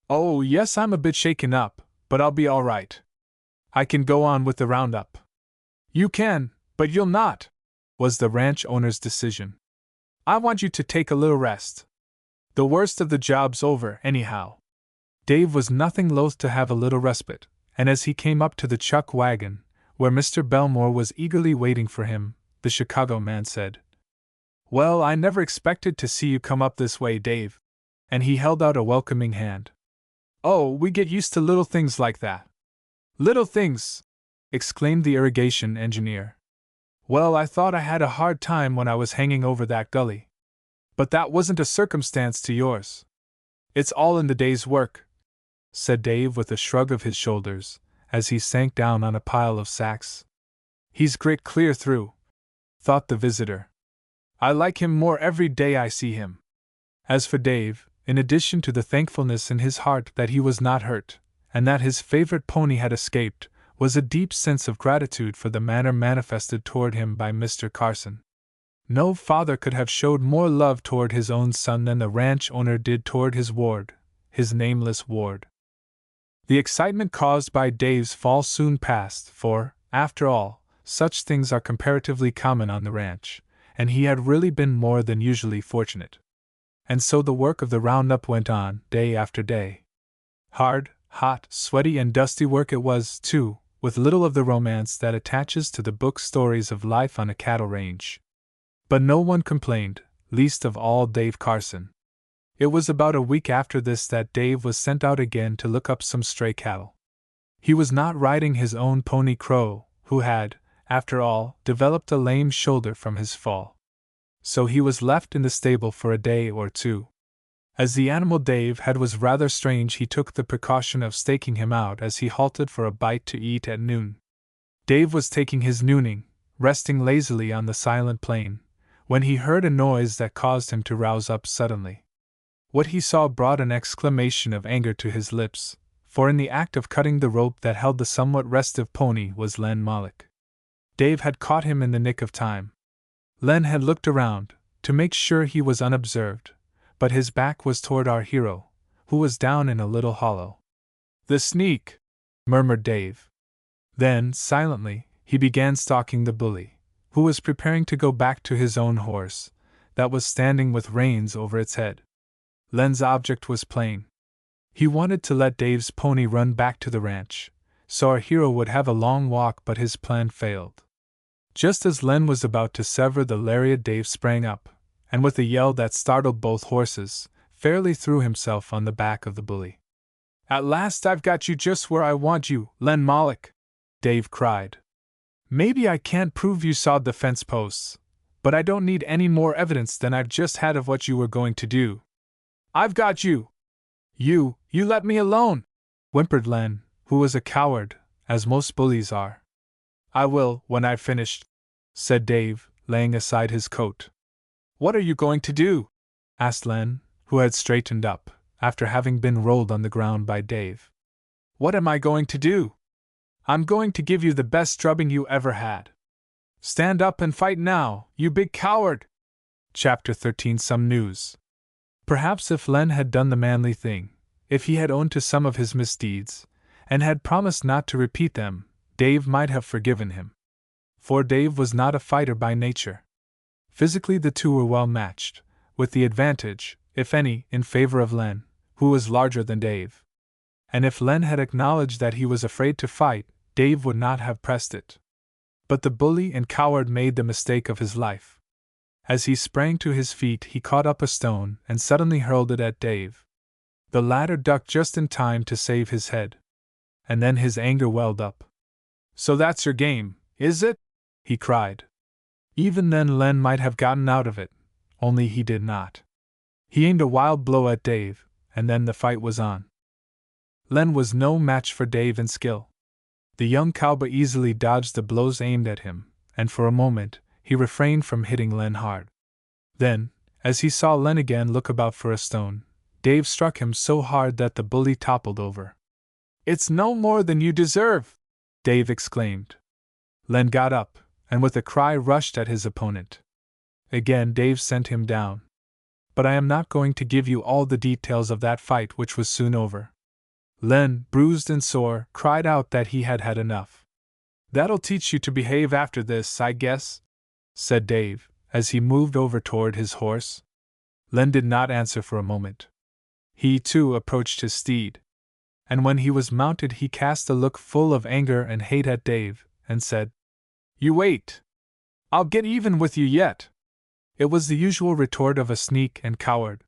"Oh, yes, I'm a bit shaken up, but I'll be all right. I can go on with the roundup." "You can, But you'll not, was the ranch owner's decision. I want you to take a little rest. The worst of the job's over, anyhow. Dave was nothing loath to have a little respite, and as he came up to the chuck wagon, where Mr. Belmore was eagerly waiting for him, the Chicago man said, "Well, I never expected to see you come up this way, Dave." And he held out a welcoming hand. "Oh, we get used to little things like that." "Little things!" exclaimed the irrigation engineer. "Well, I thought I had a hard time when I was hanging over that gully. But that wasn't a circumstance to yours. It's all in the day's work," said Dave with a shrug of his shoulders, as he sank down on a pile of sacks. "He's grit clear through," thought the visitor. "I like him more every day I see him." As for Dave, in addition to the thankfulness in his heart that he was not hurt, and that his favorite pony had escaped, was a deep sense of gratitude for the manner manifested toward him by Mr. Carson. No father could have showed more love toward his own son than the ranch owner did toward his ward, his nameless ward. The excitement caused by Dave's fall soon passed, for, after all, such things are comparatively common on the ranch, and he had really been more than usually fortunate. And so the work of the roundup went on, day after day. Hard, hot, sweaty, and dusty work it was, too, with little of the romance that attaches to the book stories of life on a cattle range. But no one complained, least of all Dave Carson. It was about a week after this that Dave was sent out again to look up some stray cattle. He was not riding his own pony Crow, who had, after all, developed a lame shoulder from his fall. So he was left in the stable for a day or two. As the animal Dave had was rather strange, he took the precaution of staking him out as he halted for a bite to eat at noon. Dave was taking his nooning, resting lazily on the silent plain, when he heard a noise that caused him to rouse up suddenly. What he saw brought an exclamation of anger to his lips, for in the act of cutting the rope that held the somewhat restive pony was Len Molick. Dave had caught him in the nick of time. Len had looked around, to make sure he was unobserved, but his back was toward our hero, who was down in a little hollow. "The sneak!" murmured Dave. Then, silently, he began stalking the bully, who was preparing to go back to his own horse, that was standing with reins over its head. Len's object was plain. He wanted to let Dave's pony run back to the ranch, so our hero would have a long walk, but his plan failed. Just as Len was about to sever the lariat, Dave sprang up, and with a yell that startled both horses, fairly threw himself on the back of the bully. "At last I've got you just where I want you, Len Molick!" Dave cried. "Maybe I can't prove you sawed the fence posts, but I don't need any more evidence than I've just had of what you were going to do. I've got you!" You let me alone!" whimpered Len, who was a coward, as most bullies are. "I will, when I've finished," said Dave, laying aside his coat. "What are you going to do?" asked Len, who had straightened up, after having been rolled on the ground by Dave. "What am I going to do? I'm going to give you the best drubbing you ever had. Stand up and fight now, you big coward!" Chapter 13. Some news. Perhaps if Len had done the manly thing, if he had owned to some of his misdeeds, and had promised not to repeat them, Dave might have forgiven him. For Dave was not a fighter by nature. Physically the two were well matched, with the advantage, if any, in favor of Len, who was larger than Dave. And if Len had acknowledged that he was afraid to fight, Dave would not have pressed it. But the bully and coward made the mistake of his life. As he sprang to his feet, he caught up a stone and suddenly hurled it at Dave. The latter ducked just in time to save his head. And then his anger welled up. "So that's your game, is it?" he cried. Even then Len might have gotten out of it, only he did not. He aimed a wild blow at Dave, and then the fight was on. Len was no match for Dave in skill. The young cowboy easily dodged the blows aimed at him, and for a moment, he refrained from hitting Len hard. Then, as he saw Len again look about for a stone, Dave struck him so hard that the bully toppled over. "It's no more than you deserve!" Dave exclaimed. Len got up, and with a cry rushed at his opponent. Again Dave sent him down. But I am not going to give you all the details of that fight, which was soon over. Len, bruised and sore, cried out that he had had enough. That'll teach you to behave after this, I guess, said Dave, as he moved over toward his horse. Len did not answer for a moment. He, too, approached his steed. And when he was mounted, he cast a look full of anger and hate at Dave, and said, "You wait! I'll get even with you yet!" It was the usual retort of a sneak and coward.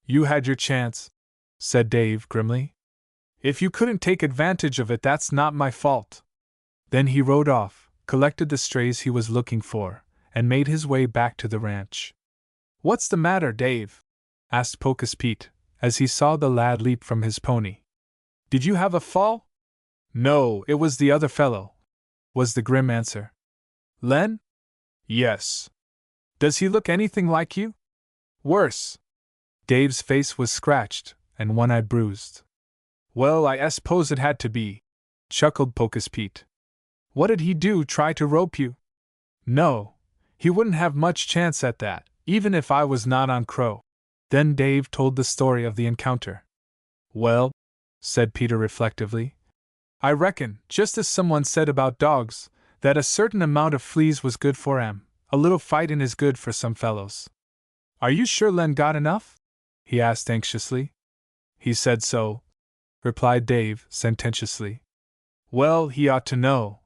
"You had your chance," said Dave grimly. "If you couldn't take advantage of it, that's not my fault." Then he rode off, collected the strays he was looking for, and made his way back to the ranch. "What's the matter, Dave?" asked Pocus Pete, as he saw the lad leap from his pony. "Did you have a fall?" "No, it was the other fellow," was the grim answer. "Len?" "Yes." "Does he look anything like you?" "Worse." Dave's face was scratched, and one eye bruised. "Well, I suppose it had to be," chuckled Pocus Pete. "What did he do, try to rope you?" "No, he wouldn't have much chance at that, even if I was not on Crow." Then Dave told the story of the encounter. "Well," said Peter reflectively, "I reckon, just as someone said about dogs, that a certain amount of fleas was good for 'em, a little fightin' is good for some fellows. Are you sure Len got enough?" he asked anxiously. "He said so," replied Dave sententiously. "Well, he ought to know,"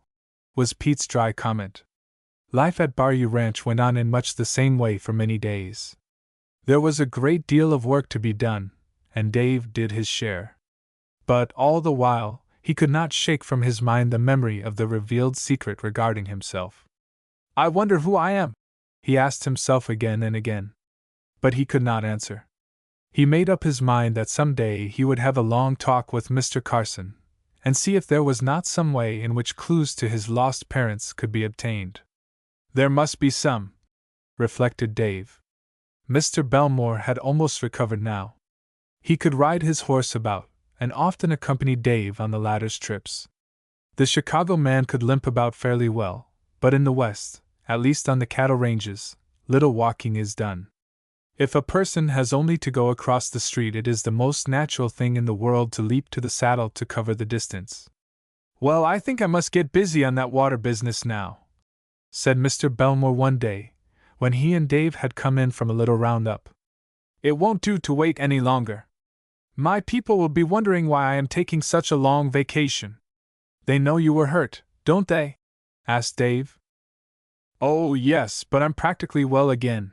was Pete's dry comment. Life at Bayou Ranch went on in much the same way for many days. There was a great deal of work to be done, and Dave did his share. But, all the while, he could not shake from his mind the memory of the revealed secret regarding himself. "I wonder who I am?" he asked himself again and again. But he could not answer. He made up his mind that some day he would have a long talk with Mr. Carson, and see if there was not some way in which clues to his lost parents could be obtained. There must be some, reflected Dave. Mr. Belmore had almost recovered now. He could ride his horse about, and often accompanied Dave on the latter's trips. The Chicago man could limp about fairly well, but in the West, at least on the cattle ranges, little walking is done. If a person has only to go across the street, it is the most natural thing in the world to leap to the saddle to cover the distance. "Well, I think I must get busy on that water business now," said Mr. Belmore one day, when he and Dave had come in from a little roundup. "It won't do to wait any longer. My people will be wondering why I am taking such a long vacation." "They know you were hurt, don't they?" asked Dave. "Oh, yes, but I'm practically well again."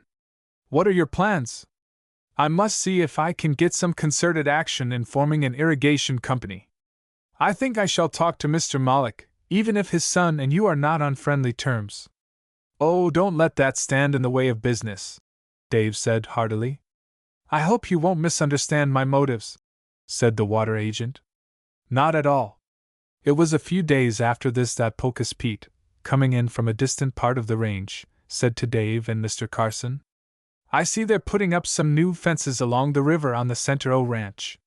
"What are your plans?" "I must see if I can get some concerted action in forming an irrigation company. I think I shall talk to Mr. Moloch, even if his son and you are not on friendly terms." "Oh, don't let that stand in the way of business," Dave said heartily. "I hope you won't misunderstand my motives," said the water agent. "Not at all." It was a few days after this that Pocus Pete, coming in from a distant part of the range, said to Dave and Mr. Carson, "I see they're putting up some new fences along the river on the Center O Ranch."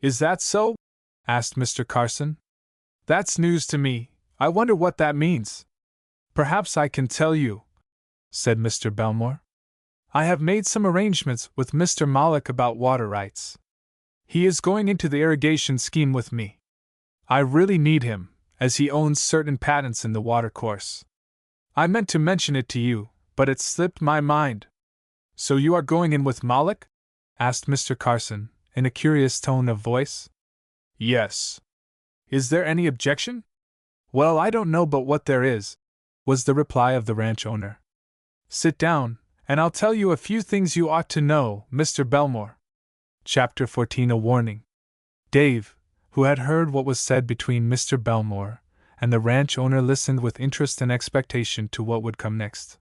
"Is that so?" asked Mr. Carson. "That's news to me. I wonder what that means." "Perhaps I can tell you," said Mr. Belmore. "I have made some arrangements with Mr. Moloch about water rights. He is going into the irrigation scheme with me. I really need him, as he owns certain patents in the water course. I meant to mention it to you, but it slipped my mind." "So you are going in with Moloch?" asked Mr. Carson, in a curious tone of voice. "Yes." "Is there any objection?" "Well, I don't know but what there is," was the reply of the ranch owner. "Sit down, and I'll tell you a few things you ought to know, Mr. Belmore." Chapter 14: A Warning. Dave, who had heard what was said between Mr. Belmore and the ranch owner, listened with interest and expectation to what would come next.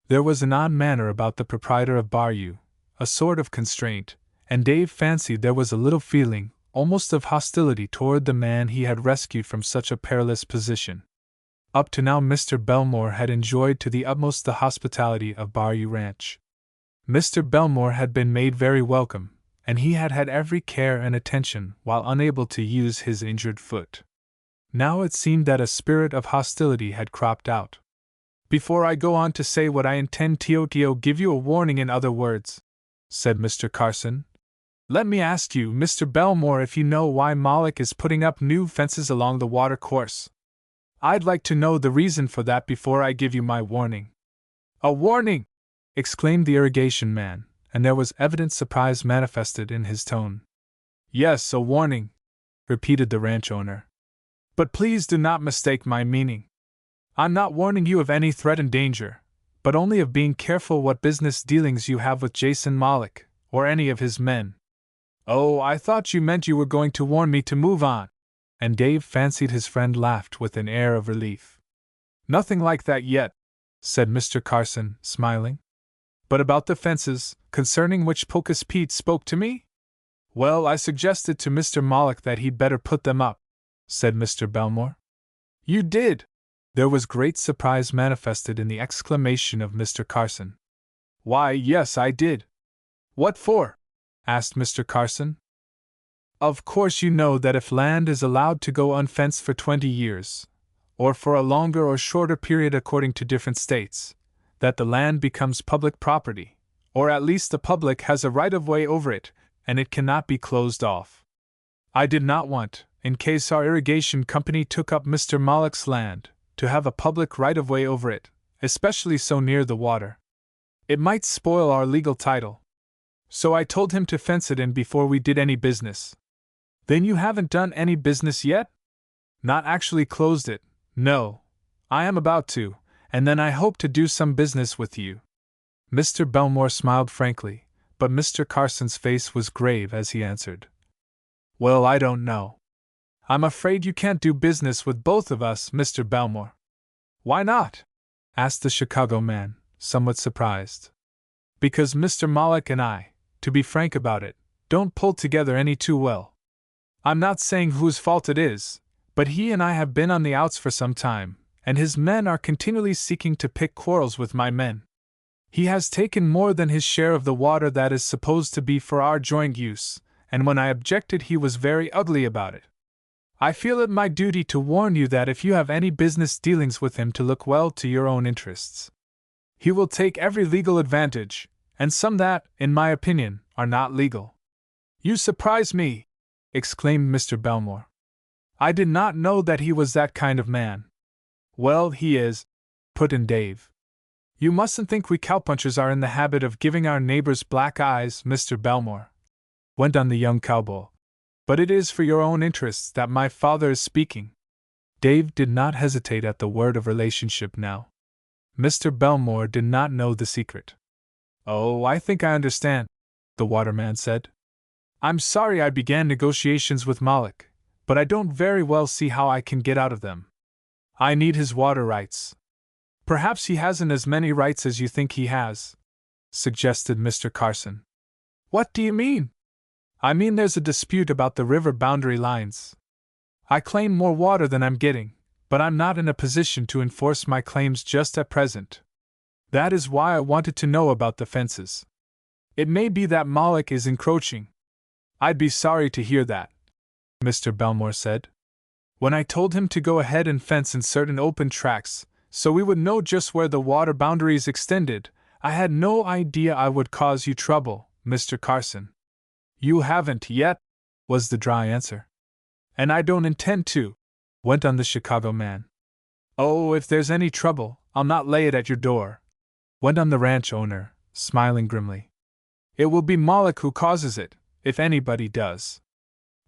There was an odd manner about the proprietor of Bayou, a sort of constraint, and Dave fancied there was a little feeling, almost of hostility, toward the man he had rescued from such a perilous position. Up to now Mr. Belmore had enjoyed to the utmost the hospitality of Bayou Ranch. Mr. Belmore had been made very welcome, and he had had every care and attention while unable to use his injured foot. Now it seemed that a spirit of hostility had cropped out. "Before I go on to say what I intend to give you a warning in other words," said Mr. Carson. "Let me ask you, Mr. Belmore, if you know why Moloch is putting up new fences along the water course?" I'd like to know the reason for that before I give you my warning." "A warning!" exclaimed the irrigation man, and there was evident surprise manifested in his tone. "Yes, a warning," repeated the ranch owner. "But please do not mistake my meaning. I'm not warning you of any threatened danger, but only of being careful what business dealings you have with Jason Moloch, or any of his men." "Oh, I thought you meant you were going to warn me to move on," and Dave fancied his friend laughed with an air of relief. "Nothing like that yet," said Mr. Carson, smiling. "But about the fences, concerning which Pocus Pete spoke to me? Well, I suggested to Mr. Moloch that he'd better put them up," said Mr. Belmore. "You did?" There was great surprise manifested in the exclamation of Mr. Carson. "Why, yes, I did." "What for?" asked Mr. Carson. "Of course you know that if land is allowed to go unfenced for 20 years, or for a longer or shorter period according to different states, that the land becomes public property, or at least the public has a right-of-way over it, and it cannot be closed off. I did not want, in case our irrigation company took up Mr. Moloch's land, to have a public right-of-way over it, especially so near the water. It might spoil our legal title. So I told him to fence it in before we did any business." "Then you haven't done any business yet?" "Not actually closed it, no. I am about to, and then I hope to do some business with you." Mr. Belmore smiled frankly, but Mr. Carson's face was grave as he answered. "Well, I don't know. I'm afraid you can't do business with both of us, Mr. Belmore." "Why not?" asked the Chicago man, somewhat surprised. "Because Mr. Moloch and I, to be frank about it, don't pull together any too well. I'm not saying whose fault it is, but he and I have been on the outs for some time, and his men are continually seeking to pick quarrels with my men. He has taken more than his share of the water that is supposed to be for our joint use, and when I objected he was very ugly about it. I feel it my duty to warn you that if you have any business dealings with him to look well to your own interests. He will take every legal advantage, and some that, in my opinion, are not legal." "You surprise me!" exclaimed Mr. Belmore. "I did not know that he was that kind of man." "Well, he is," put in Dave. "You mustn't think we cowpunchers are in the habit of giving our neighbors black eyes, Mr. Belmore," went on the young cowboy. "But it is for your own interests that my father is speaking." Dave did not hesitate at the word of relationship now. Mr. Belmore did not know the secret. "Oh, I think I understand," the waterman said. "I'm sorry I began negotiations with Moloch, but I don't very well see how I can get out of them. I need his water rights." "Perhaps he hasn't as many rights as you think he has," suggested Mr. Carson. "What do you mean?" "I mean there's a dispute about the river boundary lines. I claim more water than I'm getting, but I'm not in a position to enforce my claims just at present. That is why I wanted to know about the fences. It may be that Moloch is encroaching." "I'd be sorry to hear that," Mr. Belmore said. "When I told him to go ahead and fence in certain open tracts, so we would know just where the water boundaries extended, I had no idea I would cause you trouble, Mr. Carson." "You haven't yet," was the dry answer. "And I don't intend to," went on the Chicago man. "Oh, if there's any trouble, I'll not lay it at your door," went on the ranch owner, smiling grimly. "It will be Moloch who causes it, if anybody does.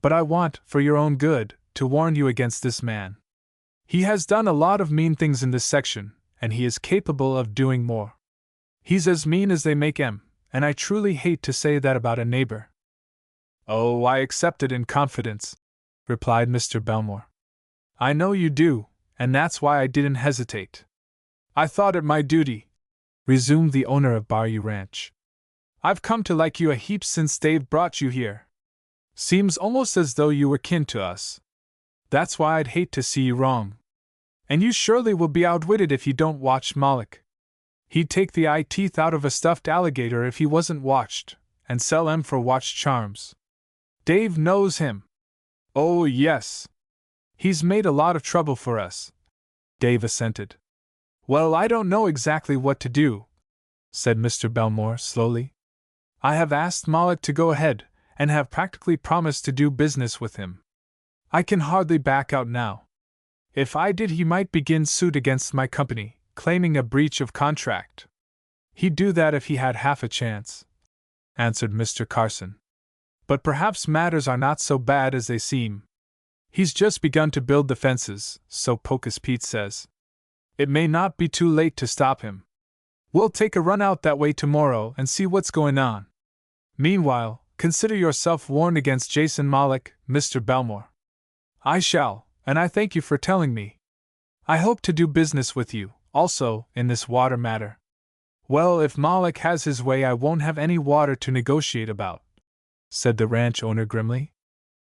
But I want, for your own good, to warn you against this man. He has done a lot of mean things in this section, and he is capable of doing more. He's as mean as they make 'em, and I truly hate to say that about a neighbor." "Oh, I accept it in confidence," replied Mr. Belmore. "I know you do, and that's why I didn't hesitate. I thought it my duty," resumed the owner of Bayou Ranch. "I've come to like you a heap since Dave brought you here. Seems almost as though you were kin to us. That's why I'd hate to see you wrong. And you surely will be outwitted if you don't watch Moloch. He'd take the eye teeth out of a stuffed alligator if he wasn't watched, and sell 'em for watch charms. Dave knows him." "Oh, yes. He's made a lot of trouble for us," Dave assented. "Well, I don't know exactly what to do," said Mr. Belmore slowly. "I have asked Moloch to go ahead, and have practically promised to do business with him. I can hardly back out now. If I did, he might begin suit against my company, claiming a breach of contract. He'd do that if he had half a chance," answered Mr. Carson. "But perhaps matters are not so bad as they seem. He's just begun to build the fences, so Pocus Pete says. It may not be too late to stop him. We'll take a run out that way tomorrow and see what's going on. Meanwhile, consider yourself warned against Jason Moloch, Mr. Belmore." "I shall, and I thank you for telling me. I hope to do business with you, also, in this water matter." "Well, if Moloch has his way, I won't have any water to negotiate about," said the ranch owner grimly.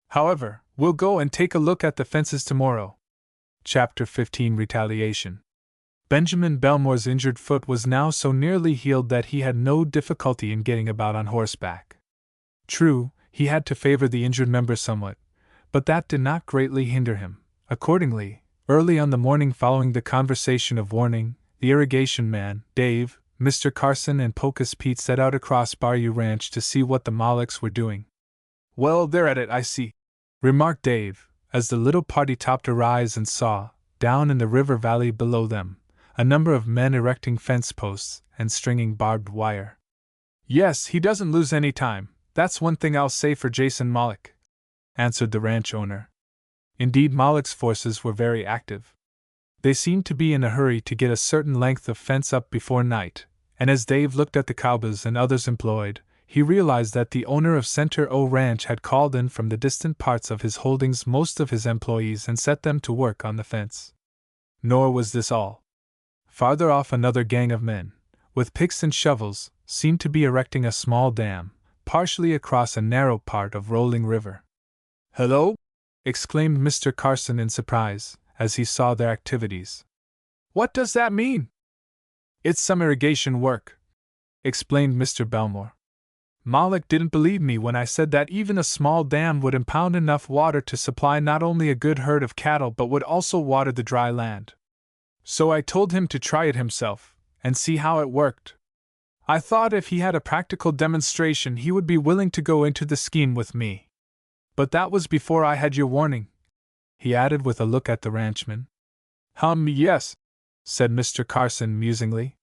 "However, we'll go and take a look at the fences tomorrow." Chapter 15 Retaliation. Benjamin Belmore's injured foot was now so nearly healed that he had no difficulty in getting about on horseback. True, he had to favor the injured member somewhat, but that did not greatly hinder him. Accordingly, early on the morning following the conversation of warning, the irrigation man, Dave, Mr. Carson, and Pocus Pete set out across Bayou Ranch to see what the Molochs were doing. "Well, they're at it, I see," remarked Dave, as the little party topped a rise and saw, down in the river valley below them, a number of men erecting fence posts and stringing barbed wire. "Yes, he doesn't lose any time, that's one thing I'll say for Jason Moloch," answered the ranch owner. Indeed, Moloch's forces were very active. They seemed to be in a hurry to get a certain length of fence up before night, and as Dave looked at the cowboys and others employed, he realized that the owner of Center O Ranch had called in from the distant parts of his holdings most of his employees and set them to work on the fence. Nor was this all. Farther off, another gang of men, with picks and shovels, seemed to be erecting a small dam, partially across a narrow part of rolling river. "Hello!" exclaimed Mr. Carson in surprise, as he saw their activities. "What does that mean?" "It's some irrigation work," explained Mr. Belmore. "Moloch didn't believe me when I said that even a small dam would impound enough water to supply not only a good herd of cattle but would also water the dry land. So I told him to try it himself, and see how it worked. I thought if he had a practical demonstration he would be willing to go into the scheme with me. But that was before I had your warning," he added with a look at the ranchman. Yes," said Mr. Carson musingly.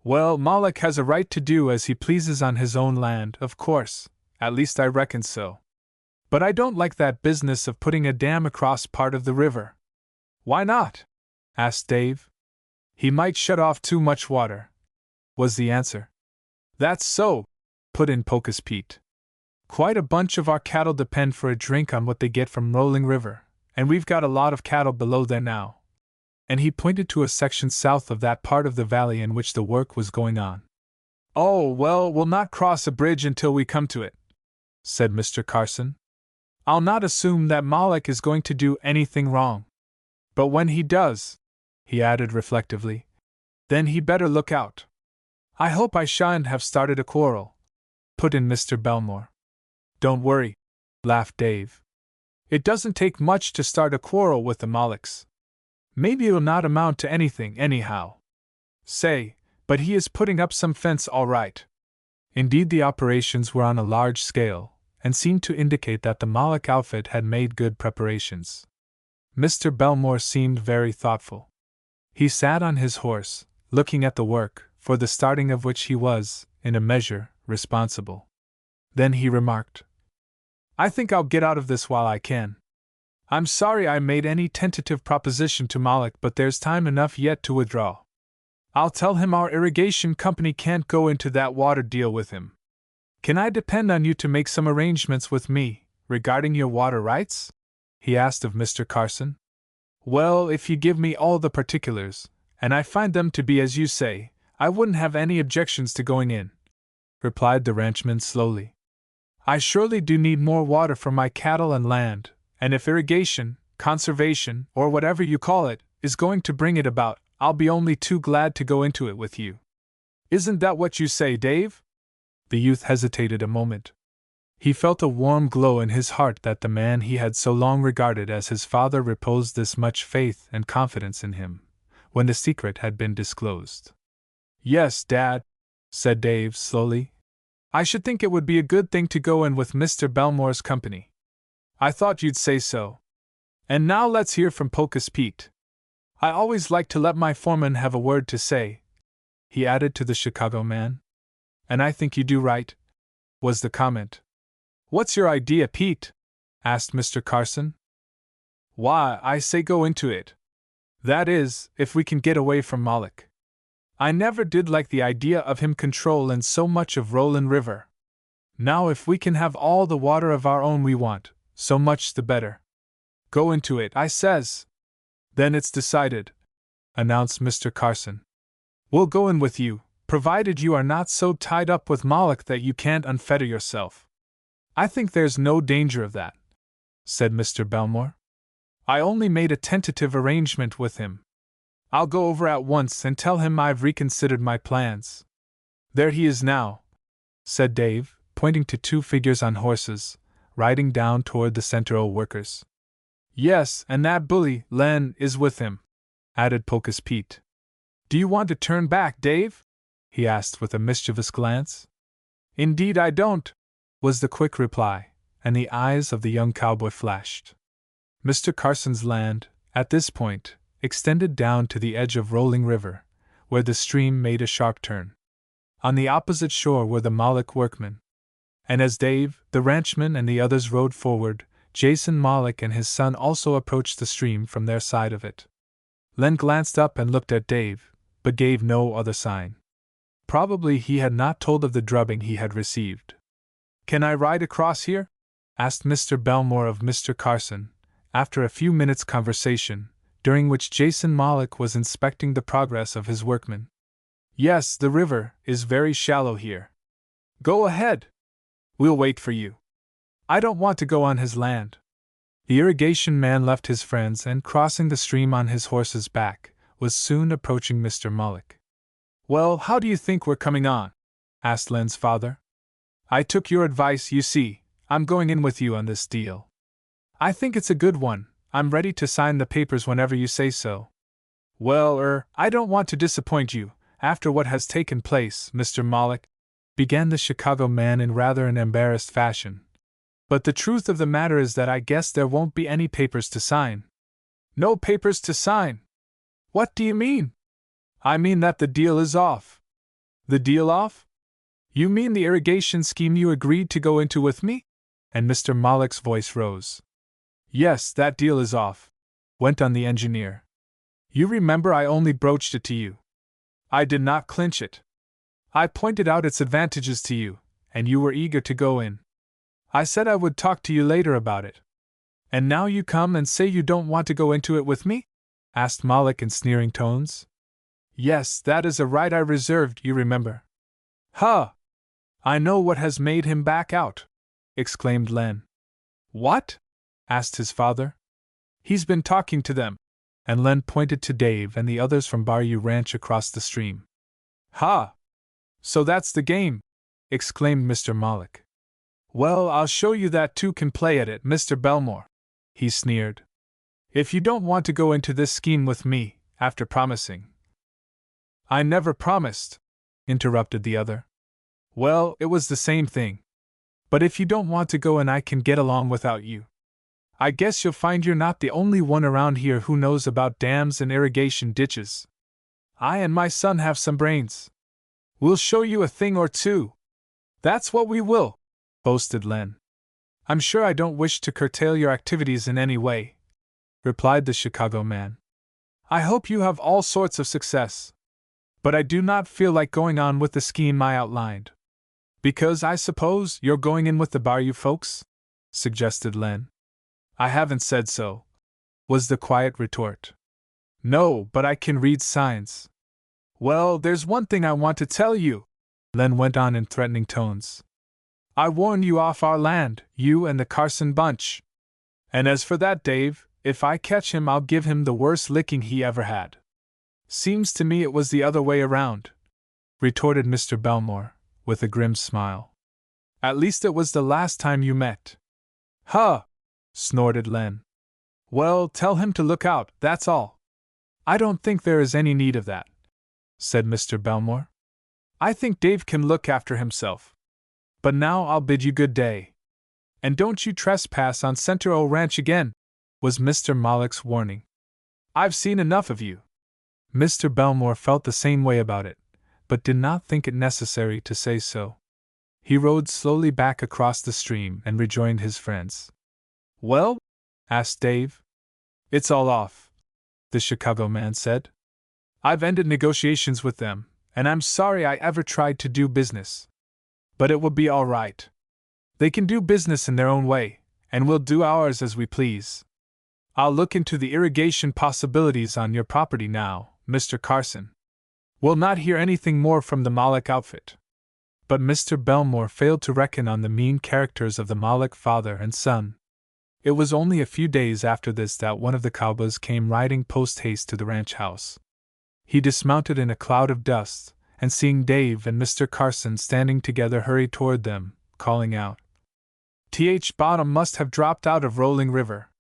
"Well, Moloch has a right to do as he pleases on his own land, of course, at least I reckon so. But I don't like that business of putting a dam across part of the river." "Why not?" asked Dave. "He might shut off too much water," was the answer. "That's so," put in Pocus Pete. "Quite a bunch of our cattle depend for a drink on what they get from Rolling River, and we've got a lot of cattle below there now." And he pointed to a section south of that part of the valley in which the work was going on. "Oh, well, we'll not cross a bridge until we come to it," said Mr. Carson. "I'll not assume that Moloch is going to do anything wrong. But when he does," he added reflectively, "then he'd better look out." "I hope I shan't have started a quarrel," put in Mr. Belmore. "Don't worry," laughed Dave. "It doesn't take much to start a quarrel with the Molochs. Maybe it'll not amount to anything, anyhow. Say, but he is putting up some fence all right." Indeed, the operations were on a large scale, and seemed to indicate that the Moloch outfit had made good preparations. Mr. Belmore seemed very thoughtful. He sat on his horse, looking at the work, for the starting of which he was, in a measure, responsible. Then he remarked, "I think I'll get out of this while I can. I'm sorry I made any tentative proposition to Moloch, but there's time enough yet to withdraw. I'll tell him our irrigation company can't go into that water deal with him. Can I depend on you to make some arrangements with me, regarding your water rights?" he asked of Mr. Carson. "Well, if you give me all the particulars, and I find them to be as you say, I wouldn't have any objections to going in," replied the ranchman slowly. "I surely do need more water for my cattle and land, and if irrigation, conservation, or whatever you call it, is going to bring it about, I'll be only too glad to go into it with you. Isn't that what you say, Dave?" The youth hesitated a moment. He felt a warm glow in his heart that the man he had so long regarded as his father reposed this much faith and confidence in him, when the secret had been disclosed. "Yes, Dad," said Dave slowly. "I should think it would be a good thing to go in with Mr. Belmore's company. I thought you'd say so. And now let's hear from Pocus Pete." I always like to let my foreman have a word to say," he added to the Chicago man. "And I think you do right," was the comment. "What's your idea, Pete?" asked Mr. Carson. "Why, I say go into it. That is, if we can get away from Moloch. I never did like the idea of him controllin' so much of Rollin' River. Now if we can have all the water of our own we want, so much the better. Go into it, I says." "Then it's decided," announced Mr. Carson. "We'll go in with you, provided you are not so tied up with Moloch that you can't unfetter yourself." "I think there's no danger of that," said Mr. Belmore. "I only made a tentative arrangement with him. I'll go over at once and tell him I've reconsidered my plans." "There he is now," said Dave, pointing to two figures on horses, riding down toward the Centro workers. "Yes, and that bully, Len, is with him," added Polka's Pete. "Do you want to turn back, Dave?" he asked with a mischievous glance. "Indeed I don't," was the quick reply, and the eyes of the young cowboy flashed. Mr. Carson's land, at this point, extended down to the edge of Rolling River, where the stream made a sharp turn. On the opposite shore were the Moloch workmen. And as Dave, the ranchman, and the others rode forward, Jason Moloch and his son also approached the stream from their side of it. Len glanced up and looked at Dave, but gave no other sign. Probably he had not told of the drubbing he had received. "Can I ride across here?" asked Mr. Belmore of Mr. Carson, after a few minutes' conversation, during which Jason Moloch was inspecting the progress of his workmen. "Yes, the river is very shallow here. Go ahead. We'll wait for you. I don't want to go on his land." The irrigation man left his friends and, crossing the stream on his horse's back, was soon approaching Mr. Moloch. "Well, how do you think we're coming on?" asked Len's father. "I took your advice, you see. I'm going in with you on this deal. I think it's a good one. I'm ready to sign the papers whenever you say so." "Well, I don't want to disappoint you, after what has taken place, Mr. Moloch," began the Chicago man in rather an embarrassed fashion. "But the truth of the matter is that I guess there won't be any papers to sign." "No papers to sign? What do you mean?" "I mean that the deal is off." "The deal off? You mean the irrigation scheme you agreed to go into with me?" And Mr. Moloch's voice rose. "Yes, that deal is off," went on the engineer. "You remember I only broached it to you. I did not clinch it. I pointed out its advantages to you, and you were eager to go in. I said I would talk to you later about it. And now you come and say you don't want to go into it with me?" asked Moloch in sneering tones. "Yes, that is a right I reserved, you remember." "Huh! I know what has made him back out," exclaimed Len. "What?" asked his father. "He's been talking to them," and Len pointed to Dave and the others from Bayou Ranch across the stream. "Ha! So that's the game!" exclaimed Mr. Moloch. "Well, I'll show you that two can play at it, Mr. Belmore," he sneered. "If you don't want to go into this scheme with me, after promising—" "I never promised," interrupted the other. "Well, it was the same thing. But if you don't want to go and I can get along without you, I guess you'll find you're not the only one around here who knows about dams and irrigation ditches. I and my son have some brains. We'll show you a thing or two." "That's what we will," boasted Len. "I'm sure I don't wish to curtail your activities in any way," replied the Chicago man. "I hope you have all sorts of success. But I do not feel like going on with the scheme I outlined." "Because I suppose you're going in with the Bayou folks?" suggested Len. "I haven't said so," was the quiet retort. "No, but I can read signs." "Well, there's one thing I want to tell you," Len went on in threatening tones. "I warned you off our land, you and the Carson bunch. And as for that Dave, if I catch him I'll give him the worst licking he ever had." "Seems to me it was the other way around," retorted Mr. Belmore, with a grim smile. "At least it was the last time you met." "Huh!" snorted Len. "Well, tell him to look out, that's all." "I don't think there is any need of that," said Mr. Belmore. "I think Dave can look after himself. But now I'll bid you good day. And don't you trespass on Centro Ranch again," was Mr. Moloch's warning. I've seen enough of you. Mr. Belmore felt the same way about it, but did not think it necessary to say so. He rowed slowly back across the stream and rejoined his friends. Well? Asked Dave. It's all off, the Chicago man said. I've ended negotiations with them, and I'm sorry I ever tried to do business. But it will be all right. They can do business in their own way, and we'll do ours as we please. I'll look into the irrigation possibilities on your property now, Mr. Carson. We'll not hear anything more from the Moloch outfit. But Mr. Belmore failed to reckon on the mean characters of the Moloch father and son. It was only a few days after this that one of the cowboys came riding post-haste to the ranch house. He dismounted in a cloud of dust, and seeing Dave and Mr. Carson standing together hurried toward them, calling out, "Th bottom must have dropped out of Rolling River.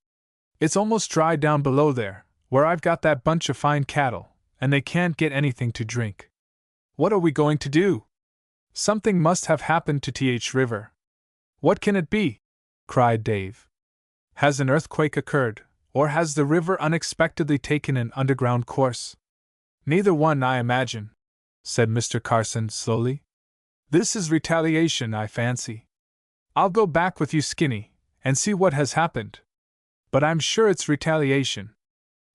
It's almost dry down below there, where I've got that bunch of fine cattle, and they can't get anything to drink. What are we going to do? Something must have happened to Th River." "What can it be?" cried Dave. "Has an earthquake occurred, or has the river unexpectedly taken an underground course?" "Neither one, I imagine," said Mr. Carson slowly. "This is retaliation, I fancy. I'll go back with you, Skinny, and see what has happened. But I'm sure it's retaliation."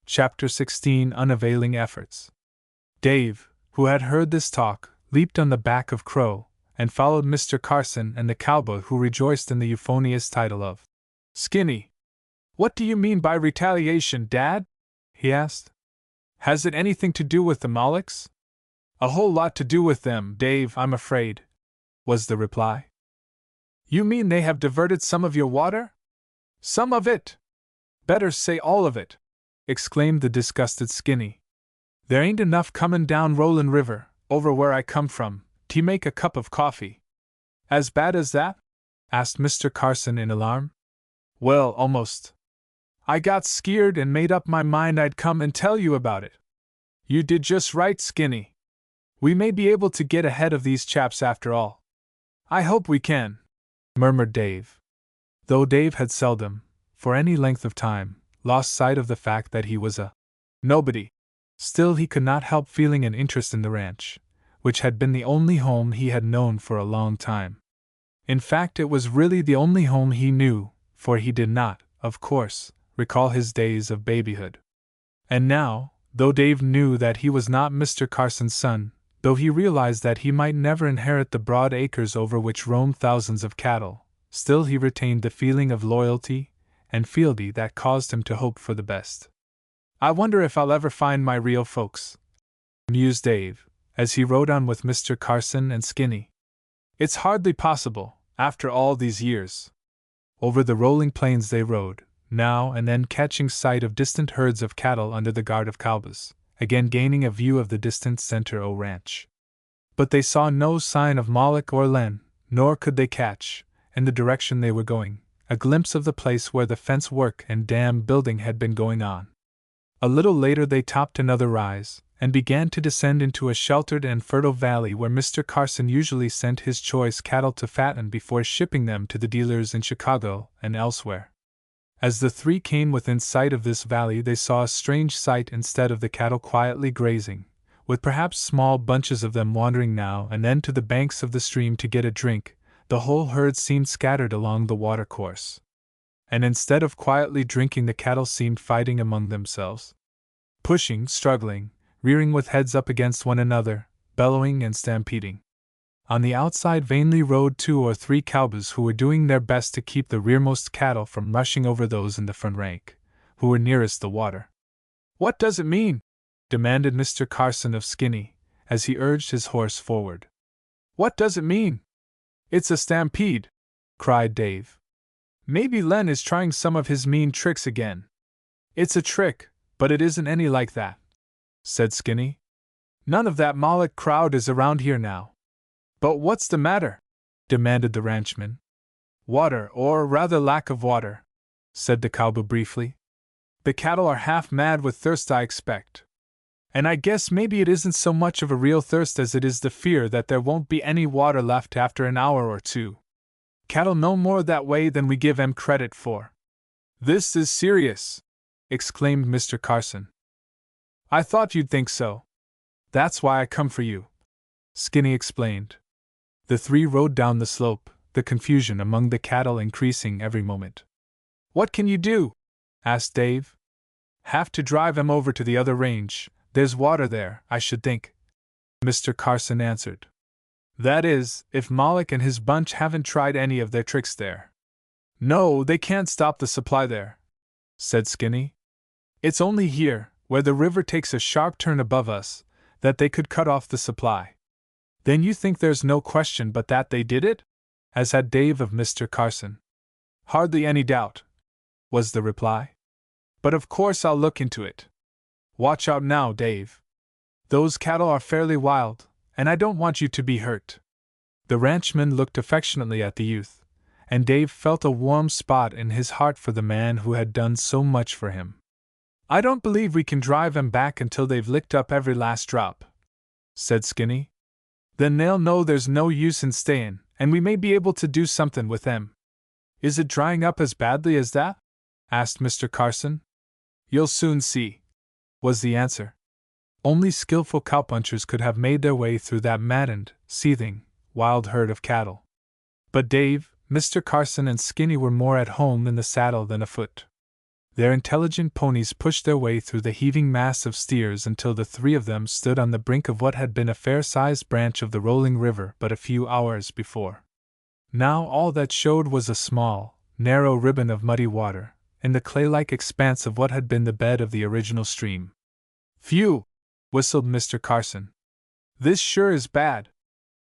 Chapter 16 Unavailing Efforts. Dave, who had heard this talk, leaped on the back of Crow, and followed Mr. Carson and the cowboy, who rejoiced in the euphonious title of Skinny. "What do you mean by retaliation, Dad?" he asked. "Has it anything to do with the Molochs?" "A whole lot to do with them, Dave, I'm afraid," was the reply. "You mean they have diverted some of your water?" "Some of it." "Better say all of it," exclaimed the disgusted Skinny. "There ain't enough comin' down Rollin' River, over where I come from, to make a cup of coffee." "As bad as that?" asked Mr. Carson in alarm. "Well, almost. I got skeered and made up my mind I'd come and tell you about it." "You did just right, Skinny. We may be able to get ahead of these chaps after all." "I hope we can," murmured Dave. Though Dave had seldom, for any length of time, lost sight of the fact that he was a nobody, still he could not help feeling an interest in the ranch, which had been the only home he had known for a long time. In fact, it was really the only home he knew, for he did not, of course, recall his days of babyhood. And now, though Dave knew that he was not Mr. Carson's son, though he realized that he might never inherit the broad acres over which roamed thousands of cattle, still he retained the feeling of loyalty and fealty that caused him to hope for the best. "I wonder if I'll ever find my real folks," mused Dave, as he rode on with Mr. Carson and Skinny. "It's hardly possible, after all these years." Over the rolling plains they rode, now and then catching sight of distant herds of cattle under the guard of cowboys, again gaining a view of the distant Center O Ranch. But they saw no sign of Moloch or Len, nor could they catch, in the direction they were going, a glimpse of the place where the fence work and dam building had been going on. A little later they topped another rise, and began to descend into a sheltered and fertile valley where Mr. Carson usually sent his choice cattle to fatten before shipping them to the dealers in Chicago and elsewhere. As the three came within sight of this valley, they saw a strange sight. Instead of the cattle quietly grazing, with perhaps small bunches of them wandering now and then to the banks of the stream to get a drink, the whole herd seemed scattered along the watercourse. And instead of quietly drinking, the cattle seemed fighting among themselves. Pushing, struggling, rearing with heads up against one another, bellowing and stampeding. On the outside vainly rode 2 or 3 cowboys who were doing their best to keep the rearmost cattle from rushing over those in the front rank, who were nearest the water. "What does it mean?" demanded Mr. Carson of Skinny, as he urged his horse forward. "What does it mean?" "It's a stampede," cried Dave. "Maybe Len is trying some of his mean tricks again." "It's a trick, but it isn't any like that," said Skinny. "None of that Moloch crowd is around here now." "But what's the matter?" demanded the ranchman. "Water, or rather lack of water," said the cowboy briefly. "The cattle are half mad with thirst, I expect. And I guess maybe it isn't so much of a real thirst as it is the fear that there won't be any water left after an hour or two. Cattle know more that way than we give 'em credit for." "This is serious," exclaimed Mr. Carson. I thought you'd think so. That's why I come for you, Skinny explained. The three rode down the slope, the confusion among the cattle increasing every moment. What can you do? Asked Dave. Have to drive 'em over to the other range. There's water there, I should think, Mr. Carson answered. That is, if Moloch and his bunch haven't tried any of their tricks there. No, they can't stop the supply there, said Skinny. It's only here, where the river takes a sharp turn above us, that they could cut off the supply. Then you think there's no question but that they did it? As had Dave of Mr. Carson. Hardly any doubt, was the reply. But of course I'll look into it. Watch out now, Dave. Those cattle are fairly wild, and I don't want you to be hurt. The ranchman looked affectionately at the youth, and Dave felt a warm spot in his heart for the man who had done so much for him. I don't believe we can drive them back until they've licked up every last drop, said Skinny. Then they'll know there's no use in staying, and we may be able to do something with them. Is it drying up as badly as that? Asked Mr. Carson. You'll soon see, was the answer. Only skillful cowpunchers could have made their way through that maddened, seething, wild herd of cattle. But Dave, Mr. Carson, and Skinny were more at home in the saddle than afoot. Their intelligent ponies pushed their way through the heaving mass of steers until the three of them stood on the brink of what had been a fair-sized branch of the rolling river but a few hours before. Now all that showed was a small, narrow ribbon of muddy water, in the clay-like expanse of what had been the bed of the original stream. Phew! Whistled Mr. Carson. This sure is bad.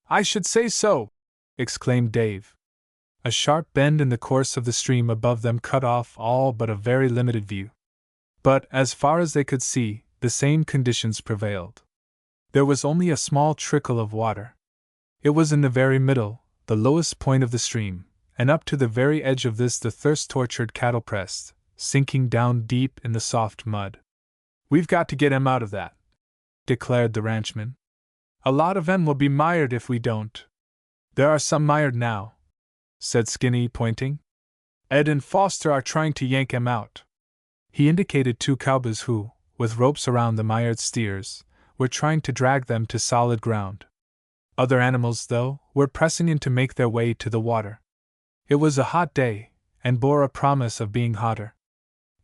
I should say so! Exclaimed Dave. A sharp bend in the course of the stream above them cut off all but a very limited view. But, as far as they could see, the same conditions prevailed. There was only a small trickle of water. It was in the very middle, the lowest point of the stream, and up to the very edge of this the thirst-tortured cattle pressed, sinking down deep in the soft mud. We've got to get 'em out of that, declared the ranchman. A lot of 'em will be mired if we don't. There are some mired now, said Skinny, pointing. Ed and Foster are trying to yank 'em out. He indicated two cowboys who, with ropes around the mired steers, were trying to drag them to solid ground. Other animals, though, were pressing in to make their way to the water. It was a hot day, and bore a promise of being hotter.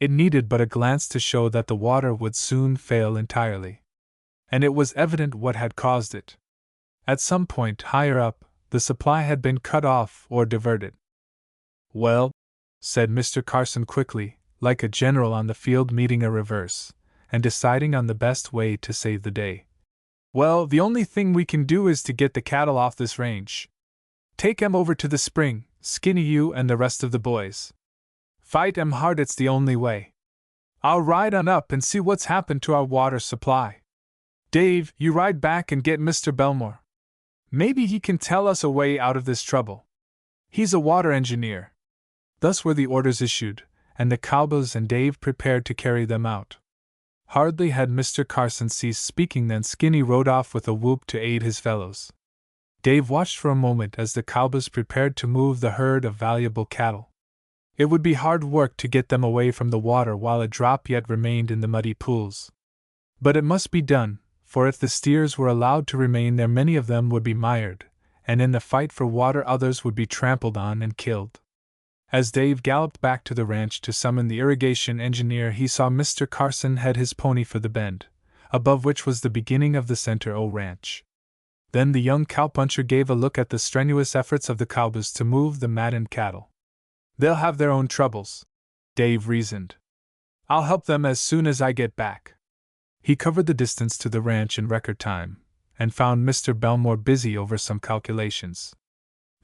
It needed but a glance to show that the water would soon fail entirely. And it was evident what had caused it. At some point higher up, the supply had been cut off or diverted. Well, said Mr. Carson quickly, like a general on the field meeting a reverse, and deciding on the best way to save the day. Well, the only thing we can do is to get the cattle off this range. Take 'em over to the spring, Skinny, you and the rest of the boys. Fight 'em hard, it's the only way. I'll ride on up and see what's happened to our water supply. Dave, you ride back and get Mr. Belmore. Maybe he can tell us a way out of this trouble. He's a water engineer. Thus were the orders issued, and the cowboys and Dave prepared to carry them out. Hardly had Mr. Carson ceased speaking than Skinny rode off with a whoop to aid his fellows. Dave watched for a moment as the cowboys prepared to move the herd of valuable cattle. It would be hard work to get them away from the water while a drop yet remained in the muddy pools. But it must be done, for if the steers were allowed to remain there many of them would be mired, and in the fight for water others would be trampled on and killed. As Dave galloped back to the ranch to summon the irrigation engineer, he saw Mr. Carson head his pony for the bend, above which was the beginning of the Center O Ranch. Then the young cowpuncher gave a look at the strenuous efforts of the cowboys to move the maddened cattle. They'll have their own troubles, Dave reasoned. I'll help them as soon as I get back. He covered the distance to the ranch in record time, and found Mr. Belmore busy over some calculations.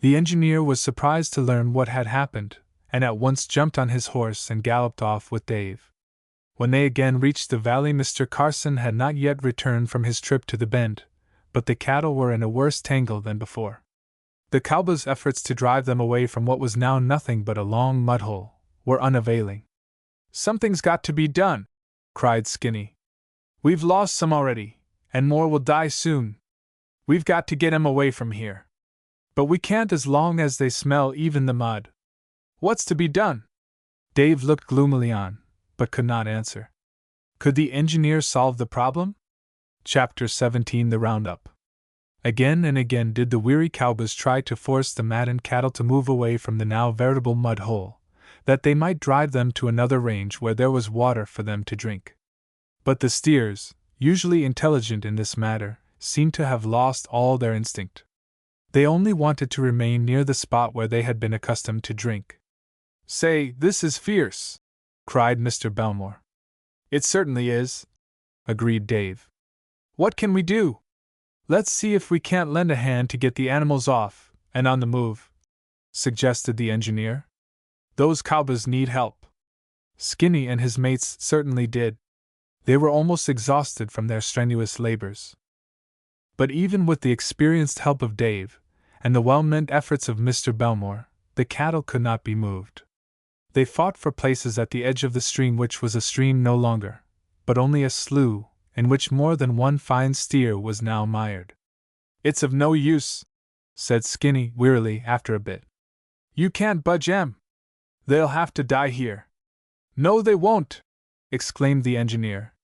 The engineer was surprised to learn what had happened, and at once jumped on his horse and galloped off with Dave. When they again reached the valley, Mr. Carson had not yet returned from his trip to the bend, but the cattle were in a worse tangle than before. The cowboys' efforts to drive them away from what was now nothing but a long mudhole were unavailing. Something's got to be done, cried Skinny. We've lost some already, and more will die soon. We've got to get 'em away from here. But we can't as long as they smell even the mud. What's to be done? Dave looked gloomily on, but could not answer. Could the engineer solve the problem? Chapter 17: The Roundup. Again and again did the weary cowboys try to force the maddened cattle to move away from the now veritable mud hole, that they might drive them to another range where there was water for them to drink. But the steers, usually intelligent in this matter, seemed to have lost all their instinct. They only wanted to remain near the spot where they had been accustomed to drink. "Say, this is fierce!" cried Mr. Belmore. "It certainly is," agreed Dave. "What can we do?" "Let's see if we can't lend a hand to get the animals off and on the move," suggested the engineer. "Those cowboys need help." Skinny and his mates certainly did. They were almost exhausted from their strenuous labors. But even with the experienced help of Dave, and the well-meant efforts of Mr. Belmore, the cattle could not be moved. They fought for places at the edge of the stream, which was a stream no longer, but only a slough, in which more than one fine steer was now mired. "It's of no use," said Skinny wearily after a bit. "You can't budge 'em. They'll have to die here." "No, they won't!" exclaimed the engineer.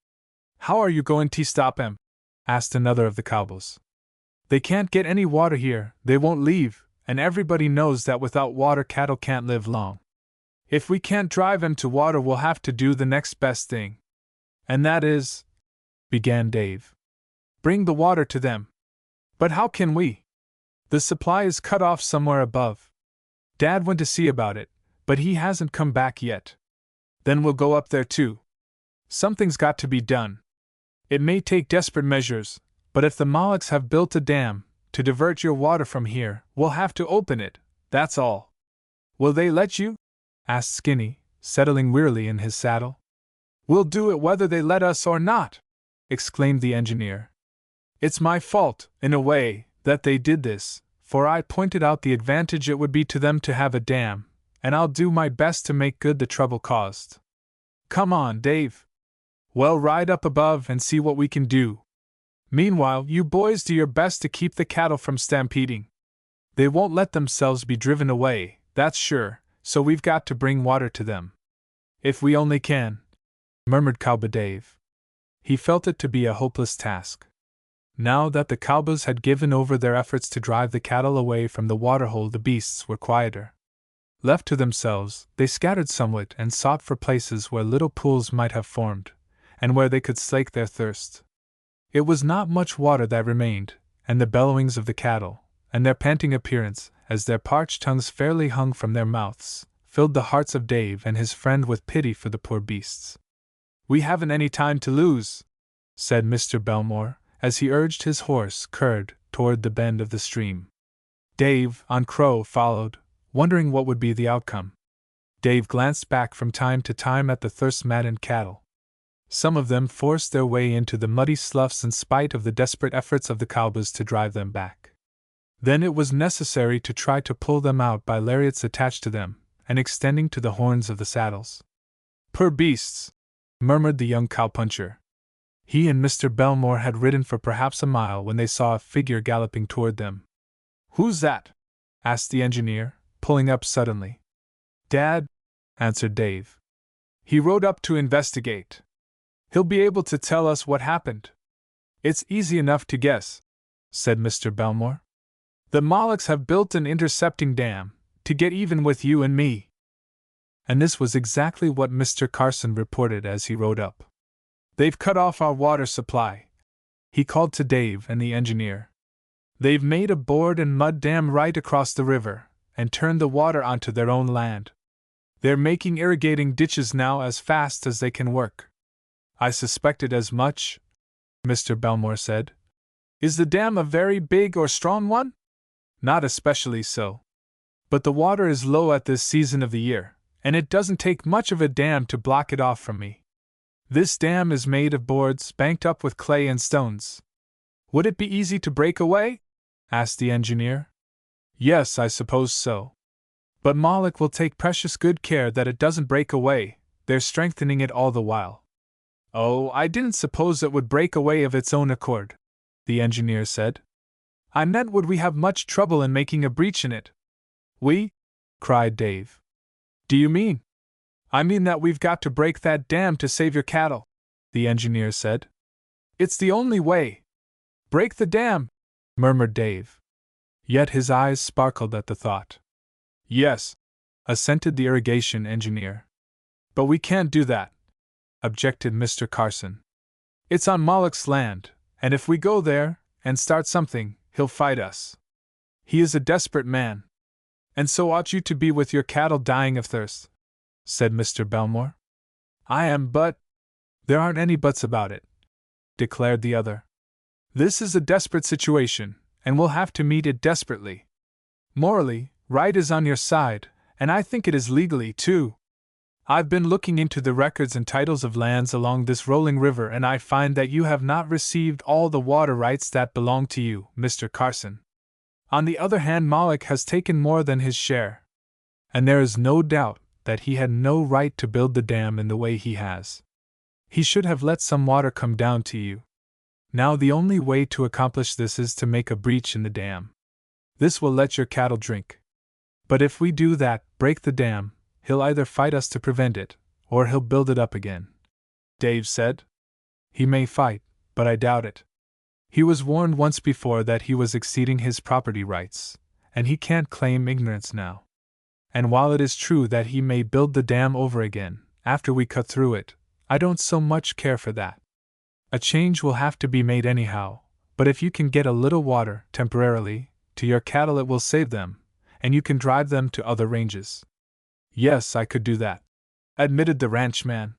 "How are you going to stop 'em?" asked another of the cowboys. "They can't get any water here, they won't leave, and everybody knows that without water cattle can't live long. If we can't drive 'em to water, we'll have to do the next best thing. And that is," began Dave. "Bring the water to them." "But how can we? The supply is cut off somewhere above. Dad went to see about it, but he hasn't come back yet." "Then we'll go up there too. Something's got to be done. It may take desperate measures, but if the Molochs have built a dam to divert your water from here, we'll have to open it, that's all." "Will they let you?" asked Skinny, settling wearily in his saddle. "We'll do it whether they let us or not!" exclaimed the engineer. "It's my fault, in a way, that they did this, for I pointed out the advantage it would be to them to have a dam, and I'll do my best to make good the trouble caused. Come on, Dave. Well, ride up above and see what we can do. Meanwhile, you boys do your best to keep the cattle from stampeding. They won't let themselves be driven away, that's sure, so we've got to bring water to them." "If we only can," murmured Cowboy Dave. He felt it to be a hopeless task. Now that the cowboys had given over their efforts to drive the cattle away from the waterhole, the beasts were quieter. Left to themselves, they scattered somewhat and sought for places where little pools might have formed, and where they could slake their thirst. It was not much water that remained, and the bellowings of the cattle, and their panting appearance, as their parched tongues fairly hung from their mouths, filled the hearts of Dave and his friend with pity for the poor beasts. "We haven't any time to lose," said Mr. Belmore, as he urged his horse Curd toward the bend of the stream. Dave, on Crow, followed, wondering what would be the outcome. Dave glanced back from time to time at the thirst-maddened cattle. Some of them forced their way into the muddy sloughs in spite of the desperate efforts of the cowboys to drive them back. Then it was necessary to try to pull them out by lariats attached to them, and extending to the horns of the saddles. "Poor beasts!" murmured the young cowpuncher. He and Mr. Belmore had ridden for perhaps a mile when they saw a figure galloping toward them. "Who's that?" asked the engineer, pulling up suddenly. "Dad," answered Dave. "He rode up to investigate. He'll be able to tell us what happened." "It's easy enough to guess," said Mr. Belmore. "The Molochs have built an intercepting dam, to get even with you and me." And this was exactly what Mr. Carson reported as he rode up. "They've cut off our water supply," he called to Dave and the engineer. "They've made a board and mud dam right across the river, and turned the water onto their own land. They're making irrigating ditches now as fast as they can work." "I suspected as much," Mr. Belmore said. "Is the dam a very big or strong one?" "Not especially so. But the water is low at this season of the year, and it doesn't take much of a dam to block it off from me. This dam is made of boards banked up with clay and stones." "Would it be easy to break away?" asked the engineer. "Yes, I suppose so. But Moloch will take precious good care that it doesn't break away, they're strengthening it all the while." "Oh, I didn't suppose it would break away of its own accord," the engineer said. "I meant, would we have much trouble in making a breach in it?" "We?" cried Dave. "Do you mean?" "I mean that we've got to break that dam to save your cattle," the engineer said. It's the only way. Break the dam, murmured Dave. Yet his eyes sparkled at the thought. Yes, assented the irrigation engineer. But we can't do that, objected Mr. Carson. It's on Moloch's land, and if we go there and start something, he'll fight us. He is a desperate man. And so ought you to be with your cattle dying of thirst, said Mr. Belmore. I am, but there aren't any buts about it, declared the other. This is a desperate situation, and we'll have to meet it desperately. Morally, right is on your side, and I think it is legally, too. I've been looking into the records and titles of lands along this rolling river, and I find that you have not received all the water rights that belong to you, Mr. Carson. On the other hand, Moloch has taken more than his share. And there is no doubt that he had no right to build the dam in the way he has. He should have let some water come down to you. Now the only way to accomplish this is to make a breach in the dam. This will let your cattle drink. But if we do that, break the dam, he'll either fight us to prevent it, or he'll build it up again, Dave said. He may fight, but I doubt it. He was warned once before that he was exceeding his property rights, and he can't claim ignorance now. And while it is true that he may build the dam over again, after we cut through it, I don't so much care for that. A change will have to be made anyhow, but if you can get a little water, temporarily, to your cattle it will save them, and you can drive them to other ranges. Yes, I could do that, admitted the ranchman.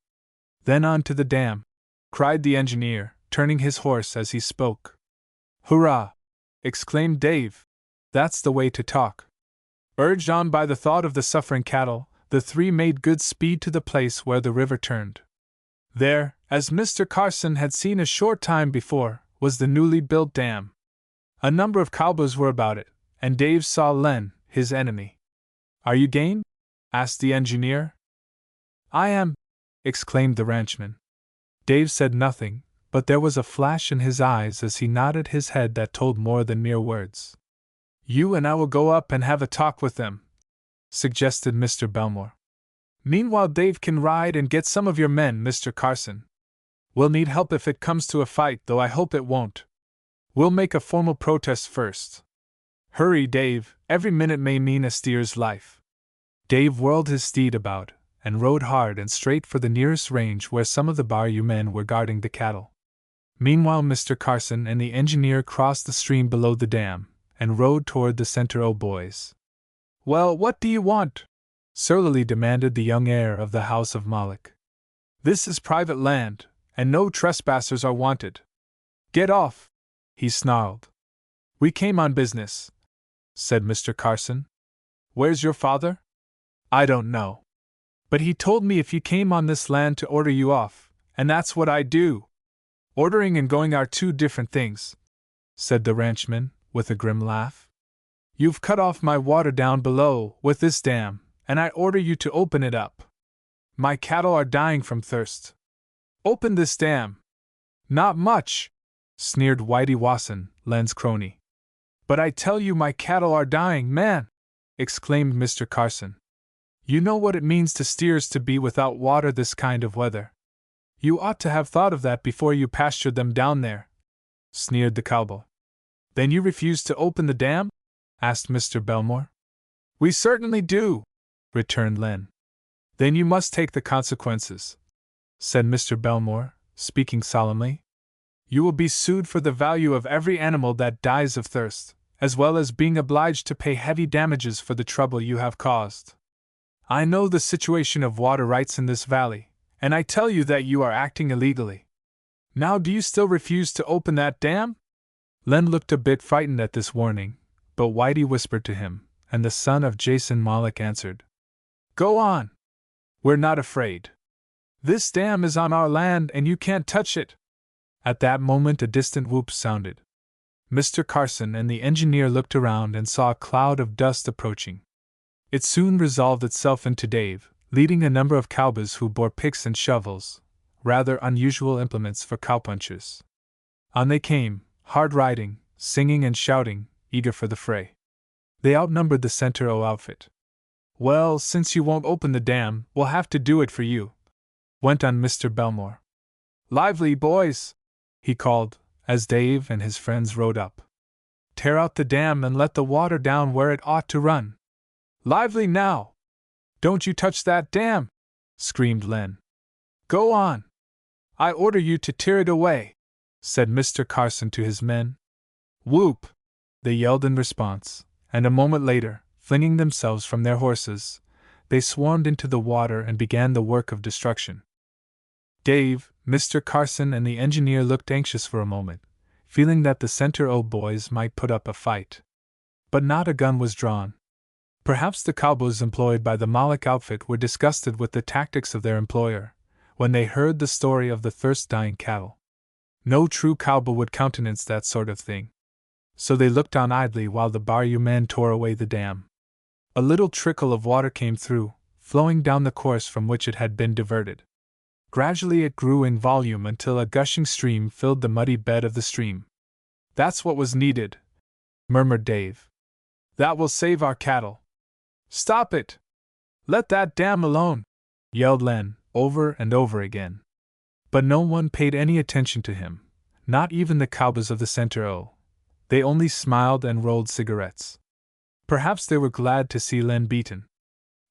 Then on to the dam, cried the engineer, turning his horse as he spoke. Hurrah! Exclaimed Dave. That's the way to talk. Urged on by the thought of the suffering cattle, the three made good speed to the place where the river turned. There, as Mr. Carson had seen a short time before, was the newly built dam. A number of cowboys were about it, and Dave saw Len, his enemy. Are you game? Asked the engineer. I am, exclaimed the ranchman. Dave said nothing, but there was a flash in his eyes as he nodded his head that told more than mere words. You and I will go up and have a talk with them, suggested Mr. Belmore. Meanwhile, Dave can ride and get some of your men, Mr. Carson. We'll need help if it comes to a fight, though I hope it won't. We'll make a formal protest first. Hurry, Dave, every minute may mean a steer's life. Dave whirled his steed about, and rode hard and straight for the nearest range where some of the Bayou men were guarding the cattle. Meanwhile, Mr. Carson and the engineer crossed the stream below the dam, and rode toward the center. Oh, boys. Well, what do you want? Surlily demanded the young heir of the house of Moloch. This is private land, and no trespassers are wanted. Get off, he snarled. We came on business, said Mr. Carson. Where's your father? I don't know. But he told me if you came on this land to order you off, and that's what I do. Ordering and going are two different things, said the ranchman, with a grim laugh. You've cut off my water down below with this dam, and I order you to open it up. My cattle are dying from thirst. Open this dam. Not much, sneered Whitey Wasson, Len's crony. But I tell you my cattle are dying, man, exclaimed Mr. Carson. You know what it means to steers to be without water this kind of weather. You ought to have thought of that before you pastured them down there, sneered the cowboy. Then you refuse to open the dam? Asked Mr. Belmore. We certainly do, returned Len. Then you must take the consequences, said Mr. Belmore, speaking solemnly. You will be sued for the value of every animal that dies of thirst, as well as being obliged to pay heavy damages for the trouble you have caused. I know the situation of water rights in this valley, and I tell you that you are acting illegally. Now, do you still refuse to open that dam? Len looked a bit frightened at this warning, but Whitey whispered to him, and the son of Jason Moloch answered, Go on. We're not afraid. This dam is on our land and you can't touch it. At that moment a distant whoop sounded. Mr. Carson and the engineer looked around and saw a cloud of dust approaching. It soon resolved itself into Dave, leading a number of cowboys who bore picks and shovels, rather unusual implements for cowpunchers. On they came, hard riding, singing and shouting, eager for the fray. They outnumbered the Center O outfit. Well, since you won't open the dam, we'll have to do it for you, went on Mr. Belmore. Lively, boys! He called, as Dave and his friends rode up. Tear out the dam and let the water down where it ought to run. Lively now! Don't you touch that dam! Screamed Len. Go on! I order you to tear it away, said Mr. Carson to his men. Whoop! They yelled in response, and a moment later, flinging themselves from their horses, they swarmed into the water and began the work of destruction. Dave, Mr. Carson, and the engineer looked anxious for a moment, feeling that the Center O boys might put up a fight. But not a gun was drawn. Perhaps the cowboys employed by the Moloch outfit were disgusted with the tactics of their employer, when they heard the story of the thirst-dying cattle. No true cowboy would countenance that sort of thing. So they looked on idly while the Bayou men tore away the dam. A little trickle of water came through, flowing down the course from which it had been diverted. Gradually it grew in volume until a gushing stream filled the muddy bed of the stream. That's what was needed, murmured Dave. That will save our cattle. Stop it! Let that dam alone! Yelled Len, over and over again. But no one paid any attention to him, not even the cowboys of the Center O. They only smiled and rolled cigarettes. Perhaps they were glad to see Len beaten.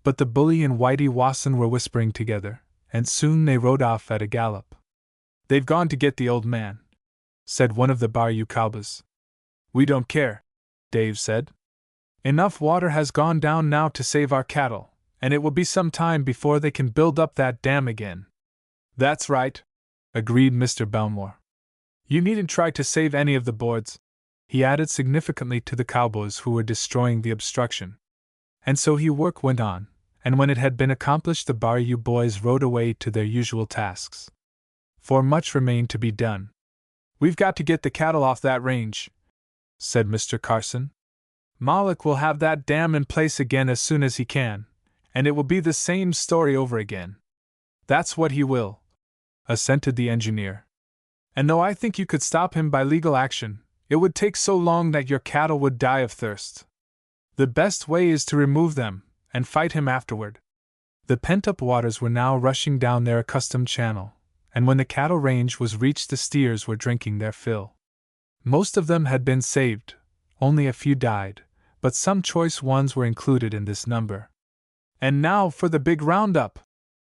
But the bully and Whitey Wasson were whispering together, and soon they rode off at a gallop. They've gone to get the old man, said one of the Bayou cowboys. We don't care, Dave said. Enough water has gone down now to save our cattle, and it will be some time before they can build up that dam again. That's right, agreed Mr. Belmore. You needn't try to save any of the boards, he added significantly to the cowboys who were destroying the obstruction. And so work went on, and when it had been accomplished the Bayou boys rode away to their usual tasks. For much remained to be done. We've got to get the cattle off that range, said Mr. Carson. Moloch will have that dam in place again as soon as he can, and it will be the same story over again. That's what he will, assented the engineer. And though I think you could stop him by legal action, it would take so long that your cattle would die of thirst. The best way is to remove them, and fight him afterward. The pent-up waters were now rushing down their accustomed channel, and when the cattle range was reached the steers were drinking their fill. Most of them had been saved, only a few died, but some choice ones were included in this number. And now for the big roundup!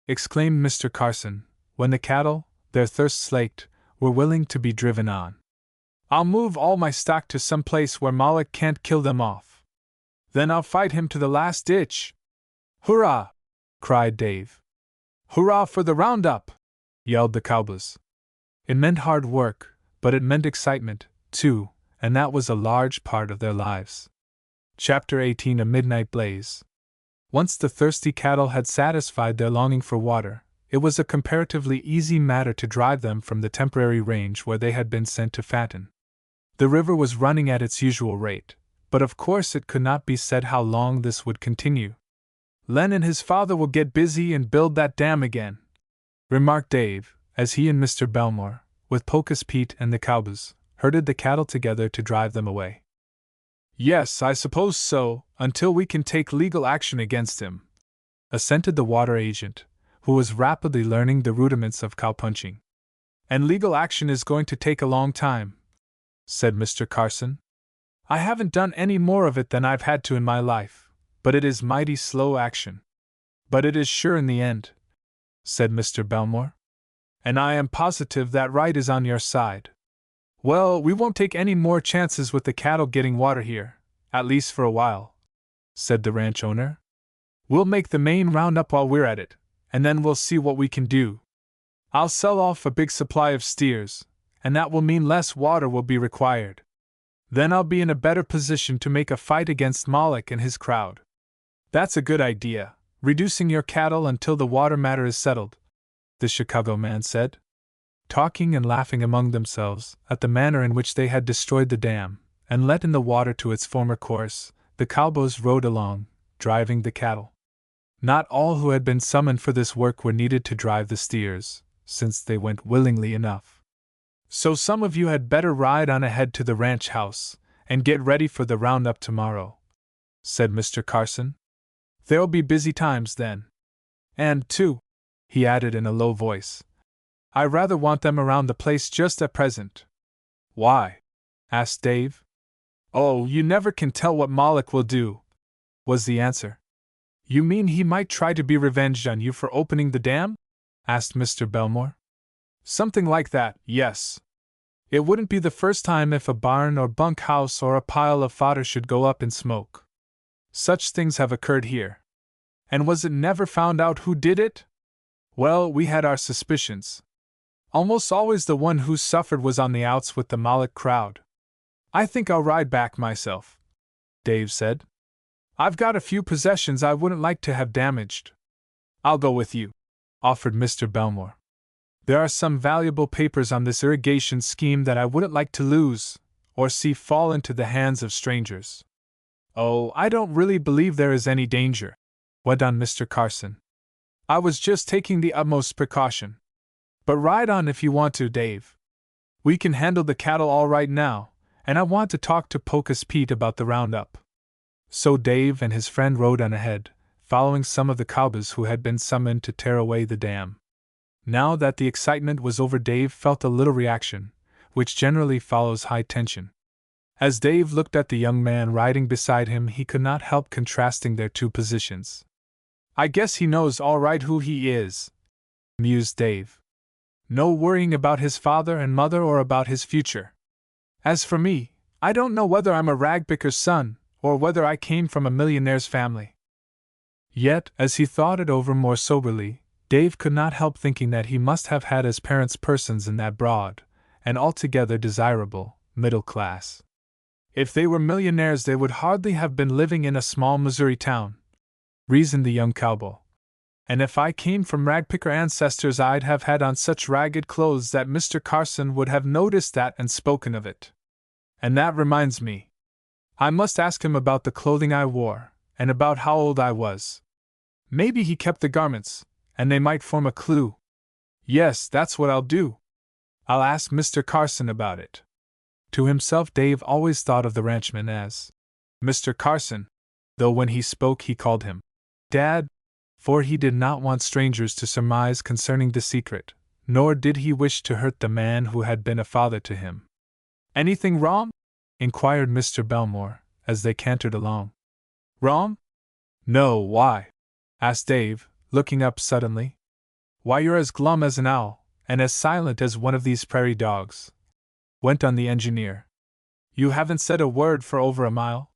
Exclaimed Mr. Carson, when the cattle, their thirst slaked, were willing to be driven on. I'll move all my stock to some place where Moloch can't kill them off. Then I'll fight him to the last ditch. Hurrah! Cried Dave. Hurrah for the roundup! Yelled the cowboys. It meant hard work, but it meant excitement, too, and that was a large part of their lives. Chapter 18: A Midnight Blaze. Once the thirsty cattle had satisfied their longing for water, it was a comparatively easy matter to drive them from the temporary range where they had been sent to fatten. The river was running at its usual rate, but of course it could not be said how long this would continue. Len and his father will get busy and build that dam again, remarked Dave, as he and Mr. Belmore, with Pocus Pete and the cowboys, herded the cattle together to drive them away. Yes, I suppose so, until we can take legal action against him, assented the water agent, who was rapidly learning the rudiments of cowpunching. And legal action is going to take a long time, said Mr. Carson. I haven't done any more of it than I've had to in my life, but it is mighty slow action. But it is sure in the end, said Mr. Belmore. And I am positive that right is on your side. Well, we won't take any more chances with the cattle getting water here, at least for a while, said the ranch owner. We'll make the main roundup while we're at it, and then we'll see what we can do. I'll sell off a big supply of steers, and that will mean less water will be required. Then I'll be in a better position to make a fight against Moloch and his crowd. That's a good idea, reducing your cattle until the water matter is settled, the Chicago man said. Talking and laughing among themselves at the manner in which they had destroyed the dam and let in the water to its former course, the cowboys rode along, driving the cattle. Not all who had been summoned for this work were needed to drive the steers, since they went willingly enough. So some of you had better ride on ahead to the ranch house and get ready for the roundup tomorrow, said Mr. Carson. There'll be busy times then. And, too, he added in a low voice, I rather want them around the place just at present. Why? Asked Dave. Oh, you never can tell what Moloch will do, was the answer. You mean he might try to be revenged on you for opening the dam? Asked Mr. Belmore. Something like that, yes. It wouldn't be the first time if a barn or bunk house or a pile of fodder should go up in smoke. Such things have occurred here. And was it never found out who did it? Well, we had our suspicions. Almost always the one who suffered was on the outs with the Moloch crowd. I think I'll ride back myself, Dave said. I've got a few possessions I wouldn't like to have damaged. I'll go with you, offered Mr. Belmore. There are some valuable papers on this irrigation scheme that I wouldn't like to lose, or see fall into the hands of strangers. Oh, I don't really believe there is any danger, went on Mr. Carson. I was just taking the utmost precaution. But ride on if you want to, Dave. We can handle the cattle all right now, and I want to talk to Pocus Pete about the roundup. So Dave and his friend rode on ahead, following some of the cowboys who had been summoned to tear away the dam. Now that the excitement was over, Dave felt a little reaction, which generally follows high tension. As Dave looked at the young man riding beside him, he could not help contrasting their two positions. I guess he knows all right who he is, mused Dave. No worrying about his father and mother or about his future. As for me, I don't know whether I'm a ragpicker's son, or whether I came from a millionaire's family. Yet, as he thought it over more soberly, Dave could not help thinking that he must have had as parents persons in that broad, and altogether desirable, middle class. If they were millionaires, they would hardly have been living in a small Missouri town, reasoned the young cowboy. And if I came from ragpicker ancestors, I'd have had on such ragged clothes that Mr. Carson would have noticed that and spoken of it. And that reminds me. I must ask him about the clothing I wore, and about how old I was. Maybe he kept the garments, and they might form a clue. Yes, that's what I'll do. I'll ask Mr. Carson about it. To himself, Dave always thought of the ranchman as Mr. Carson, though when he spoke he called him Dad, for he did not want strangers to surmise concerning the secret, nor did he wish to hurt the man who had been a father to him. Anything wrong? Inquired Mr. Belmore, as they cantered along. Wrong? No, why? Asked Dave, looking up suddenly. Why, you're as glum as an owl, and as silent as one of these prairie dogs, went on the engineer. You haven't said a word for over a mile.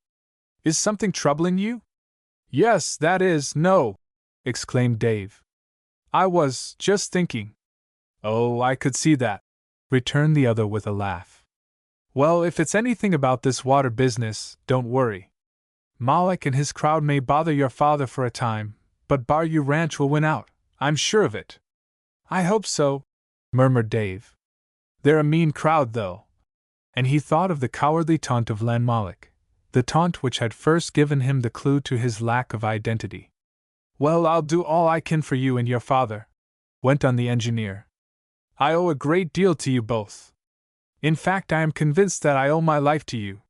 Is something troubling you? Yes, that is, no, exclaimed Dave. I was just thinking. Oh, I could see that, returned the other with a laugh. Well, if it's anything about this water business, don't worry. Moloch and his crowd may bother your father for a time, but Bayou Ranch will win out, I'm sure of it. I hope so, murmured Dave. They're a mean crowd, though. And he thought of the cowardly taunt of Len Moloch, the taunt which had first given him the clue to his lack of identity. Well, I'll do all I can for you and your father, went on the engineer. I owe a great deal to you both. In fact, I am convinced that I owe my life to you.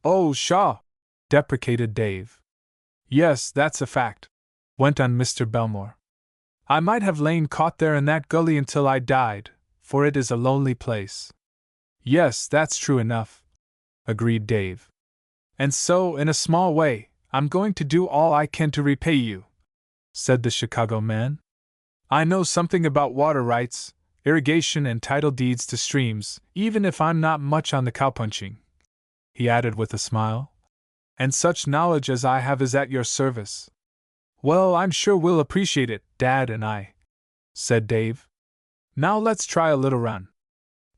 Oh, pshaw! Deprecated Dave. Yes, that's a fact, went on Mr. Belmore. I might have lain caught there in that gully until I died, for it is a lonely place. Yes, that's true enough, agreed Dave. And so, in a small way, I'm going to do all I can to repay you, said the Chicago man. I know something about water rights, irrigation and title deeds to streams, even if I'm not much on the cowpunching, he added with a smile. And such knowledge as I have is at your service. Well, I'm sure we'll appreciate it, Dad and I, said Dave. Now let's try a little run.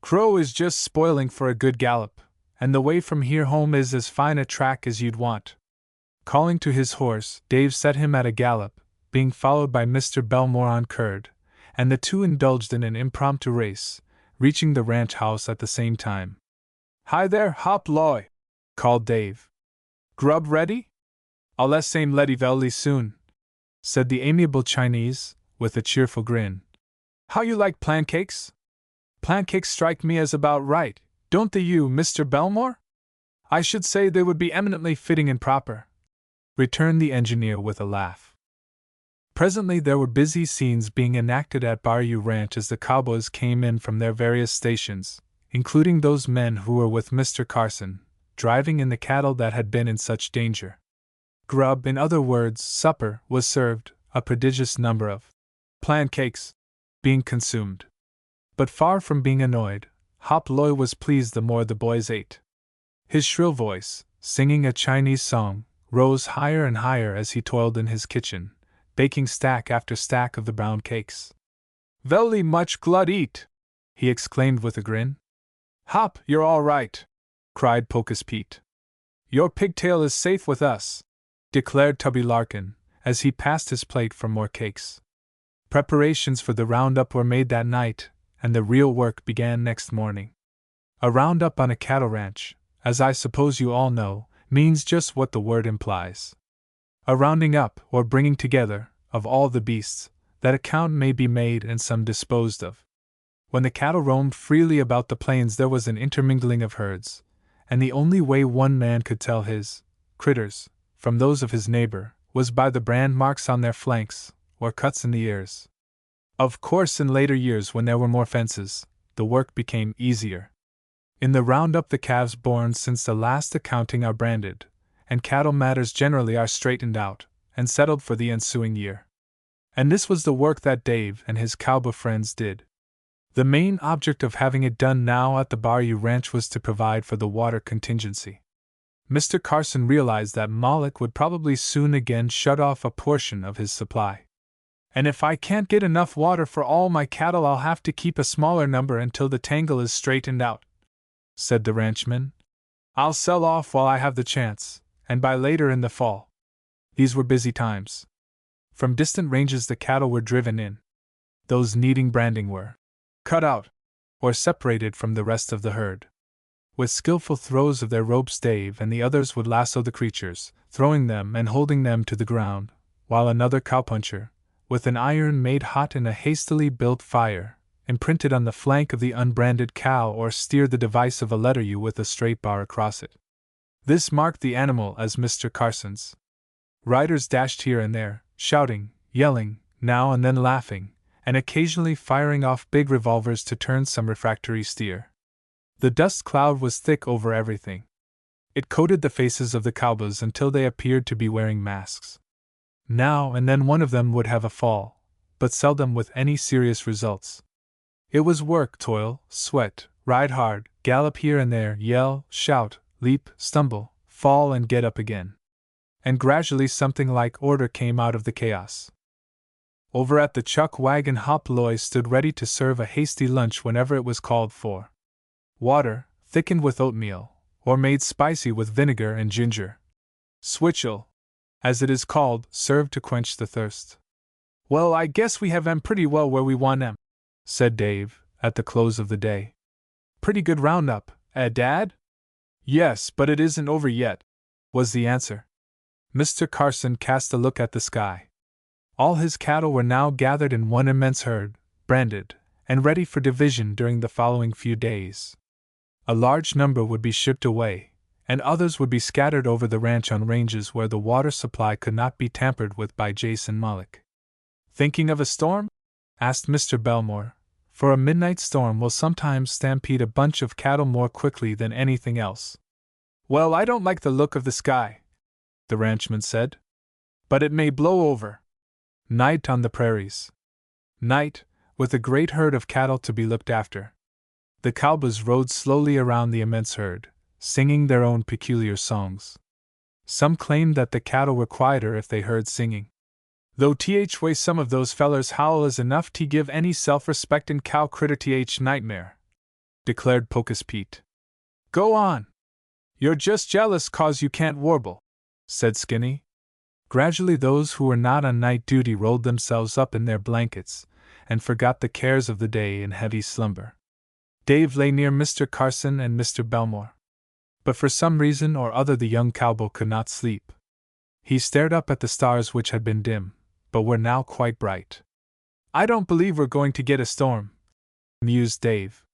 Crow is just spoiling for a good gallop, and the way from here home is as fine a track as you'd want. Calling to his horse, Dave set him at a gallop, being followed by Mr. Belmore on Curd, and the two indulged in an impromptu race, reaching the ranch house at the same time. Hi there, Hop Loy, called Dave. Grub ready? I'll let same letty velly soon, said the amiable Chinese, with a cheerful grin. How you like pancakes? Pancakes strike me as about right, don't they you, Mr. Belmore? I should say they would be eminently fitting and proper, returned the engineer with a laugh. Presently there were busy scenes being enacted at Bayou Ranch as the cowboys came in from their various stations, including those men who were with Mr. Carson, driving in the cattle that had been in such danger. Grub, in other words, supper, was served, a prodigious number of plan cakes being consumed. But far from being annoyed, Hop Loy was pleased the more the boys ate. His shrill voice, singing a Chinese song, rose higher and higher as he toiled in his kitchen, baking stack after stack of the brown cakes. "Velly much glad eat!" he exclaimed with a grin. "Hop, you're all right!" cried Pocus Pete. "Your pigtail is safe with us," declared Tubby Larkin, as he passed his plate for more cakes. Preparations for the roundup were made that night, and the real work began next morning. A roundup on a cattle ranch, as I suppose you all know, means just what the word implies. A rounding up, or bringing together, of all the beasts, that a count may be made and some disposed of. When the cattle roamed freely about the plains there was an intermingling of herds, and the only way one man could tell his critters from those of his neighbor was by the brand marks on their flanks, or cuts in the ears. Of course, in later years when there were more fences, the work became easier. In the roundup the calves born since the last accounting are branded, and cattle matters generally are straightened out and settled for the ensuing year. And this was the work that Dave and his cowboy friends did. The main object of having it done now at the Bayou Ranch was to provide for the water contingency. Mr. Carson realized that Moloch would probably soon again shut off a portion of his supply. "And if I can't get enough water for all my cattle, I'll have to keep a smaller number until the tangle is straightened out," said the ranchman. "I'll sell off while I have the chance, and buy later in the fall." These were busy times. From distant ranges the cattle were driven in. Those needing branding were cut out, or separated from the rest of the herd. With skillful throws of their ropes Dave and the others would lasso the creatures, throwing them and holding them to the ground, while another cowpuncher, with an iron made hot in a hastily built fire, imprinted on the flank of the unbranded cow or steered the device of a letter U with a straight bar across it. This marked the animal as Mr. Carson's. Riders dashed here and there, shouting, yelling, now and then laughing, and occasionally firing off big revolvers to turn some refractory steer. The dust cloud was thick over everything. It coated the faces of the cowboys until they appeared to be wearing masks. Now and then one of them would have a fall, but seldom with any serious results. It was work, toil, sweat, ride hard, gallop here and there, yell, shout, leap, stumble, fall and get up again. And gradually something like order came out of the chaos. Over at the chuck wagon Hop Loy stood ready to serve a hasty lunch whenever it was called for. Water, thickened with oatmeal, or made spicy with vinegar and ginger. Switchel, as it is called, served to quench the thirst. "Well, I guess we have 'em pretty well where we want 'em," said Dave, at the close of the day. "Pretty good roundup, Dad?" "Yes, but it isn't over yet," was the answer. Mr. Carson cast a look at the sky. All his cattle were now gathered in one immense herd, branded, and ready for division during the following few days. A large number would be shipped away, and others would be scattered over the ranch on ranges where the water supply could not be tampered with by Jason Moloch. "Thinking of a storm?" asked Mr. Belmore, for a midnight storm will sometimes stampede a bunch of cattle more quickly than anything else. "Well, I don't like the look of the sky," the ranchman said. "But it may blow over." Night on the prairies. Night, with a great herd of cattle to be looked after. The cowboys rode slowly around the immense herd, singing their own peculiar songs. Some claimed that the cattle were quieter if they heard singing. "Though way some of those fellers howl is enough to give any self-respectin' cow critter nightmare," declared Pocus Pete. "Go on. You're just jealous 'cause you can't warble," said Skinny. Gradually those who were not on night duty rolled themselves up in their blankets, and forgot the cares of the day in heavy slumber. Dave lay near Mr. Carson and Mr. Belmore. But for some reason or other the young cowboy could not sleep. He stared up at the stars which had been dim, but were now quite bright. "I don't believe we're going to get a storm," mused Dave.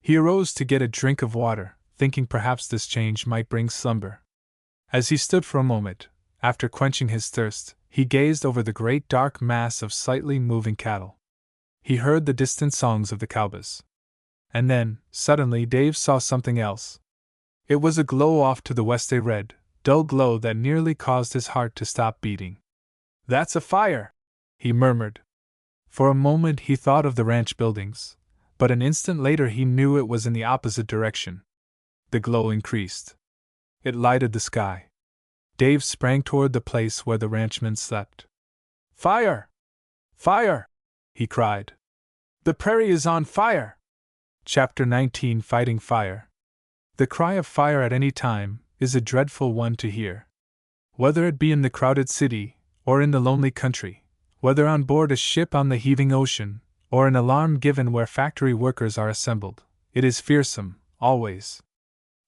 He arose to get a drink of water, thinking perhaps this change might bring slumber. As he stood for a moment, after quenching his thirst, He gazed over the great dark mass of slightly moving cattle. He heard the distant songs of the cowboys. And then, suddenly, Dave saw something else. It was a glow off to the west, a red, dull glow that nearly caused his heart to stop beating. "That's a fire!" he murmured. For a moment he thought of the ranch buildings, but an instant later he knew it was in the opposite direction. The glow increased. It lighted the sky. Dave sprang toward the place where the ranchmen slept. "Fire! Fire!" he cried. "The prairie is on fire!" Chapter 19: Fighting Fire. The cry of fire at any time is a dreadful one to hear. Whether it be in the crowded city, or in the lonely country, whether on board a ship on the heaving ocean, or an alarm given where factory workers are assembled, it is fearsome, always.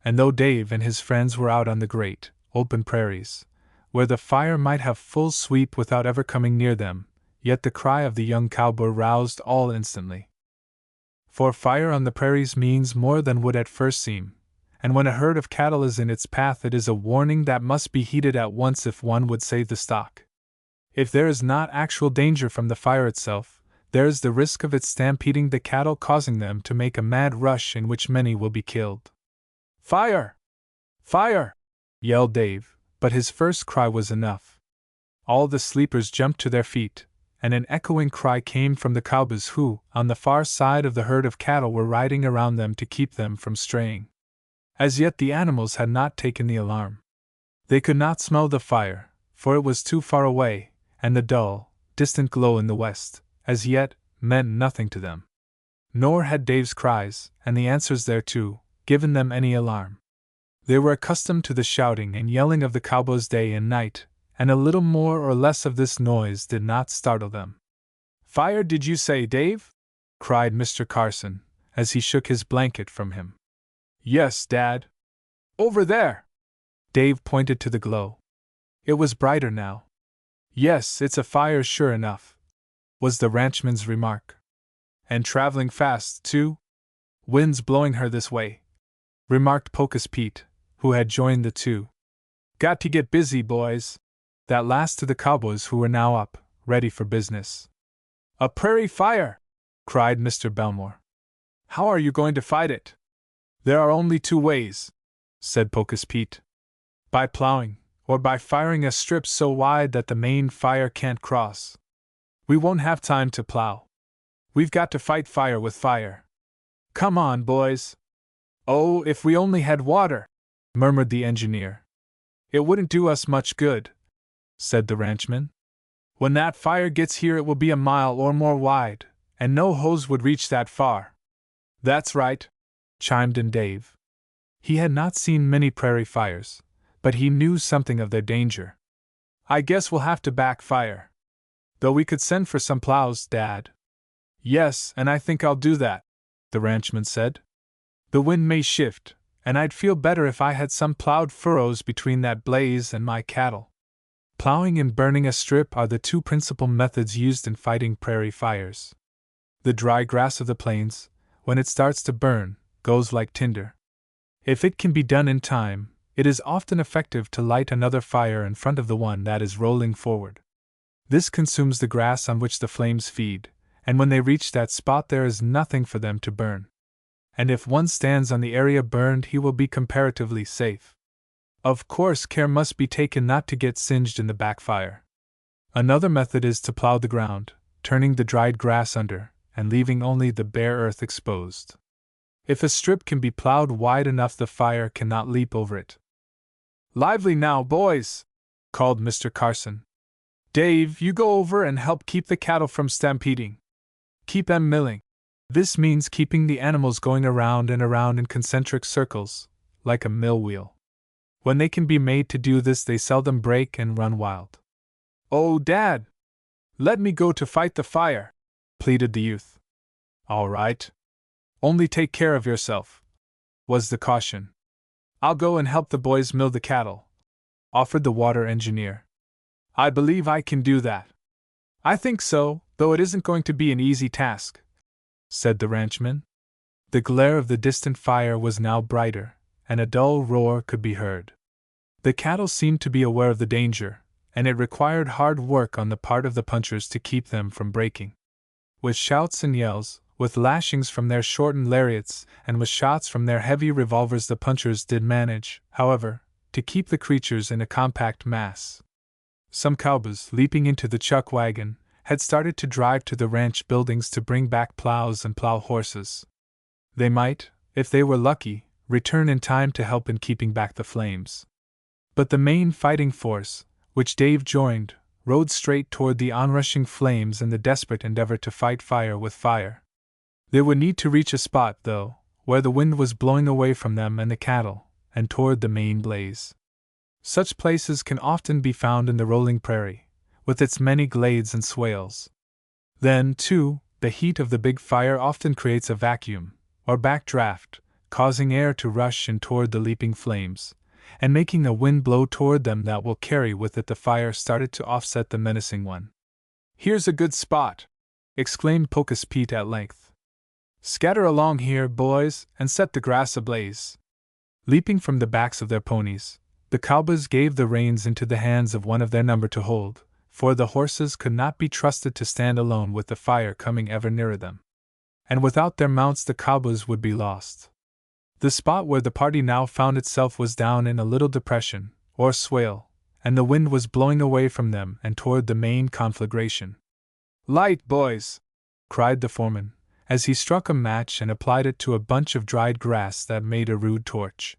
And though Dave and his friends were out on the great, open prairies, where the fire might have full sweep without ever coming near them, yet the cry of the young cowboy roused all instantly. For fire on the prairies means more than would at first seem, and when a herd of cattle is in its path, it is a warning that must be heeded at once if one would save the stock. If there is not actual danger from the fire itself, there is the risk of its stampeding the cattle, causing them to make a mad rush in which many will be killed. "Fire! Fire!" yelled Dave, but his first cry was enough. All the sleepers jumped to their feet, and an echoing cry came from the cowboys who, on the far side of the herd of cattle, were riding around them to keep them from straying. As yet the animals had not taken the alarm. They could not smell the fire, for it was too far away, and the dull, distant glow in the west, as yet, meant nothing to them. Nor had Dave's cries, and the answers thereto, given them any alarm. They were accustomed to the shouting and yelling of the cowboys day and night, and a little more or less of this noise did not startle them. "Fire, did you say, Dave?" cried Mr. Carson, as he shook his blanket from him. "Yes, Dad." "Over there!" Dave pointed to the glow. It was brighter now. "Yes, it's a fire sure enough," was the ranchman's remark. "And traveling fast, too?" "Wind's blowing her this way," remarked Pocus Pete, who had joined the two. "Got to get busy, boys." That last to the cowboys, who were now up, ready for business. "A prairie fire!" cried Mr. Belmore. "How are you going to fight it?" "There are only two ways," said Pocus Pete. "By plowing, or by firing a strip so wide that the main fire can't cross. We won't have time to plow. We've got to fight fire with fire. Come on, boys." "Oh, if we only had water," murmured the engineer. "It wouldn't do us much good," said the ranchman. "When that fire gets here it will be a mile or more wide, and no hose would reach that far." "That's right," chimed in Dave. He had not seen many prairie fires, but he knew something of their danger. "I guess we'll have to back fire. Though we could send for some plows, Dad." "Yes, and I think I'll do that," the ranchman said. "The wind may shift, and I'd feel better if I had some plowed furrows between that blaze and my cattle." Plowing and burning a strip are the two principal methods used in fighting prairie fires. The dry grass of the plains, when it starts to burn, goes like tinder. If it can be done in time, it is often effective to light another fire in front of the one that is rolling forward. This consumes the grass on which the flames feed, and when they reach that spot there is nothing for them to burn. And if one stands on the area burned, he will be comparatively safe. Of course, care must be taken not to get singed in the backfire. Another method is to plow the ground, turning the dried grass under, and leaving only the bare earth exposed. If a strip can be plowed wide enough, the fire cannot leap over it. "Lively now, boys!" called Mr. Carson. "Dave, you go over and help keep the cattle from stampeding. Keep them milling." This means keeping the animals going around and around in concentric circles, like a mill wheel. When they can be made to do this, they seldom break and run wild. "Oh, Dad! Let me go to fight the fire," pleaded the youth. "All right. Only take care of yourself," was the caution. "I'll go and help the boys mill the cattle," offered the water engineer. "I believe I can do that." "I think so, though it isn't going to be an easy task," said the ranchman. The glare of the distant fire was now brighter, and a dull roar could be heard. The cattle seemed to be aware of the danger, and it required hard work on the part of the punchers to keep them from breaking. With shouts and yells, with lashings from their shortened lariats, and with shots from their heavy revolvers, the punchers did manage, however, to keep the creatures in a compact mass. Some cowboys, leaping into the chuck wagon, had started to drive to the ranch buildings to bring back plows and plow horses. They might, if they were lucky, return in time to help in keeping back the flames. But the main fighting force, which Dave joined, rode straight toward the onrushing flames in the desperate endeavor to fight fire with fire. They would need to reach a spot, though, where the wind was blowing away from them and the cattle, and toward the main blaze. Such places can often be found in the rolling prairie, with its many glades and swales. Then, too, the heat of the big fire often creates a vacuum, or backdraft, causing air to rush in toward the leaping flames, and making a wind blow toward them that will carry with it the fire started to offset the menacing one. "Here's a good spot!" exclaimed Pocus Pete at length. "Scatter along here, boys, and set the grass ablaze." Leaping from the backs of their ponies, the cowboys gave the reins into the hands of one of their number to hold, for the horses could not be trusted to stand alone with the fire coming ever nearer them. And without their mounts the cowboys would be lost. The spot where the party now found itself was down in a little depression, or swale, and the wind was blowing away from them and toward the main conflagration. "Light, boys!" cried the foreman, as he struck a match and applied it to a bunch of dried grass that made a rude torch.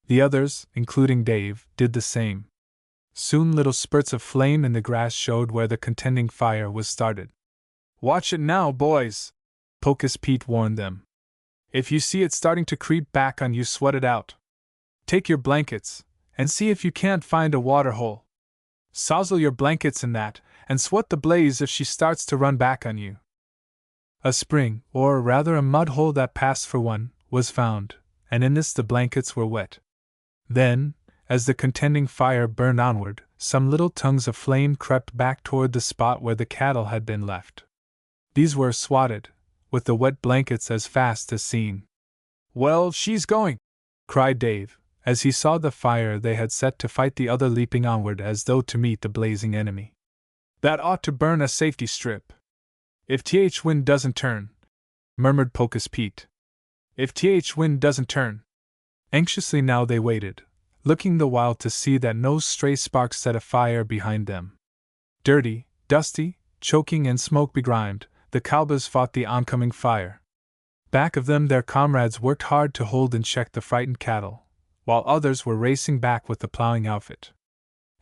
The others, including Dave, did the same. Soon little spurts of flame in the grass showed where the contending fire was started. "Watch it now, boys!" Pocus Pete warned them. "If you see it starting to creep back on you, sweat it out. Take your blankets, and see if you can't find a water hole. Sozzle your blankets in that, and sweat the blaze if she starts to run back on you." A spring, or rather a mud hole that passed for one, was found, and in this the blankets were wet. Then, as the contending fire burned onward, some little tongues of flame crept back toward the spot where the cattle had been left. These were swatted, with the wet blankets as fast as seen. "Well, she's going!" cried Dave, as he saw the fire they had set to fight the other leaping onward as though to meet the blazing enemy. "That ought to burn a safety strip." "If th wind doesn't turn," murmured Pocus Pete. "If th wind doesn't turn." Anxiously now they waited, looking the while to see that no stray sparks set afire behind them. Dirty, dusty, choking and smoke-begrimed, the cowboys fought the oncoming fire. Back of them their comrades worked hard to hold in check the frightened cattle, while others were racing back with the plowing outfit.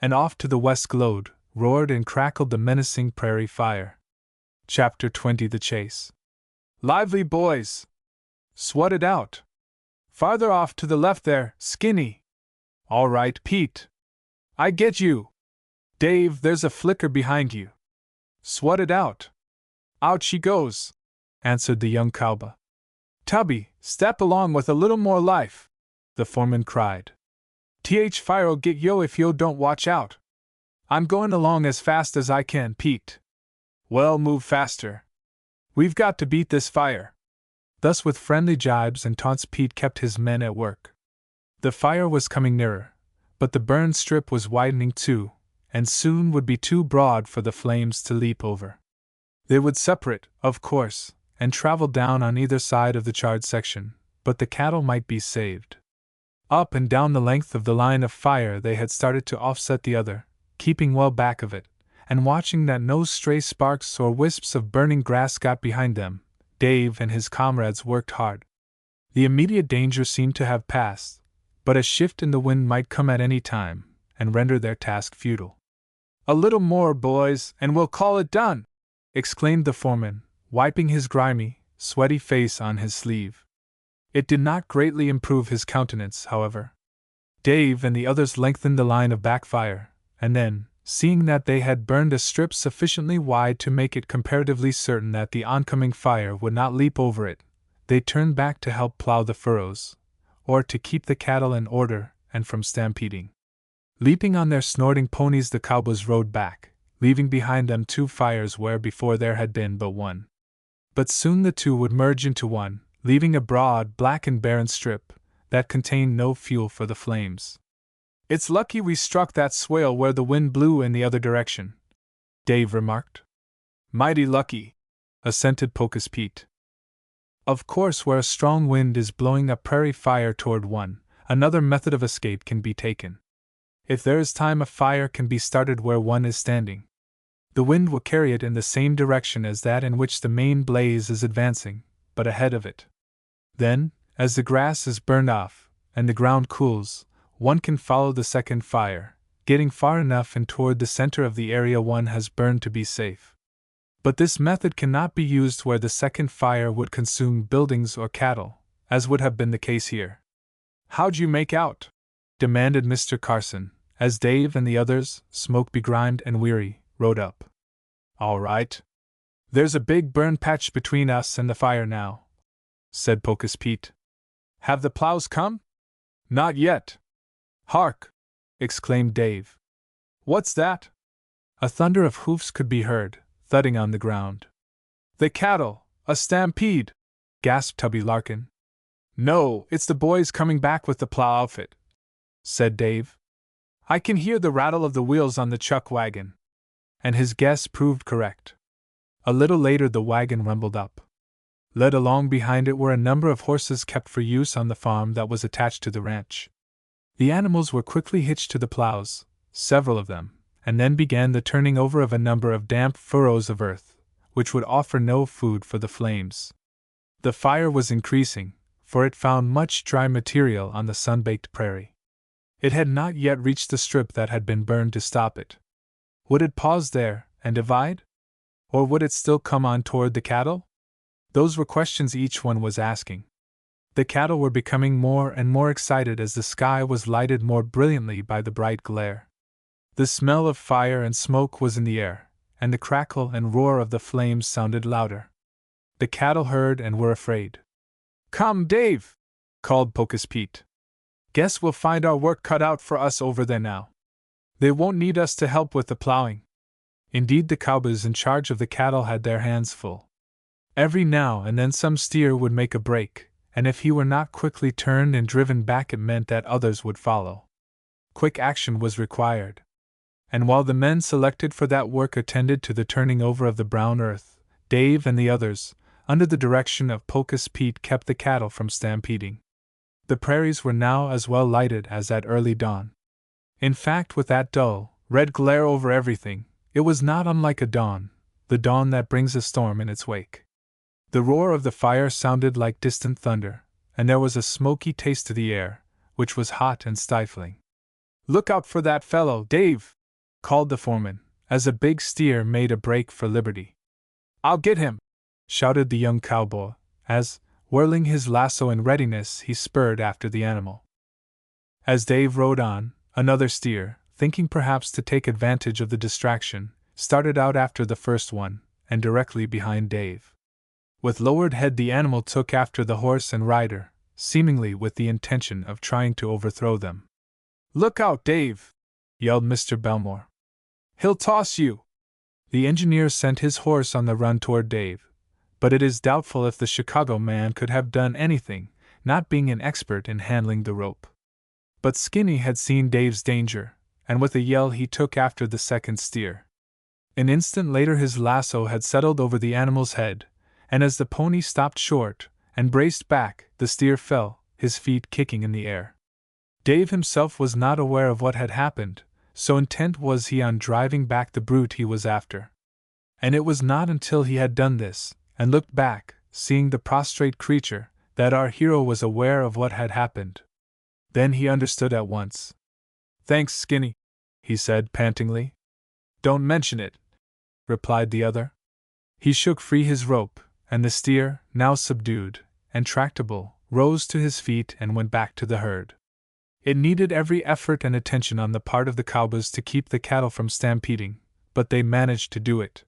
And off to the west glowed, roared and crackled the menacing prairie fire. Chapter 20: The Chase. "Lively, boys! Sweat it out! Farther off to the left there, Skinny! All right, Pete! I get you! Dave, there's a flicker behind you! Sweat it out! Out she goes!" answered the young cowboy. "Tubby, step along with a little more life!" the foreman cried. "Th fire'll get yo if yo don't watch out." "I'm going along as fast as I can, Pete." "Well, move faster. We've got to beat this fire." Thus with friendly jibes and taunts Pete kept his men at work. The fire was coming nearer, but the burned strip was widening too, and soon would be too broad for the flames to leap over. They would separate, of course, and travel down on either side of the charred section, but the cattle might be saved. Up and down the length of the line of fire they had started to offset the other, keeping well back of it, and watching that no stray sparks or wisps of burning grass got behind them. Dave and his comrades worked hard. The immediate danger seemed to have passed, but a shift in the wind might come at any time, and render their task futile. "A little more, boys, and we'll call it done!" exclaimed the foreman, wiping his grimy, sweaty face on his sleeve. It did not greatly improve his countenance, however. Dave and the others lengthened the line of backfire, and then, seeing that they had burned a strip sufficiently wide to make it comparatively certain that the oncoming fire would not leap over it, they turned back to help plow the furrows, or to keep the cattle in order and from stampeding. Leaping on their snorting ponies, the cowboys rode back, leaving behind them two fires where before there had been but one. But soon the two would merge into one, leaving a broad, black and barren strip that contained no fuel for the flames. It's lucky we struck that swale where the wind blew in the other direction, Dave remarked. Mighty lucky, assented Pocus Pete. Of course, where a strong wind is blowing a prairie fire toward one, another method of escape can be taken. If there is time, a fire can be started where one is standing. The wind will carry it in the same direction as that in which the main blaze is advancing, but ahead of it. Then, as the grass is burned off, and the ground cools, one can follow the second fire, getting far enough in toward the center of the area one has burned to be safe. But this method cannot be used where the second fire would consume buildings or cattle, as would have been the case here. How'd you make out? Demanded Mr. Carson, as Dave and the others, smoke-begrimed and weary, rode up. All right. There's a big burn patch between us and the fire now, said Pocus Pete. Have the plows come? Not yet. Hark! Exclaimed Dave. What's that? A thunder of hoofs could be heard, thudding on the ground. The cattle! A stampede! Gasped Tubby Larkin. No, it's the boys coming back with the plow outfit, said Dave. I can hear the rattle of the wheels on the chuck wagon. And his guess proved correct. A little later the wagon rumbled up. Led along behind it were a number of horses kept for use on the farm that was attached to the ranch. The animals were quickly hitched to the plows, several of them, and then began the turning over of a number of damp furrows of earth, which would offer no food for the flames. The fire was increasing, for it found much dry material on the sun-baked prairie. It had not yet reached the strip that had been burned to stop it. Would it pause there, and divide? Or would it still come on toward the cattle? Those were questions each one was asking. The cattle were becoming more and more excited as the sky was lighted more brilliantly by the bright glare. The smell of fire and smoke was in the air, and the crackle and roar of the flames sounded louder. The cattle heard and were afraid. Come, Dave! Called Pocus Pete. Guess we'll find our work cut out for us over there now. They won't need us to help with the plowing. Indeed, the cowboys in charge of the cattle had their hands full. Every now and then some steer would make a break, and if he were not quickly turned and driven back, it meant that others would follow. Quick action was required. And while the men selected for that work attended to the turning over of the brown earth, Dave and the others, under the direction of Pocus Pete, kept the cattle from stampeding. The prairies were now as well lighted as at early dawn. In fact, with that dull, red glare over everything, it was not unlike a dawn, the dawn that brings a storm in its wake. The roar of the fire sounded like distant thunder, and there was a smoky taste to the air, which was hot and stifling. Look out for that fellow, Dave! Called the foreman, as a big steer made a break for liberty. I'll get him! Shouted the young cowboy, as, whirling his lasso in readiness, he spurred after the animal. As Dave rode on, another steer, thinking perhaps to take advantage of the distraction, started out after the first one, and directly behind Dave. With lowered head the animal took after the horse and rider, seemingly with the intention of trying to overthrow them. Look out, Dave! Yelled Mr. Belmore. He'll toss you! The engineer sent his horse on the run toward Dave, but it is doubtful if the Chicago man could have done anything, not being an expert in handling the rope. But Skinny had seen Dave's danger, and with a yell he took after the second steer. An instant later his lasso had settled over the animal's head, and as the pony stopped short and braced back, the steer fell, his feet kicking in the air. Dave himself was not aware of what had happened, so intent was he on driving back the brute he was after. And it was not until he had done this, and looked back, seeing the prostrate creature, that our hero was aware of what had happened. Then he understood at once. Thanks, Skinny, he said pantingly. Don't mention it, replied the other. He shook free his rope, and the steer, now subdued and tractable, rose to his feet and went back to the herd. It needed every effort and attention on the part of the cowboys to keep the cattle from stampeding, but they managed to do it.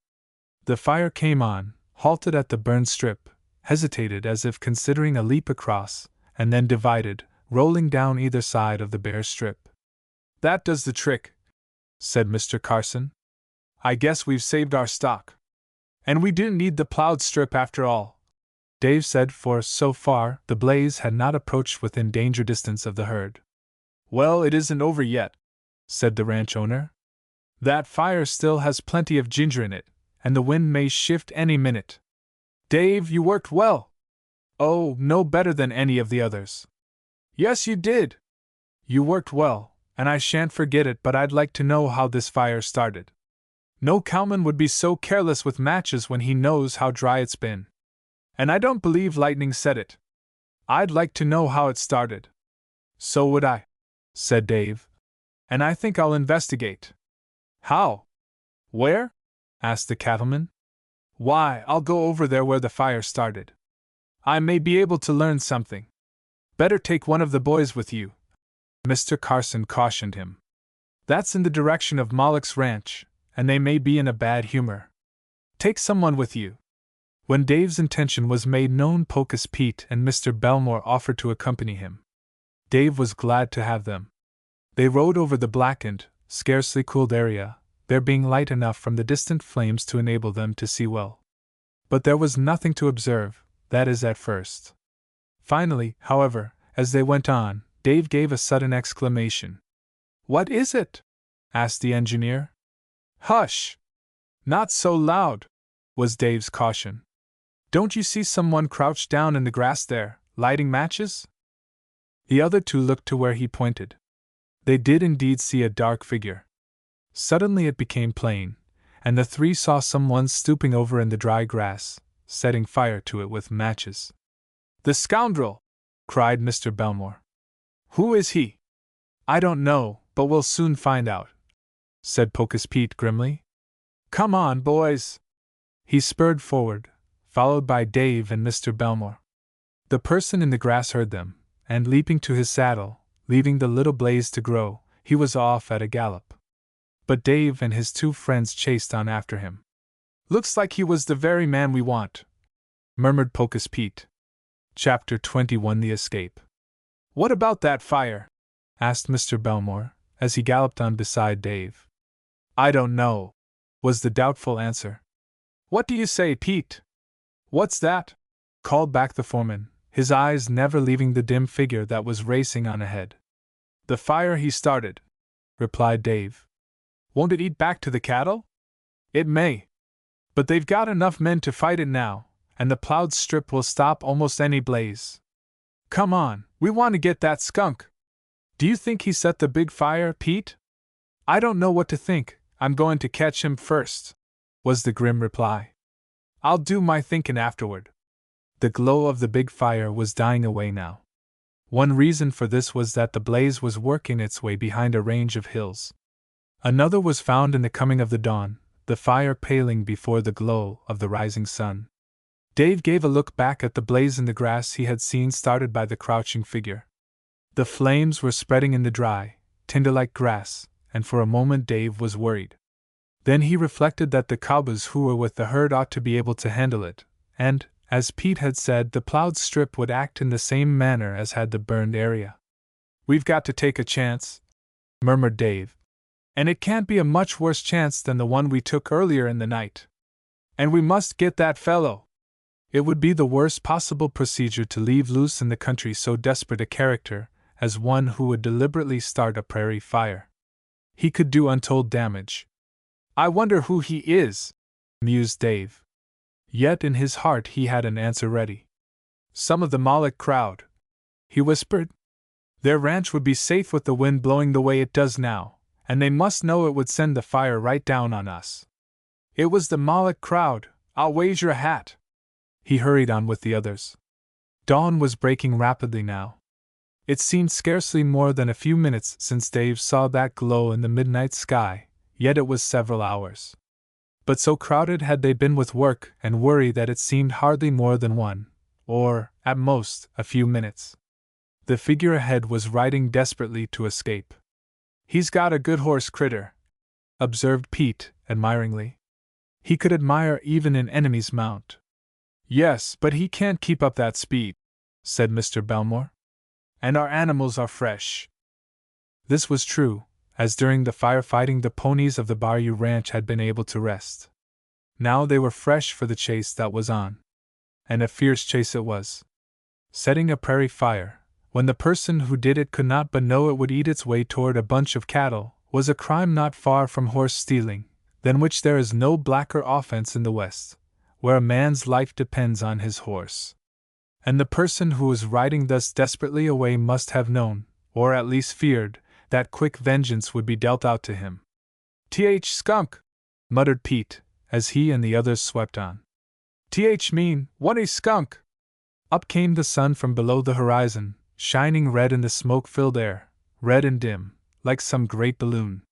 The fire came on, halted at the burned strip, hesitated as if considering a leap across, and then divided, rolling down either side of the bare strip. That does the trick, said Mr. Carson. I guess we've saved our stock. And we didn't need the plowed strip after all, Dave said, for so far the blaze had not approached within danger distance of the herd. Well, it isn't over yet, said the ranch owner. That fire still has plenty of ginger in it, and the wind may shift any minute. Dave, you worked well. Oh, no better than any of the others. Yes, you did. You worked well, and I shan't forget it, but I'd like to know how this fire started. No cowman would be so careless with matches when he knows how dry it's been. And I don't believe lightning set it. I'd like to know how it started. So would I, said Dave. And I think I'll investigate. How? Where? Asked the cattleman. Why, I'll go over there where the fire started. I may be able to learn something. Better take one of the boys with you, Mr. Carson cautioned him. That's in the direction of Moloch's ranch, and they may be in a bad humor. Take someone with you. When Dave's intention was made known, Pocus Pete and Mr. Belmore offered to accompany him. Dave was glad to have them. They rode over the blackened, scarcely cooled area, there being light enough from the distant flames to enable them to see well. But there was nothing to observe, that is, at first. Finally, however, as they went on, Dave gave a sudden exclamation. What is it? Asked the engineer. Hush! Not so loud, was Dave's caution. Don't you see someone crouched down in the grass there, lighting matches? The other two looked to where he pointed. They did indeed see a dark figure. Suddenly it became plain, and the three saw someone stooping over in the dry grass, setting fire to it with matches. The scoundrel! Cried Mr. Belmore. Who is he? I don't know, but we'll soon find out, said Pocus Pete grimly. Come on, boys! He spurred forward, followed by Dave and Mr. Belmore. The person in the grass heard them, and leaping to his saddle, leaving the little blaze to grow, he was off at a gallop. But Dave and his two friends chased on after him. Looks like he was the very man we want, murmured Pocus Pete. Chapter 21 The Escape. What about that fire? Asked Mr. Belmore, as he galloped on beside Dave. I don't know, was the doubtful answer. What do you say, Pete? What's that? Called back the foreman, his eyes never leaving the dim figure that was racing on ahead. The fire he started, replied Dave. Won't it eat back to the cattle? It may. But they've got enough men to fight it now, and the plowed strip will stop almost any blaze. Come on, we want to get that skunk. Do you think he set the big fire, Pete? I don't know what to think, I'm going to catch him first, was the grim reply. I'll do my thinking afterward. The glow of the big fire was dying away now. One reason for this was that the blaze was working its way behind a range of hills. Another was found in the coming of the dawn, the fire paling before the glow of the rising sun. Dave gave a look back at the blaze in the grass he had seen started by the crouching figure. The flames were spreading in the dry, tinder-like grass, and for a moment Dave was worried. Then he reflected that the cowboys who were with the herd ought to be able to handle it, and, as Pete had said, the plowed strip would act in the same manner as had the burned area. We've got to take a chance, murmured Dave. And it can't be a much worse chance than the one we took earlier in the night. And we must get that fellow. It would be the worst possible procedure to leave loose in the country so desperate a character as one who would deliberately start a prairie fire. He could do untold damage. I wonder who he is, mused Dave. Yet in his heart he had an answer ready. Some of the Moloch crowd, he whispered. Their ranch would be safe with the wind blowing the way it does now, and they must know it would send the fire right down on us. It was the Moloch crowd, I'll wager a hat. He hurried on with the others. Dawn was breaking rapidly now. It seemed scarcely more than a few minutes since Dave saw that glow in the midnight sky, yet it was several hours. But so crowded had they been with work and worry that it seemed hardly more than one, or, at most, a few minutes. The figure ahead was riding desperately to escape. He's got a good horse, critter, observed Pete, admiringly. He could admire even an enemy's mount. Yes, but he can't keep up that speed, said Mr. Belmore. And our animals are fresh. This was true, as during the firefighting the ponies of the Bayou Ranch had been able to rest. Now they were fresh for the chase that was on. And a fierce chase it was. Setting a prairie fire, when the person who did it could not but know it would eat its way toward a bunch of cattle, was a crime not far from horse stealing, than which there is no blacker offense in the West, where a man's life depends on his horse. And the person who was riding thus desperately away must have known, or at least feared, that quick vengeance would be dealt out to him. "Th skunk!" muttered Pete, as he and the others swept on. "Th mean, what a skunk!" Up came the sun from below the horizon, shining red in the smoke-filled air, red and dim, like some great balloon.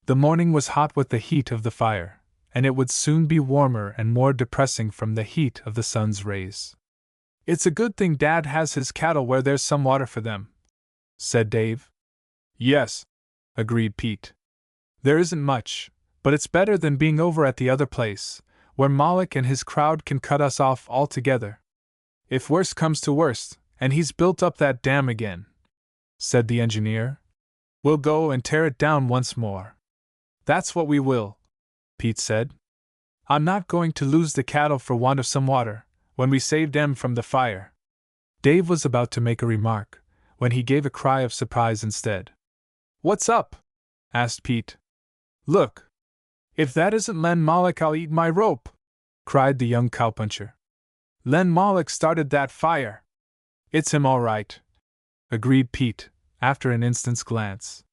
The morning was hot with the heat of the fire, and it would soon be warmer and more depressing from the heat of the sun's rays. "It's a good thing Dad has his cattle where there's some water for them," said Dave. "Yes," agreed Pete. "There isn't much, but it's better than being over at the other place, where Moloch and his crowd can cut us off altogether. If worst comes to worst, and he's built up that dam again," said the engineer, "we'll go and tear it down once more." "That's what we will," Pete said. "I'm not going to lose the cattle for want of some water, when we saved them from the fire." Dave was about to make a remark, when he gave a cry of surprise instead. "What's up?" asked Pete. "Look! If that isn't Len Moloch, I'll eat my rope!" cried the young cowpuncher. "Len Moloch started that fire!" "It's him all right," agreed Pete, after an instant's glance.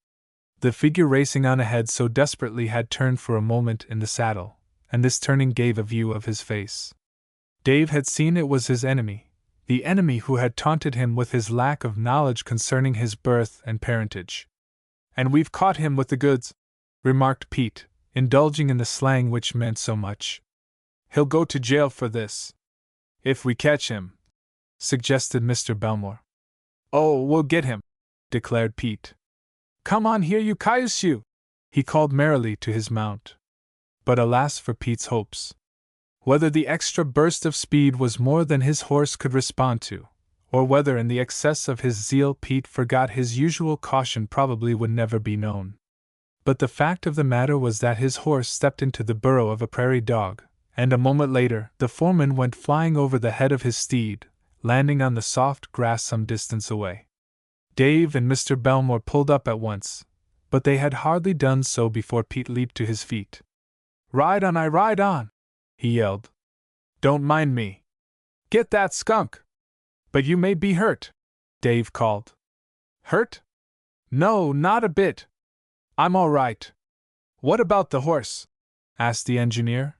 The figure racing on ahead so desperately had turned for a moment in the saddle, and this turning gave a view of his face. Dave had seen it was his enemy, the enemy who had taunted him with his lack of knowledge concerning his birth and parentage. "And we've caught him with the goods," remarked Pete, indulging in the slang which meant so much. "He'll go to jail for this." "If we catch him," suggested Mr. Belmore. "Oh, we'll get him," declared Pete. "Come on here, you cayuse, you!" he called merrily to his mount. But alas for Pete's hopes. Whether the extra burst of speed was more than his horse could respond to, or whether in the excess of his zeal Pete forgot his usual caution, probably would never be known. But the fact of the matter was that his horse stepped into the burrow of a prairie dog, and a moment later the foreman went flying over the head of his steed, landing on the soft grass some distance away. Dave and Mr. Belmore pulled up at once, but they had hardly done so before Pete leaped to his feet. "Ride on, I ride on!" he yelled. "Don't mind me. Get that skunk!" "But you may be hurt," Dave called. "Hurt? No, not a bit. I'm all right." "What about the horse?" asked the engineer.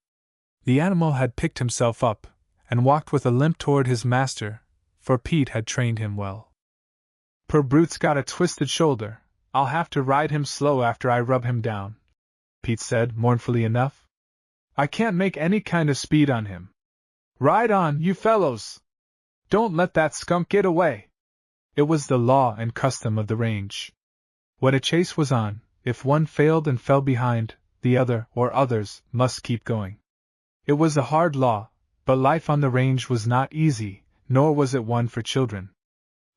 The animal had picked himself up, and walked with a limp toward his master, for Pete had trained him well. "Poor brute's got a twisted shoulder. I'll have to ride him slow after I rub him down," Pete said, mournfully enough. "I can't make any kind of speed on him. Ride on, you fellows! Don't let that skunk get away!" It was the law and custom of the range. When a chase was on, if one failed and fell behind, the other, or others, must keep going. It was a hard law, but life on the range was not easy, nor was it one for children.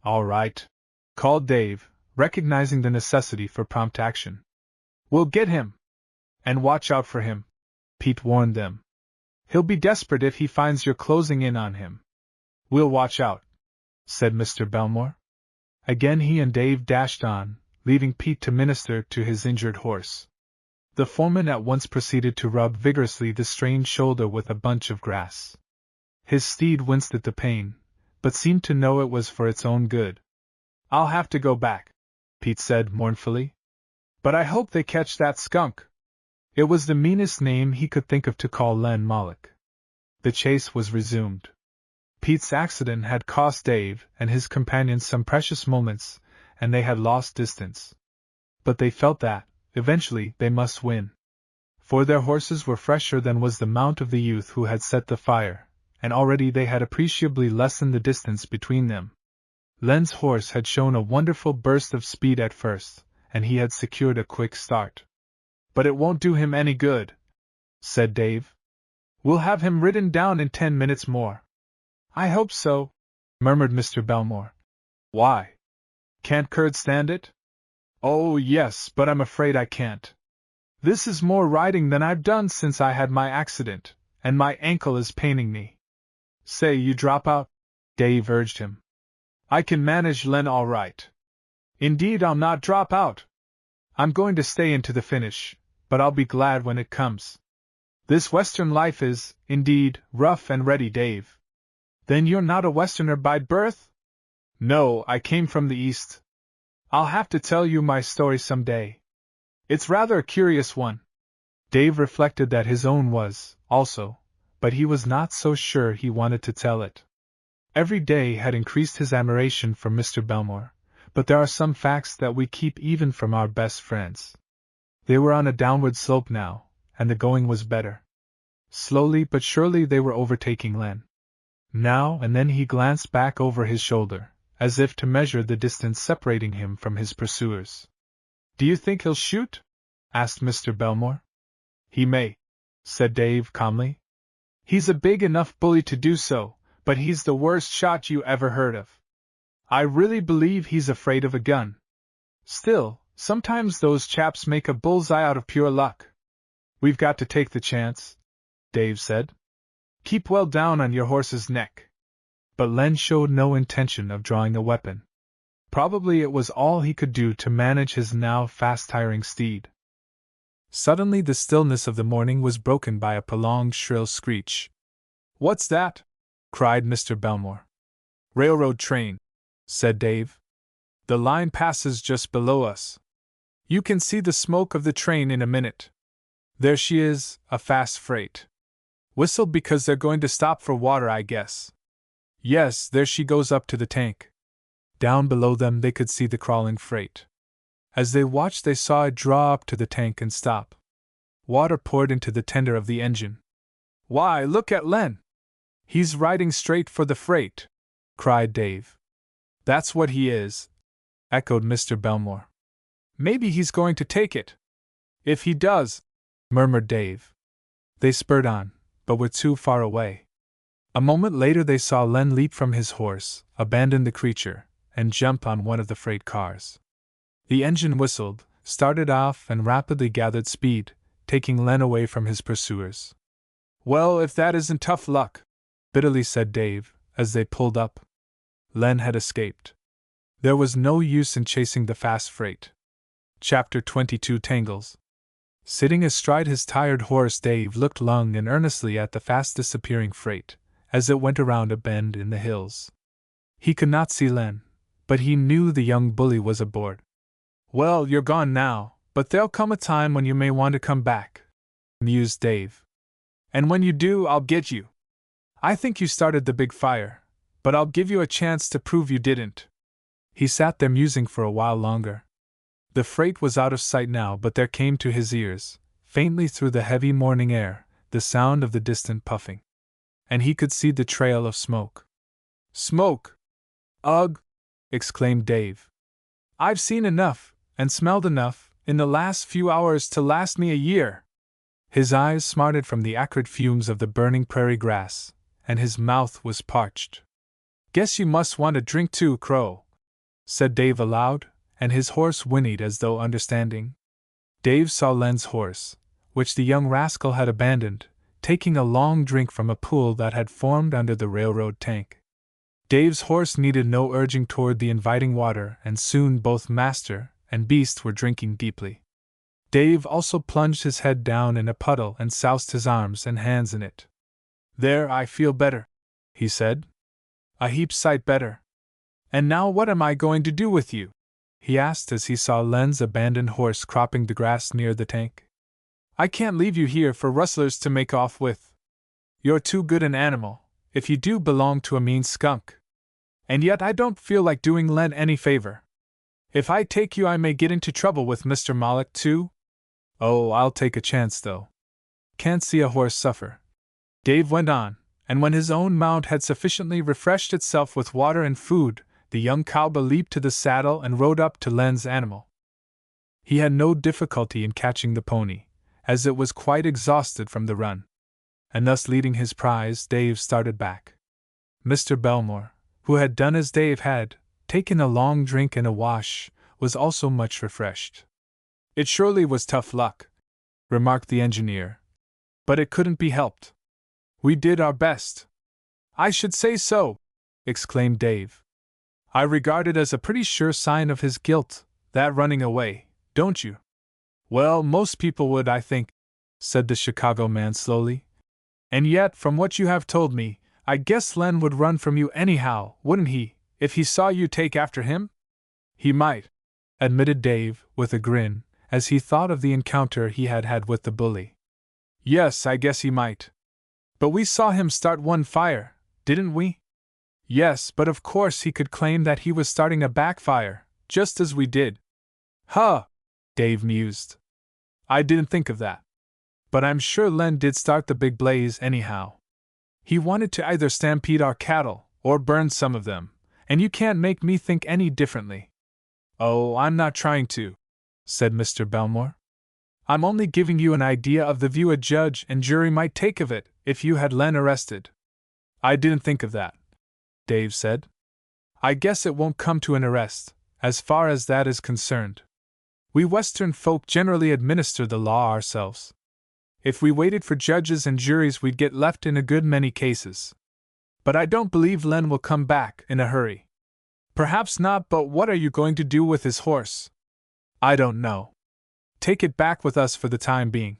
"All right," called Dave, recognizing the necessity for prompt action. "We'll get him! And watch out for him," Pete warned them. "He'll be desperate if he finds you're closing in on him." "We'll watch out," said Mr. Belmore. Again he and Dave dashed on, leaving Pete to minister to his injured horse. The foreman at once proceeded to rub vigorously the strained shoulder with a bunch of grass. His steed winced at the pain, but seemed to know it was for its own good. "I'll have to go back," Pete said mournfully. "But I hope they catch that skunk." It was the meanest name he could think of to call Len Moloch. The chase was resumed. Pete's accident had cost Dave and his companions some precious moments, and they had lost distance. But they felt that, eventually, they must win. For their horses were fresher than was the mount of the youth who had set the fire, and already they had appreciably lessened the distance between them. Len's horse had shown a wonderful burst of speed at first, and he had secured a quick start. "But it won't do him any good," said Dave. "We'll have him ridden down in 10 minutes more." "I hope so," murmured Mr. Belmore. "Why? Can't Curd stand it?" "Oh, yes, but I'm afraid I can't. This is more riding than I've done since I had my accident, and my ankle is paining me." "Say, you drop out," Dave urged him. I can manage Len all right. Indeed, I'll not drop out. I'm going to stay into the finish, but I'll be glad when it comes. This Western life is, indeed, rough and ready, Dave. Then you're not a Westerner by birth? No, I came from the East. I'll have to tell you my story some day. It's rather a curious one. Dave reflected that his own was, also, but he was not so sure he wanted to tell it. Every day had increased his admiration for Mr. Belmore, but there are some facts that we keep even from our best friends. They were on a downward slope now, and the going was better. Slowly but surely they were overtaking Len. Now and then he glanced back over his shoulder, as if to measure the distance separating him from his pursuers. Do you think he'll shoot? Asked Mr. Belmore. He may, said Dave calmly. He's a big enough bully to do so, but he's the worst shot you ever heard of. I really believe he's afraid of a gun. Still, sometimes those chaps make a bullseye out of pure luck. We've got to take the chance, Dave said. Keep well down on your horse's neck. But Len showed no intention of drawing a weapon. Probably it was all he could do to manage his now fast-tiring steed. Suddenly the stillness of the morning was broken by a prolonged shrill screech. What's that? Cried Mr. Belmore. Railroad train, said Dave. The line passes just below us. You can see the smoke of the train in a minute. There she is, a fast freight. Whistled because they're going to stop for water, I guess. Yes, there she goes up to the tank. Down below them they could see the crawling freight. As they watched they saw it draw up to the tank and stop. Water poured into the tender of the engine. Why, look at Len! He's riding straight for the freight, cried Dave. That's what he is, echoed Mr. Belmore. Maybe he's going to take it. If he does, murmured Dave. They spurred on, but were too far away. A moment later they saw Len leap from his horse, abandon the creature, and jump on one of the freight cars. The engine whistled, started off, and rapidly gathered speed, taking Len away from his pursuers. Well, if that isn't tough luck, bitterly said Dave, as they pulled up. Len had escaped. There was no use in chasing the fast freight. Chapter 22 Tangles. Sitting astride his tired horse, Dave looked long and earnestly at the fast disappearing freight, as it went around a bend in the hills. He could not see Len, but he knew the young bully was aboard. Well, you're gone now, but there'll come a time when you may want to come back, mused Dave. And when you do, I'll get you. I think you started the big fire, but I'll give you a chance to prove you didn't. He sat there musing for a while longer. The freight was out of sight now, but there came to his ears, faintly through the heavy morning air, the sound of the distant puffing. And he could see the trail of smoke. Smoke! Ugh! Exclaimed Dave. I've seen enough, and smelled enough, in the last few hours to last me a year. His eyes smarted from the acrid fumes of the burning prairie grass, and his mouth was parched. Guess you must want a drink too, Crow, said Dave aloud, and his horse whinnied as though understanding. Dave saw Len's horse, which the young rascal had abandoned, taking a long drink from a pool that had formed under the railroad tank. Dave's horse needed no urging toward the inviting water, and soon both master and beast were drinking deeply. Dave also plunged his head down in a puddle and soused his arms and hands in it. There, I feel better, he said. A heap sight better. And now what am I going to do with you? He asked as he saw Len's abandoned horse cropping the grass near the tank. I can't leave you here for rustlers to make off with. You're too good an animal, if you do belong to a mean skunk. And yet I don't feel like doing Len any favor. If I take you I may get into trouble with Mr. Moloch too. Oh, I'll take a chance though. Can't see a horse suffer. Dave went on, and when his own mount had sufficiently refreshed itself with water and food, the young cowboy leaped to the saddle and rode up to Len's animal. He had no difficulty in catching the pony, as it was quite exhausted from the run. And thus leading his prize, Dave started back. Mr. Belmore, who had done as Dave had, taken a long drink and a wash, was also much refreshed. It surely was tough luck, remarked the engineer, but it couldn't be helped. We did our best. I should say so, exclaimed Dave. I regard it as a pretty sure sign of his guilt, that running away, don't you? Well, most people would, I think, said the Chicago man slowly. And yet, from what you have told me, I guess Len would run from you anyhow, wouldn't he, if he saw you take after him? He might, admitted Dave, with a grin, as he thought of the encounter he had had with the bully. Yes, I guess he might. But we saw him start one fire, didn't we? Yes, but of course he could claim that he was starting a backfire, just as we did. Huh, Dave mused. I didn't think of that. But I'm sure Len did start the big blaze anyhow. He wanted to either stampede our cattle, or burn some of them, and you can't make me think any differently. Oh, I'm not trying to, said Mr. Belmore. I'm only giving you an idea of the view a judge and jury might take of it if you had Len arrested. I didn't think of that, Dave said. I guess it won't come to an arrest, as far as that is concerned. We Western folk generally administer the law ourselves. If we waited for judges and juries, we'd get left in a good many cases. But I don't believe Len will come back in a hurry. Perhaps not, but what are you going to do with his horse? I don't know. Take it back with us for the time being.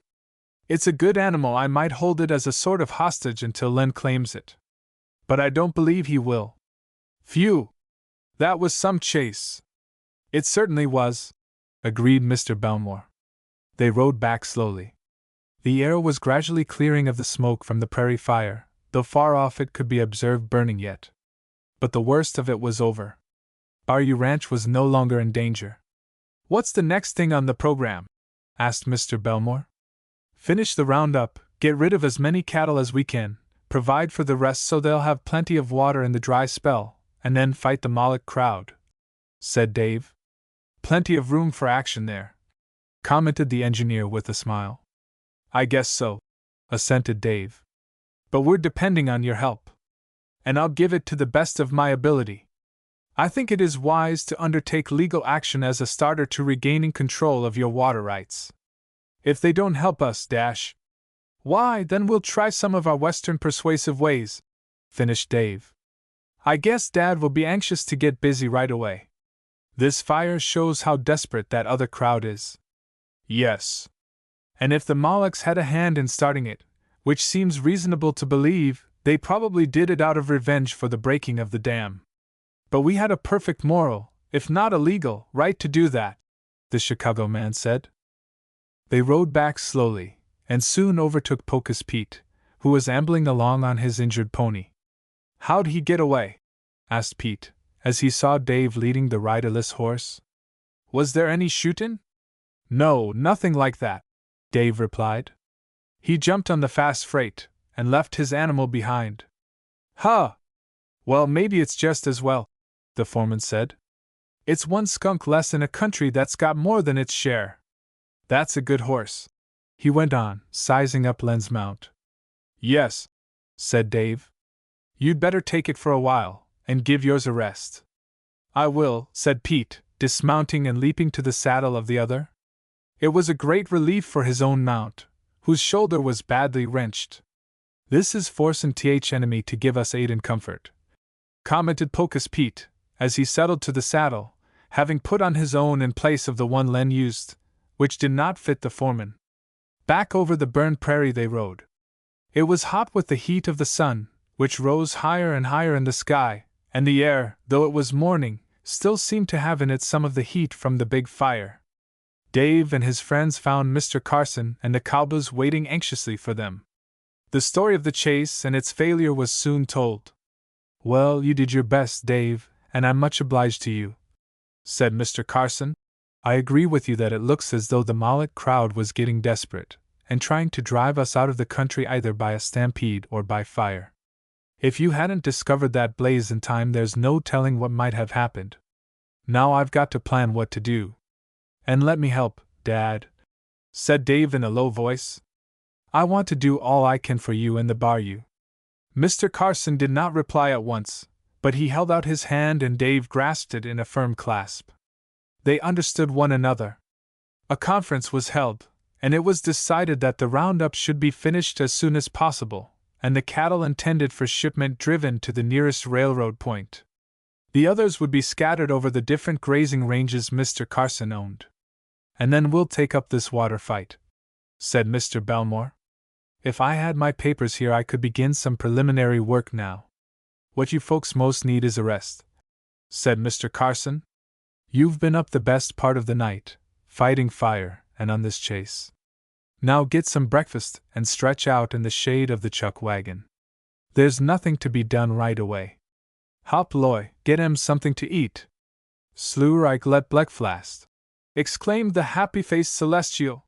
It's a good animal. I might hold it as a sort of hostage until Len claims it. But I don't believe he will. Phew! That was some chase. It certainly was, agreed Mr. Belmore. They rode back slowly. The air was gradually clearing of the smoke from the prairie fire, though far off it could be observed burning yet. But the worst of it was over. Bayou Ranch was no longer in danger. What's the next thing on the program? Asked Mr. Belmore. Finish the roundup, get rid of as many cattle as we can, provide for the rest so they'll have plenty of water in the dry spell, and then fight the Moloch crowd, said Dave. Plenty of room for action there, commented the engineer with a smile. I guess so, assented Dave. But we're depending on your help. And I'll give it to the best of my ability. I think it is wise to undertake legal action as a starter to regaining control of your water rights. If they don't help us, why, then we'll try some of our Western persuasive ways, finished Dave. I guess Dad will be anxious to get busy right away. This fire shows how desperate that other crowd is. Yes. And if the Molochs had a hand in starting it, which seems reasonable to believe, they probably did it out of revenge for the breaking of the dam. But we had a perfect moral, if not a legal, right to do that, the Chicago man said. They rode back slowly, and soon overtook Pocus Pete, who was ambling along on his injured pony. How'd he get away? Asked Pete, as he saw Dave leading the riderless horse. Was there any shootin'? No, nothing like that, Dave replied. He jumped on the fast freight, and left his animal behind. Huh! Well, maybe it's just as well, the foreman said. It's one skunk less in a country that's got more than its share. That's a good horse, he went on, sizing up Len's mount. Yes, said Dave. You'd better take it for a while, and give yours a rest. I will, said Pete, dismounting and leaping to the saddle of the other. It was a great relief for his own mount, whose shoulder was badly wrenched. This is force and enemy to give us aid and comfort, commented Pocus Pete, as he settled to the saddle, having put on his own in place of the one Len used, which did not fit the foreman. Back over the burned prairie they rode. It was hot with the heat of the sun, which rose higher and higher in the sky, and the air, though it was morning, still seemed to have in it some of the heat from the big fire. Dave and his friends found Mr. Carson and the cowboys waiting anxiously for them. The story of the chase and its failure was soon told. Well, you did your best, Dave, and I'm much obliged to you, said Mr. Carson. I agree with you that it looks as though the Moloch crowd was getting desperate, and trying to drive us out of the country either by a stampede or by fire. If you hadn't discovered that blaze in time, there's no telling what might have happened. Now I've got to plan what to do. And let me help, Dad, said Dave in a low voice. I want to do all I can for you and the Bayou. Mr. Carson did not reply at once, but he held out his hand and Dave grasped it in a firm clasp. They understood one another. A conference was held, and it was decided that the roundup should be finished as soon as possible, and the cattle intended for shipment driven to the nearest railroad point. The others would be scattered over the different grazing ranges Mr. Carson owned. And then we'll take up this water fight, said Mr. Belmore. If I had my papers here, I could begin some preliminary work now. What you folks most need is a rest, said Mr. Carson. You've been up the best part of the night, fighting fire, and on this chase. Now get some breakfast and stretch out in the shade of the chuck wagon. There's nothing to be done right away. Hop Loy, get him something to eat. Slurike let Bleckflast, exclaimed the happy-faced Celestial.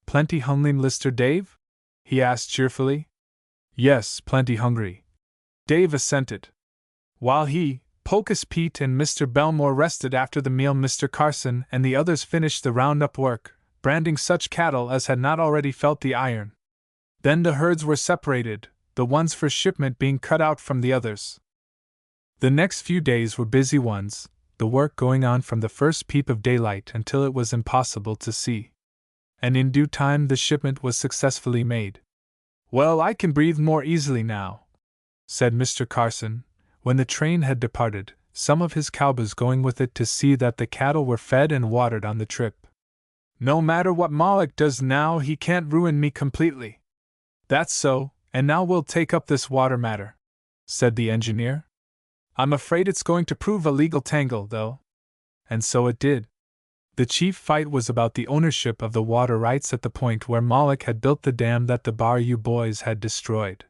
Plenty hungry, Mr. Dave? He asked cheerfully. Yes, plenty hungry, Dave assented. While he, Pocus Pete, and Mr. Belmore rested after the meal, Mr. Carson and the others finished the roundup work, branding such cattle as had not already felt the iron. Then the herds were separated, the ones for shipment being cut out from the others. The next few days were busy ones, the work going on from the first peep of daylight until it was impossible to see. And in due time the shipment was successfully made. Well, I can breathe more easily now, said Mr. Carson, when the train had departed, some of his cowboys going with it to see that the cattle were fed and watered on the trip. No matter what Moloch does now, he can't ruin me completely. That's so, and now we'll take up this water matter, said the engineer. I'm afraid it's going to prove a legal tangle, though. And so it did. The chief fight was about the ownership of the water rights at the point where Moloch had built the dam that the Bayou boys had destroyed.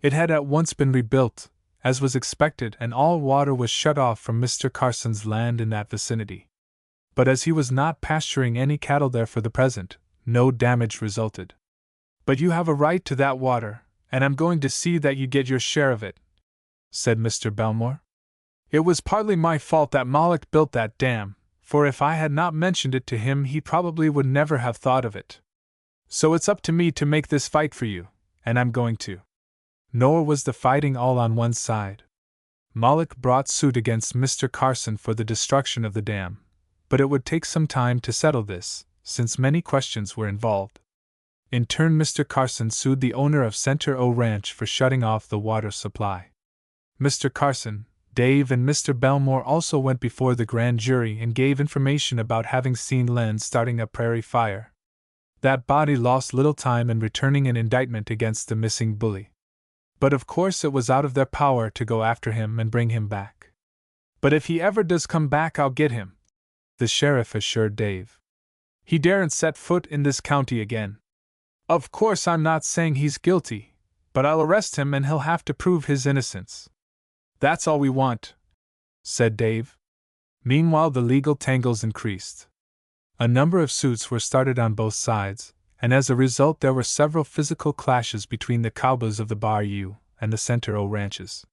It had at once been rebuilt, as was expected, and all water was shut off from Mr. Carson's land in that vicinity. But as he was not pasturing any cattle there for the present, no damage resulted. But you have a right to that water, and I'm going to see that you get your share of it, said Mr. Belmore. It was partly my fault that Moloch built that dam, for if I had not mentioned it to him he probably would never have thought of it. So it's up to me to make this fight for you, and I'm going to. Nor was the fighting all on one side. Moloch brought suit against Mr. Carson for the destruction of the dam, but it would take some time to settle this, since many questions were involved. In turn, Mr. Carson sued the owner of Center O Ranch for shutting off the water supply. Mr. Carson, Dave, and Mr. Belmore also went before the grand jury and gave information about having seen Len starting a prairie fire. That body lost little time in returning an indictment against the missing bully. But of course it was out of their power to go after him and bring him back. But if he ever does come back, I'll get him, the sheriff assured Dave. He daren't set foot in this county again. Of course I'm not saying he's guilty, but I'll arrest him and he'll have to prove his innocence. That's all we want, said Dave. Meanwhile the legal tangles increased. A number of suits were started on both sides, and as a result there were several physical clashes between the cowboys of the Bayou and the Center O ranches.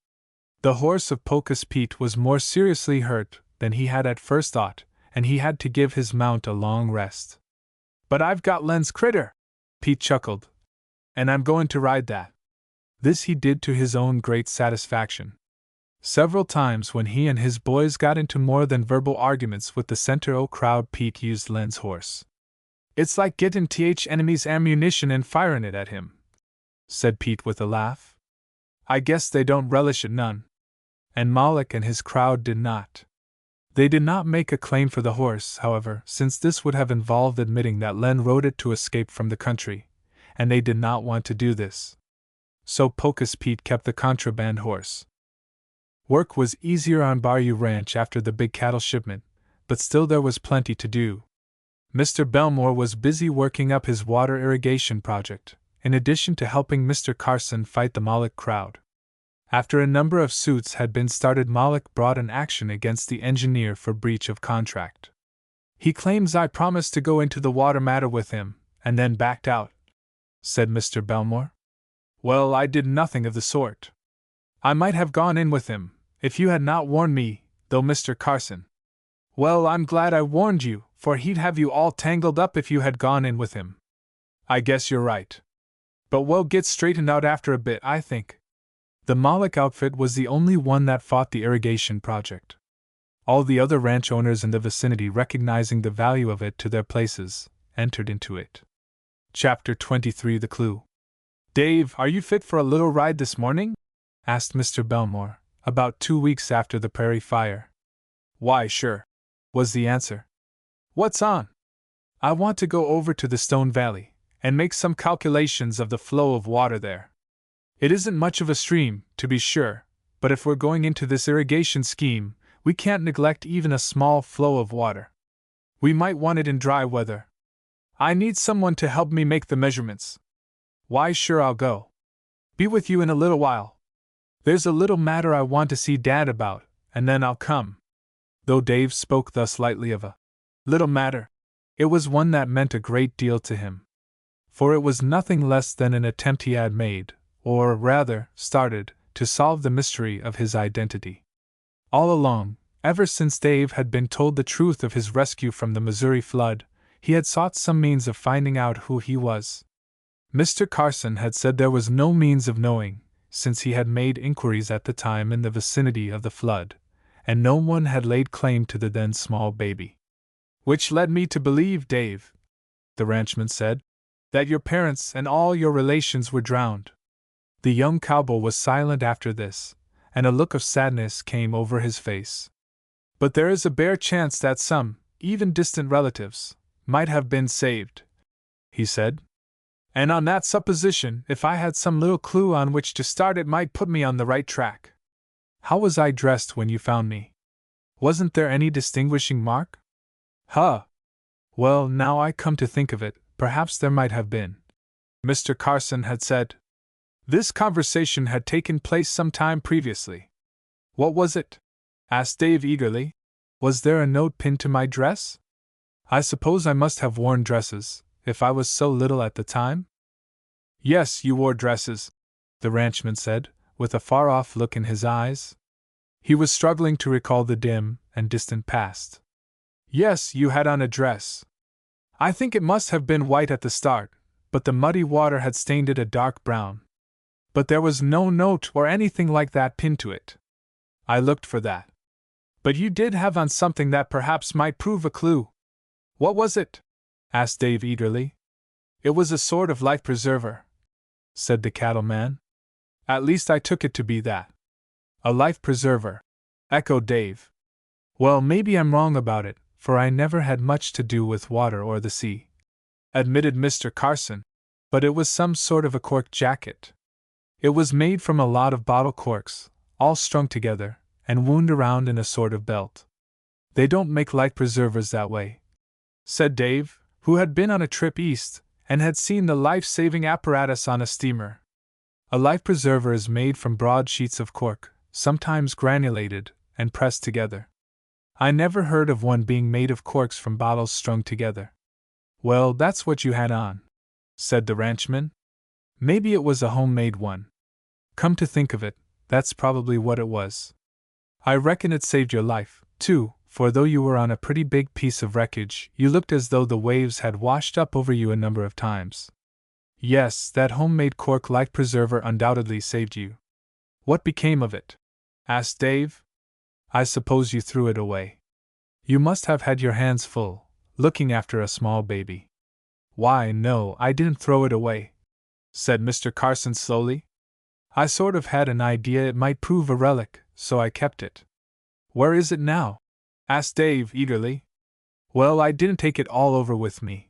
The horse of Pocus Pete was more seriously hurt than he had at first thought, and he had to give his mount a long rest. But I've got Len's critter, Pete chuckled, and I'm going to ride that. This he did to his own great satisfaction. Several times when he and his boys got into more than verbal arguments with the Center O crowd, Pete used Len's horse. It's like getting enemy's ammunition and firing it at him, said Pete with a laugh. I guess they don't relish it none. And Moloch and his crowd did not. They did not make a claim for the horse, however, since this would have involved admitting that Len rode it to escape from the country, and they did not want to do this. So Pocus Pete kept the contraband horse. Work was easier on Bayou Ranch after the big cattle shipment, but still there was plenty to do. Mr. Belmore was busy working up his water irrigation project, in addition to helping Mr. Carson fight the Moloch crowd. After a number of suits had been started, Moloch brought an action against the engineer for breach of contract. He claims I promised to go into the water matter with him, and then backed out, said Mr. Belmore. Well, I did nothing of the sort. I might have gone in with him, if you had not warned me, though, Mr. Carson. Well, I'm glad I warned you, for he'd have you all tangled up if you had gone in with him. I guess you're right. But we'll get straightened out after a bit, I think. The Moloch outfit was the only one that fought the irrigation project. All the other ranch owners in the vicinity, recognizing the value of it to their places, entered into it. Chapter 23: The Clue. Dave, are you fit for a little ride this morning? Asked Mr. Belmore, about 2 weeks after the prairie fire. Why, sure, was the answer. What's on? I want to go over to the Stone Valley and make some calculations of the flow of water there. It isn't much of a stream, to be sure, but if we're going into this irrigation scheme, we can't neglect even a small flow of water. We might want it in dry weather. I need someone to help me make the measurements. Why, sure, I'll go. Be with you in a little while. There's a little matter I want to see Dad about, and then I'll come. Though Dave spoke thus lightly of a little matter, it was one that meant a great deal to him. For it was nothing less than an attempt he had made, or rather, started, to solve the mystery of his identity. All along, ever since Dave had been told the truth of his rescue from the Missouri flood, he had sought some means of finding out who he was. Mr. Carson had said there was no means of knowing, since he had made inquiries at the time in the vicinity of the flood, and no one had laid claim to the then small baby. Which led me to believe, Dave, the ranchman said, that your parents and all your relations were drowned. The young cowboy was silent after this, and a look of sadness came over his face. But there is a bare chance that some, even distant relatives, might have been saved, he said. And on that supposition, if I had some little clue on which to start, it might put me on the right track. How was I dressed when you found me? Wasn't there any distinguishing mark? Huh! Well, now I come to think of it, perhaps there might have been. Mr. Carson had said. This conversation had taken place some time previously. What was it? Asked Dave eagerly. Was there a note pinned to my dress? I suppose I must have worn dresses, if I was so little at the time? Yes, you wore dresses, the ranchman said, with a far-off look in his eyes. He was struggling to recall the dim and distant past. Yes, you had on a dress. I think it must have been white at the start, but the muddy water had stained it a dark brown. But there was no note or anything like that pinned to it. I looked for that. But you did have on something that perhaps might prove a clue. What was it? Asked Dave eagerly. It was a sort of life preserver, said the cattleman. At least I took it to be that. A life preserver, echoed Dave. Well, maybe I'm wrong about it, for I never had much to do with water or the sea, admitted Mr. Carson, but it was some sort of a cork jacket. It was made from a lot of bottle corks, all strung together, and wound around in a sort of belt. They don't make life preservers that way, said Dave, who had been on a trip east and had seen the life-saving apparatus on a steamer. A life preserver is made from broad sheets of cork, sometimes granulated, and pressed together. I never heard of one being made of corks from bottles strung together. Well, that's what you had on, said the ranchman. Maybe it was a homemade one. Come to think of it, that's probably what it was. I reckon it saved your life, too, for though you were on a pretty big piece of wreckage, you looked as though the waves had washed up over you a number of times. Yes, that homemade cork life preserver undoubtedly saved you. What became of it? Asked Dave. I suppose you threw it away. You must have had your hands full, looking after a small baby. Why, no, I didn't throw it away, said Mr. Carson slowly. I sort of had an idea it might prove a relic, so I kept it. Where is it now? Asked Dave eagerly. Well, I didn't take it all over with me.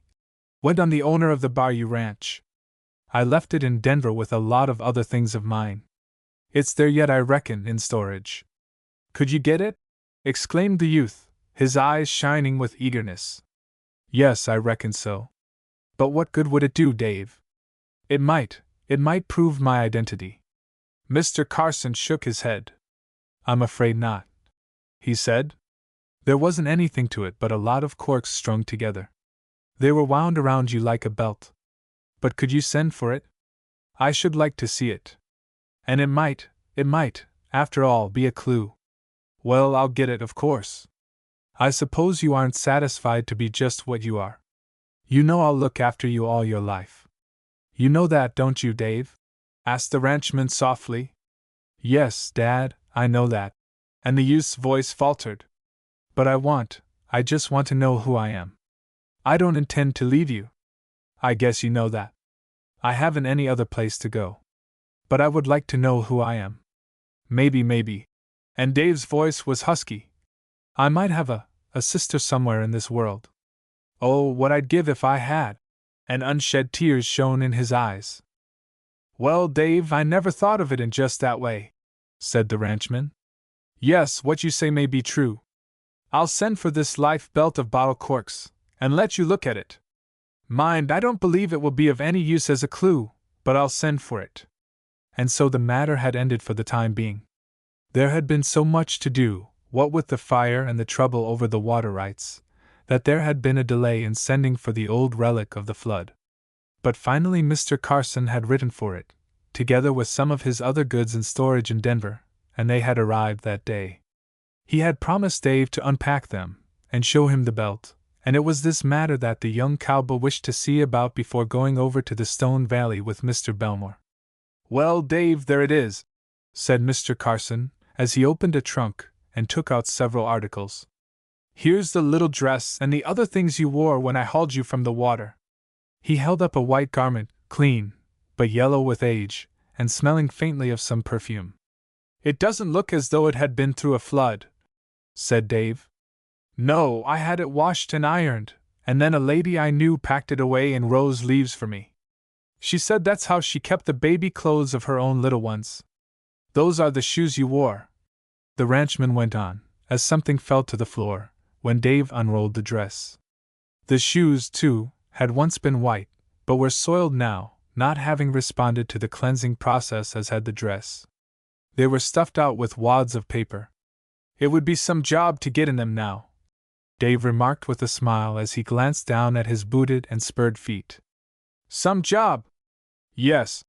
Went on the owner of the Bayou Ranch. I left it in Denver with a lot of other things of mine. It's there yet, I reckon, in storage. Could you get it? Exclaimed the youth, his eyes shining with eagerness. Yes, I reckon so. But what good would it do, Dave? It might prove my identity. Mr. Carson shook his head. I'm afraid not, he said. There wasn't anything to it but a lot of corks strung together. They were wound around you like a belt. But could you send for it? I should like to see it. And it might, after all, be a clue. Well, I'll get it, of course. I suppose you aren't satisfied to be just what you are. You know I'll look after you all your life. You know that, don't you, Dave? Asked the ranchman softly. Yes, Dad, I know that. And the youth's voice faltered. But I just want to know who I am. I don't intend to leave you. I guess you know that. I haven't any other place to go. But I would like to know who I am. Maybe, And Dave's voice was husky. I might have a sister somewhere in this world. Oh, what I'd give if I had! And unshed tears shone in his eyes. Well, Dave, I never thought of it in just that way, said the ranchman. Yes, what you say may be true. I'll send for this life belt of bottle corks, and let you look at it. Mind, I don't believe it will be of any use as a clue, but I'll send for it. And so the matter had ended for the time being. There had been so much to do, what with the fire and the trouble over the water rights, that there had been a delay in sending for the old relic of the flood. But finally Mr. Carson had written for it, together with some of his other goods in storage in Denver, and they had arrived that day. He had promised Dave to unpack them, and show him the belt, and it was this matter that the young cowboy wished to see about before going over to the Stone Valley with Mr. Belmore. Well, Dave, there it is, said Mr. Carson, as he opened a trunk and took out several articles. Here's the little dress and the other things you wore when I hauled you from the water. He held up a white garment, clean, but yellow with age, and smelling faintly of some perfume. It doesn't look as though it had been through a flood, said Dave. No, I had it washed and ironed, and then a lady I knew packed it away in rose leaves for me. She said that's how she kept the baby clothes of her own little ones. Those are the shoes you wore, the ranchman went on, as something fell to the floor, when Dave unrolled the dress. The shoes, too, had once been white, but were soiled now, not having responded to the cleansing process as had the dress. They were stuffed out with wads of paper. It would be some job to get in them now, Dave remarked with a smile as he glanced down at his booted and spurred feet. Some job? Yes,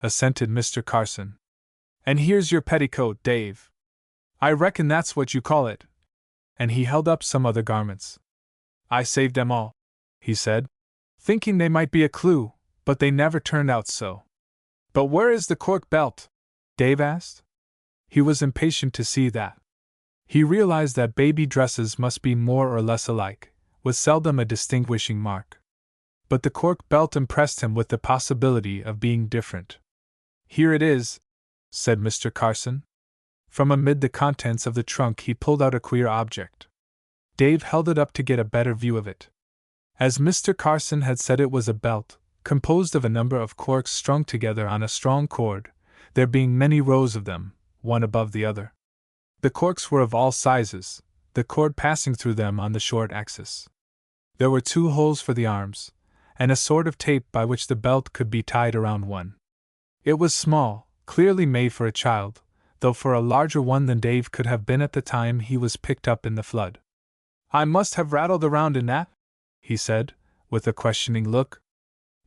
assented Mr. Carson. And here's your petticoat, Dave. I reckon that's what you call it. And he held up some other garments. I saved them all, he said, thinking they might be a clue, but they never turned out so. But where is the cork belt? Dave asked. He was impatient to see that. He realized that baby dresses must be more or less alike, with seldom a distinguishing mark. But the cork belt impressed him with the possibility of being different. Here it is, said Mr. Carson. From amid the contents of the trunk he pulled out a queer object. Dave held it up to get a better view of it. As Mr. Carson had said, it was a belt, composed of a number of corks strung together on a strong cord, there being many rows of them, one above the other. The corks were of all sizes, the cord passing through them on the short axis. There were 2 holes for the arms, and a sort of tape by which the belt could be tied around one. It was small, clearly made for a child, though for a larger one than Dave could have been at the time he was picked up in the flood. I must have rattled around in that, he said, with a questioning look.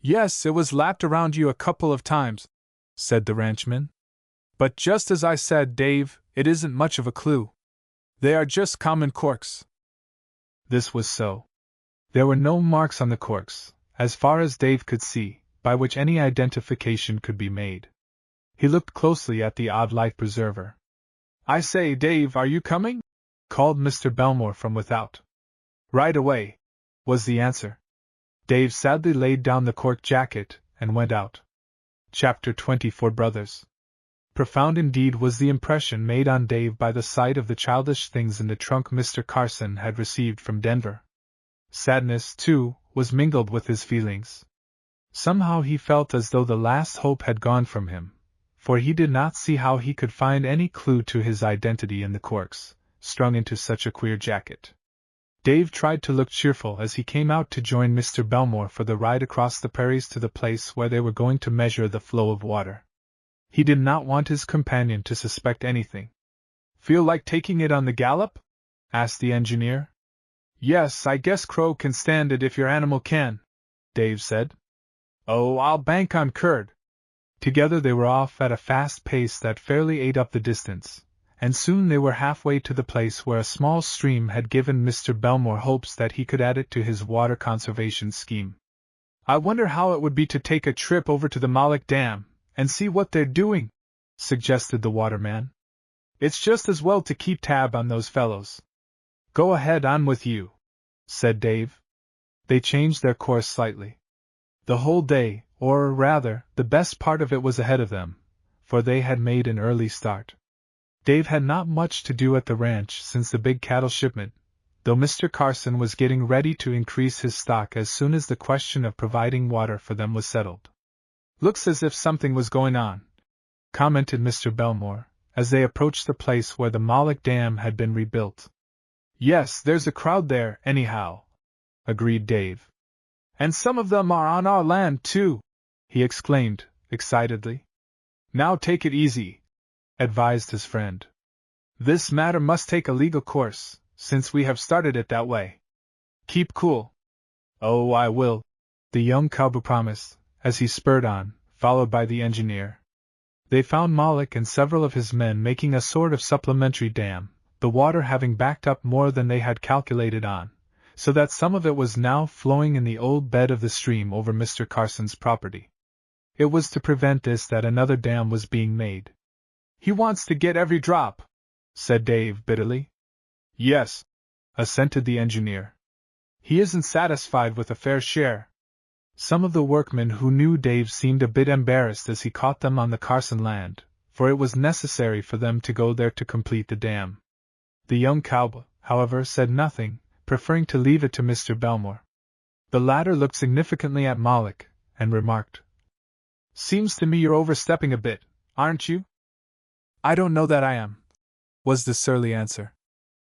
Yes, it was lapped around you a couple of times, said the ranchman. But just as I said, Dave, it isn't much of a clue. They are just common corks. This was so. There were no marks on the corks, as far as Dave could see, by which any identification could be made. He looked closely at the odd life preserver. I say, Dave, are you coming? Called Mr. Belmore from without. Right away, was the answer. Dave sadly laid down the cork jacket and went out. Chapter 24 Brothers. Profound indeed was the impression made on Dave by the sight of the childish things in the trunk Mr. Carson had received from Denver. Sadness, too, was mingled with his feelings. Somehow he felt as though the last hope had gone from him, for he did not see how he could find any clue to his identity in the corks, strung into such a queer jacket. Dave tried to look cheerful as he came out to join Mr. Belmore for the ride across the prairies to the place where they were going to measure the flow of water. He did not want his companion to suspect anything. Feel like taking it on the gallop? Asked the engineer. Yes, I guess Crow can stand it if your animal can, Dave said. Oh, I'll bank on Curd. Together they were off at a fast pace that fairly ate up the distance, and soon they were halfway to the place where a small stream had given Mr. Belmore hopes that he could add it to his water conservation scheme. I wonder how it would be to take a trip over to the Moloch Dam and see what they're doing, suggested the waterman. It's just as well to keep tab on those fellows. Go ahead, on with you, said Dave. They changed their course slightly. The whole day, or rather, the best part of it was ahead of them, for they had made an early start. Dave had not much to do at the ranch since the big cattle shipment, though Mr. Carson was getting ready to increase his stock as soon as the question of providing water for them was settled. "Looks as if something was going on," commented Mr. Belmore, as they approached the place where the Moloch Dam had been rebuilt. "Yes, there's a crowd there, anyhow," agreed Dave. "And some of them are on our land, too," he exclaimed, excitedly. "Now take it easy," advised his friend. "This matter must take a legal course, since we have started it that way. Keep cool." "Oh, I will," the young cowboy promised, as he spurred on, followed by the engineer. They found Moloch and several of his men making a sort of supplementary dam, the water having backed up more than they had calculated on, so that some of it was now flowing in the old bed of the stream over Mr. Carson's property. It was to prevent this that another dam was being made. "He wants to get every drop," said Dave bitterly. "Yes," assented the engineer. "He isn't satisfied with a fair share." Some of the workmen who knew Dave seemed a bit embarrassed as he caught them on the Carson land, for it was necessary for them to go there to complete the dam. The young cowboy, however, said nothing, preferring to leave it to Mr. Belmore. The latter looked significantly at Moloch, and remarked, "Seems to me you're overstepping a bit, aren't you?" "I don't know that I am," was the surly answer.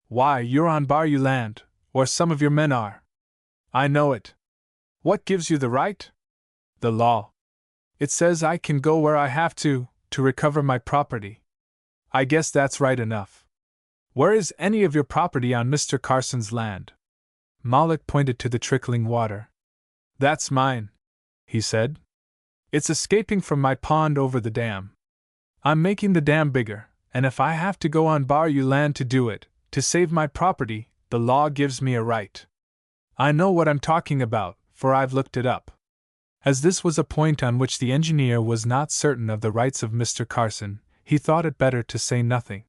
"Why, you're on Bayou land, or some of your men are." "I know it. What gives you the right?" "The law. It says I can go where I have to recover my property. I guess that's right enough. Where is any of your property on Mr. Carson's land?" Moloch pointed to the trickling water. "That's mine," he said. "It's escaping from my pond over the dam. I'm making the dam bigger, and if I have to go on Bayou land to do it, to save my property, the law gives me a right. I know what I'm talking about, for I've looked it up." As this was a point on which the engineer was not certain of the rights of Mr. Carson, he thought it better to say nothing.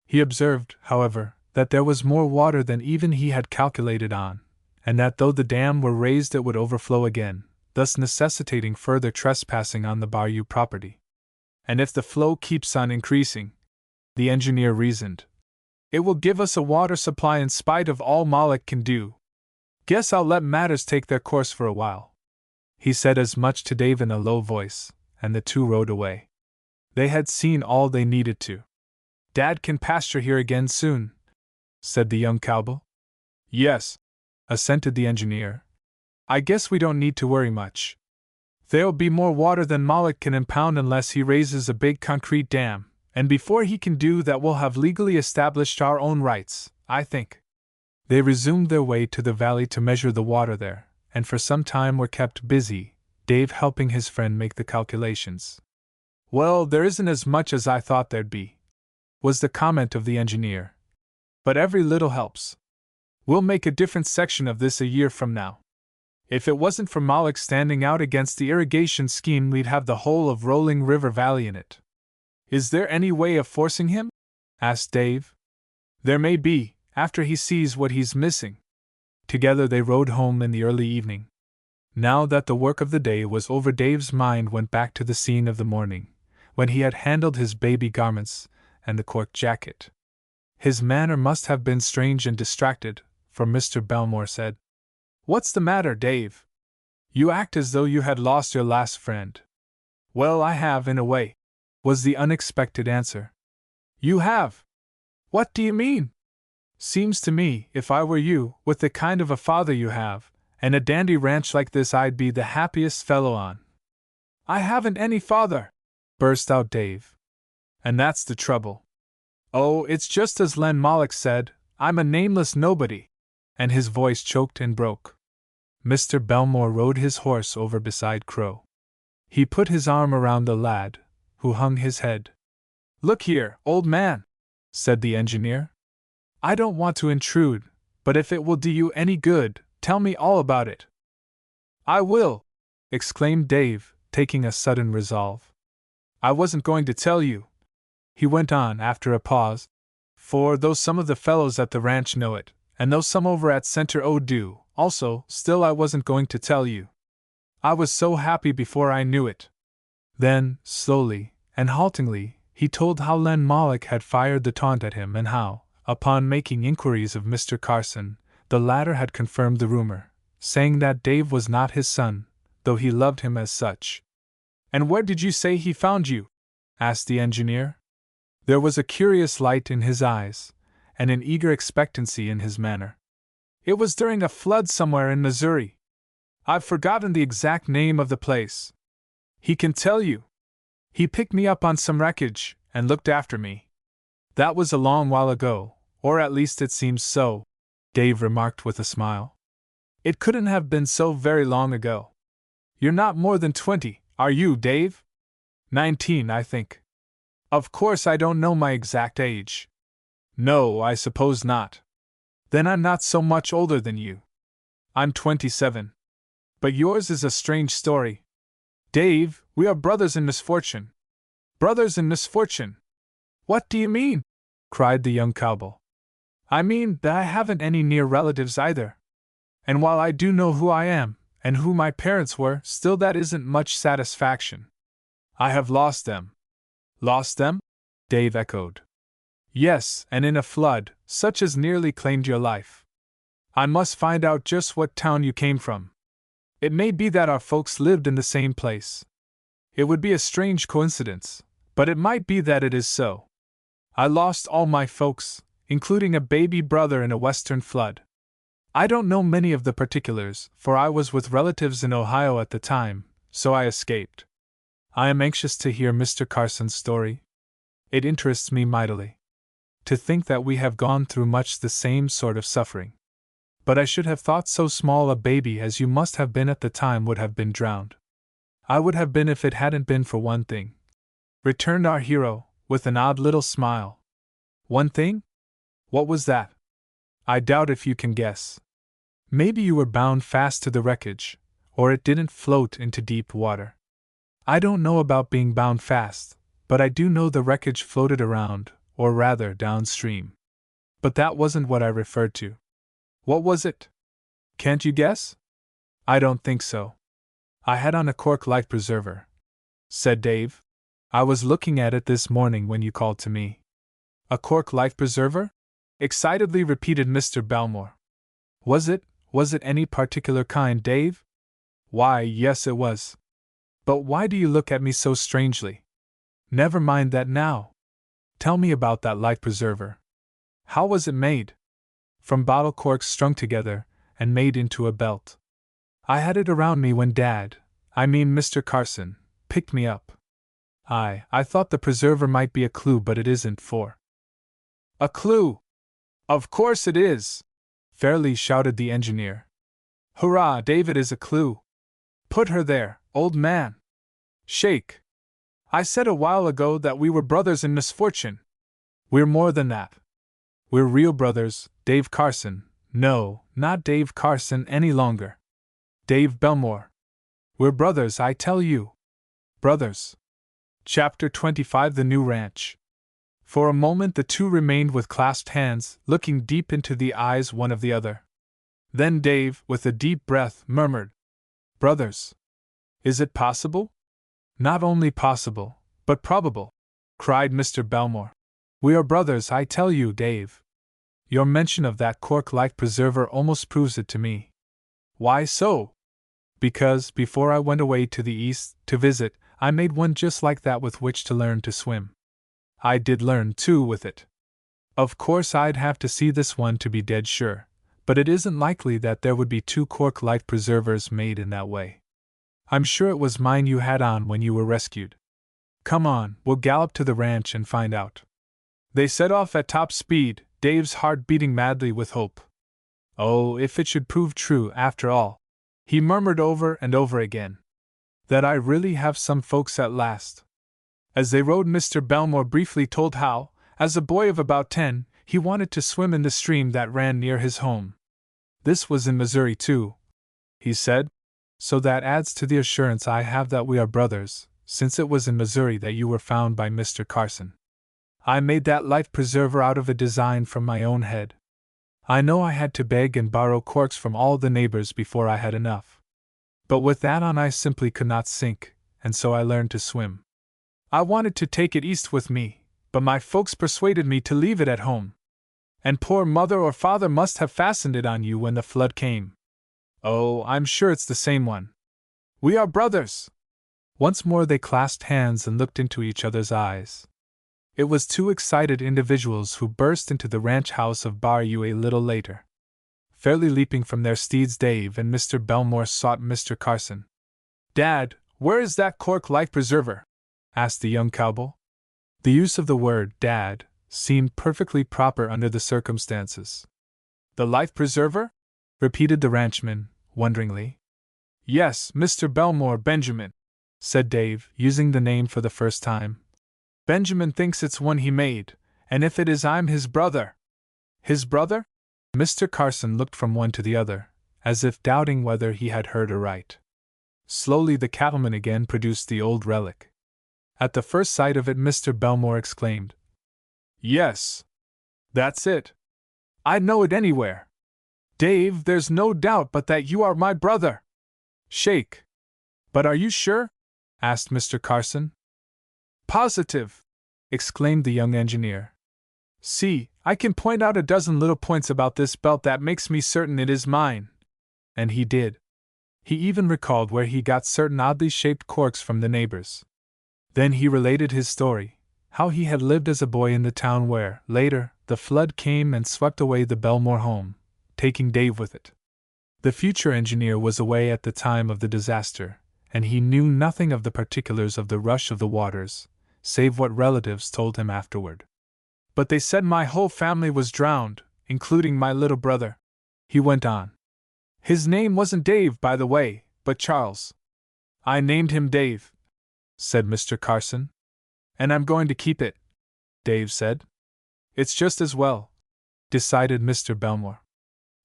He observed, however, that there was more water than even he had calculated on, and that though the dam were raised it would overflow again, thus necessitating further trespassing on the Bayou property. "And if the flow keeps on increasing," the engineer reasoned, "it will give us a water supply in spite of all Moloch can do. Guess I'll let matters take their course for a while." He said as much to Dave in a low voice, and the two rode away. They had seen all they needed to. "Dad can pasture here again soon," said the young cowboy. "Yes," assented the engineer. "I guess we don't need to worry much. There'll be more water than Moloch can impound unless he raises a big concrete dam, and before he can do that we'll have legally established our own rights, I think." They resumed their way to the valley to measure the water there, and for some time were kept busy, Dave helping his friend make the calculations. "Well, there isn't as much as I thought there'd be," was the comment of the engineer. "But every little helps. We'll make a different section of this a year from now. If it wasn't for Moloch standing out against the irrigation scheme, we'd have the whole of Rolling River Valley in it." "Is there any way of forcing him?" asked Dave. "There may be, after he sees what he's missing." Together they rode home in the early evening. Now that the work of the day was over, Dave's mind went back to the scene of the morning, when he had handled his baby garments and the cork jacket. His manner must have been strange and distracted, for Mr. Belmore said, "What's the matter, Dave? You act as though you had lost your last friend." "Well, I have, in a way," was the unexpected answer. "You have? What do you mean?" "Seems to me, if I were you, with the kind of a father you have, and a dandy ranch like this, I'd be the happiest fellow on." "I haven't any father!" burst out Dave. "And that's the trouble. Oh, it's just as Len Moloch said, I'm a nameless nobody," and his voice choked and broke. Mr. Belmore rode his horse over beside Crow. He put his arm around the lad, who hung his head. "Look here, old man," said the engineer. "I don't want to intrude, but if it will do you any good, tell me all about it." "I will!" exclaimed Dave, taking a sudden resolve. "I wasn't going to tell you," he went on after a pause, "for though some of the fellows at the ranch know it, and though some over at Center O do, also, still I wasn't going to tell you. I was so happy before I knew it." Then, slowly and haltingly, He told how Len Moloch had fired the taunt at him and how, upon making inquiries of Mr. Carson, the latter had confirmed the rumor, saying that Dave was not his son, though he loved him as such. "And where did you say he found you?" asked the engineer. There was a curious light in his eyes, and an eager expectancy in his manner. "It was during a flood somewhere in Missouri. I've forgotten the exact name of the place. He can tell you. He picked me up on some wreckage, and looked after me. That was a long while ago, or at least it seems so," Dave remarked with a smile. "It couldn't have been so very long ago. You're not more than 20, are you, Dave?" 19, I think." "Of course I don't know my exact age." "No, I suppose not. Then I'm not so much older than you. I'm 27. But yours is a strange story. Dave, we are brothers in misfortune." "Brothers in misfortune? What do you mean?" cried the young cowboy. "I mean that I haven't any near relatives either. And while I do know who I am, and who my parents were, still that isn't much satisfaction. I have lost them." "Lost them?" Dave echoed. "Yes, and in a flood, such as nearly claimed your life. I must find out just what town you came from. It may be that our folks lived in the same place. It would be a strange coincidence, but it might be that it is so. I lost all my folks, including a baby brother in a western flood. I don't know many of the particulars, for I was with relatives in Ohio at the time, so I escaped. I am anxious to hear Mr. Carson's story. It interests me mightily. To think that we have gone through much the same sort of suffering. But I should have thought so small a baby as you must have been at the time would have been drowned." "I would have been if it hadn't been for one thing," returned our hero, with an odd little smile. "One thing? What was that?" "I doubt if you can guess. Maybe you were bound fast to the wreckage, or it didn't float into deep water. I don't know about being bound fast, but I do know the wreckage floated around, or rather downstream. But that wasn't what I referred to." "What was it? Can't you guess?" "I don't think so. I had on a cork life preserver," said Dave. "I was looking at it this morning when you called to me." "A cork life preserver?" excitedly repeated Mr. Belmore. Was it any particular kind, Dave?" "Why, yes, it was. But why do you look at me so strangely?" "Never mind that now. Tell me about that life preserver. How was it made?" "From bottle corks strung together, and made into a belt. I had it around me when Mr. Carson, picked me up. I thought the preserver might be a clue, but it isn't for." "A clue? Of course it is!" fairly shouted the engineer. "Hurrah, David is a clue! Put her there, old man! Shake! I said a while ago that we were brothers in misfortune. We're more than that. We're real brothers, Dave Carson. No, not Dave Carson any longer. Dave Belmore. We're brothers, I tell you. Brothers." Chapter 25: The New Ranch. For a moment the two remained with clasped hands, looking deep into the eyes one of the other. Then Dave, with a deep breath, murmured, "Brothers? Is it possible?" "Not only possible, but probable," cried Mr. Belmore. "We are brothers, I tell you, Dave. Your mention of that cork life preserver almost proves it to me." "Why so?" "Because, before I went away to the East to visit, I made one just like that with which to learn to swim. I did learn, too, with it. Of course, I'd have to see this one to be dead sure, but it isn't likely that there would be two cork life preservers made in that way. I'm sure it was mine you had on when you were rescued. Come on, we'll gallop to the ranch and find out." They set off at top speed, Dave's heart beating madly with hope. "Oh, if it should prove true, after all," he murmured over and over again, "that I really have some folks at last." As they rode, Mr. Belmore briefly told how, as a boy of about 10, he wanted to swim in the stream that ran near his home. "This was in Missouri, too," he said, "so that adds to the assurance I have that we are brothers, since it was in Missouri that you were found by Mr. Carson. I made that life preserver out of a design from my own head. I know I had to beg and borrow corks from all the neighbors before I had enough. But with that on I simply could not sink, and so I learned to swim. I wanted to take it east with me, but my folks persuaded me to leave it at home. And poor mother or father must have fastened it on you when the flood came. Oh, I'm sure it's the same one. We are brothers!" Once more they clasped hands and looked into each other's eyes. It was two excited individuals who burst into the ranch house of Bar U a little later. Fairly leaping from their steeds, Dave and Mr. Belmore sought Mr. Carson. "Dad, where is that cork life preserver?" asked the young cowboy. The use of the word "dad" seemed perfectly proper under the circumstances. "The life preserver?" repeated the ranchman, wonderingly. "Yes, Mr. Belmore, Benjamin," said Dave, using the name for the first time. "Benjamin thinks it's one he made, and if it is, I'm his brother." "His brother?" Mr. Carson looked from one to the other, as if doubting whether he had heard aright. Slowly the cattleman again produced the old relic. At the first sight of it, Mr. Belmore exclaimed, "Yes, that's it. I'd know it anywhere. Dave, there's no doubt but that you are my brother." "Shake! But are you sure?" asked Mr. Carson. "Positive!" exclaimed the young engineer. "See, I can point out a dozen little points about this belt that makes me certain it is mine." And he did. He even recalled where he got certain oddly shaped corks from the neighbors. Then he related his story, how he had lived as a boy in the town where, later, the flood came and swept away the Belmore home, taking Dave with it. The future engineer was away at the time of the disaster, and he knew nothing of the particulars of the rush of the waters, save what relatives told him afterward. "But they said my whole family was drowned, including my little brother," he went on. "His name wasn't Dave, by the way, but Charles." "I named him Dave," said Mr. Carson. "And I'm going to keep it," Dave said. "It's just as well," decided Mr. Belmore.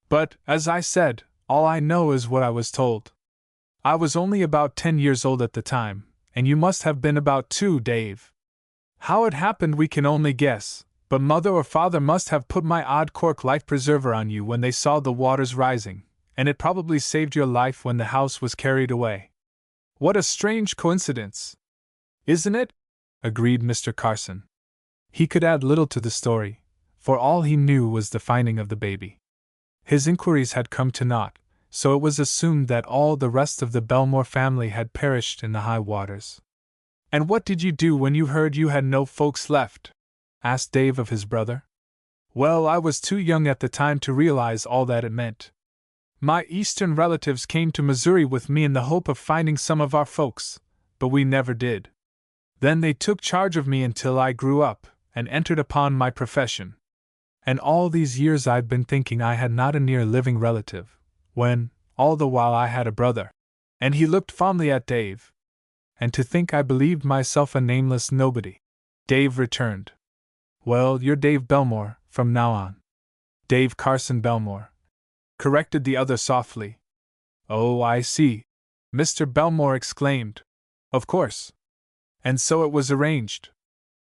"But, as I said, all I know is what I was told. I was only about 10 years old at the time, and you must have been about 2, Dave. How it happened we can only guess, but mother or father must have put my odd cork life preserver on you when they saw the waters rising, and it probably saved your life when the house was carried away. What a strange coincidence!" "Isn't it?" agreed Mr. Carson. He could add little to the story, for all he knew was the finding of the baby. His inquiries had come to naught, so it was assumed that all the rest of the Belmore family had perished in the high waters. "And what did you do when you heard you had no folks left?" asked Dave of his brother. "Well, I was too young at the time to realize all that it meant. My eastern relatives came to Missouri with me in the hope of finding some of our folks, but we never did. Then they took charge of me until I grew up and entered upon my profession. And all these years I've been thinking I had not a near living relative, when, all the while, I had a brother." And he looked fondly at Dave. "And to think I believed myself a nameless nobody," Dave returned. "Well, you're Dave Belmore, from now on." "Dave Carson Belmore," corrected the other softly. "Oh, I see," Mr. Belmore exclaimed. "Of course." And so it was arranged.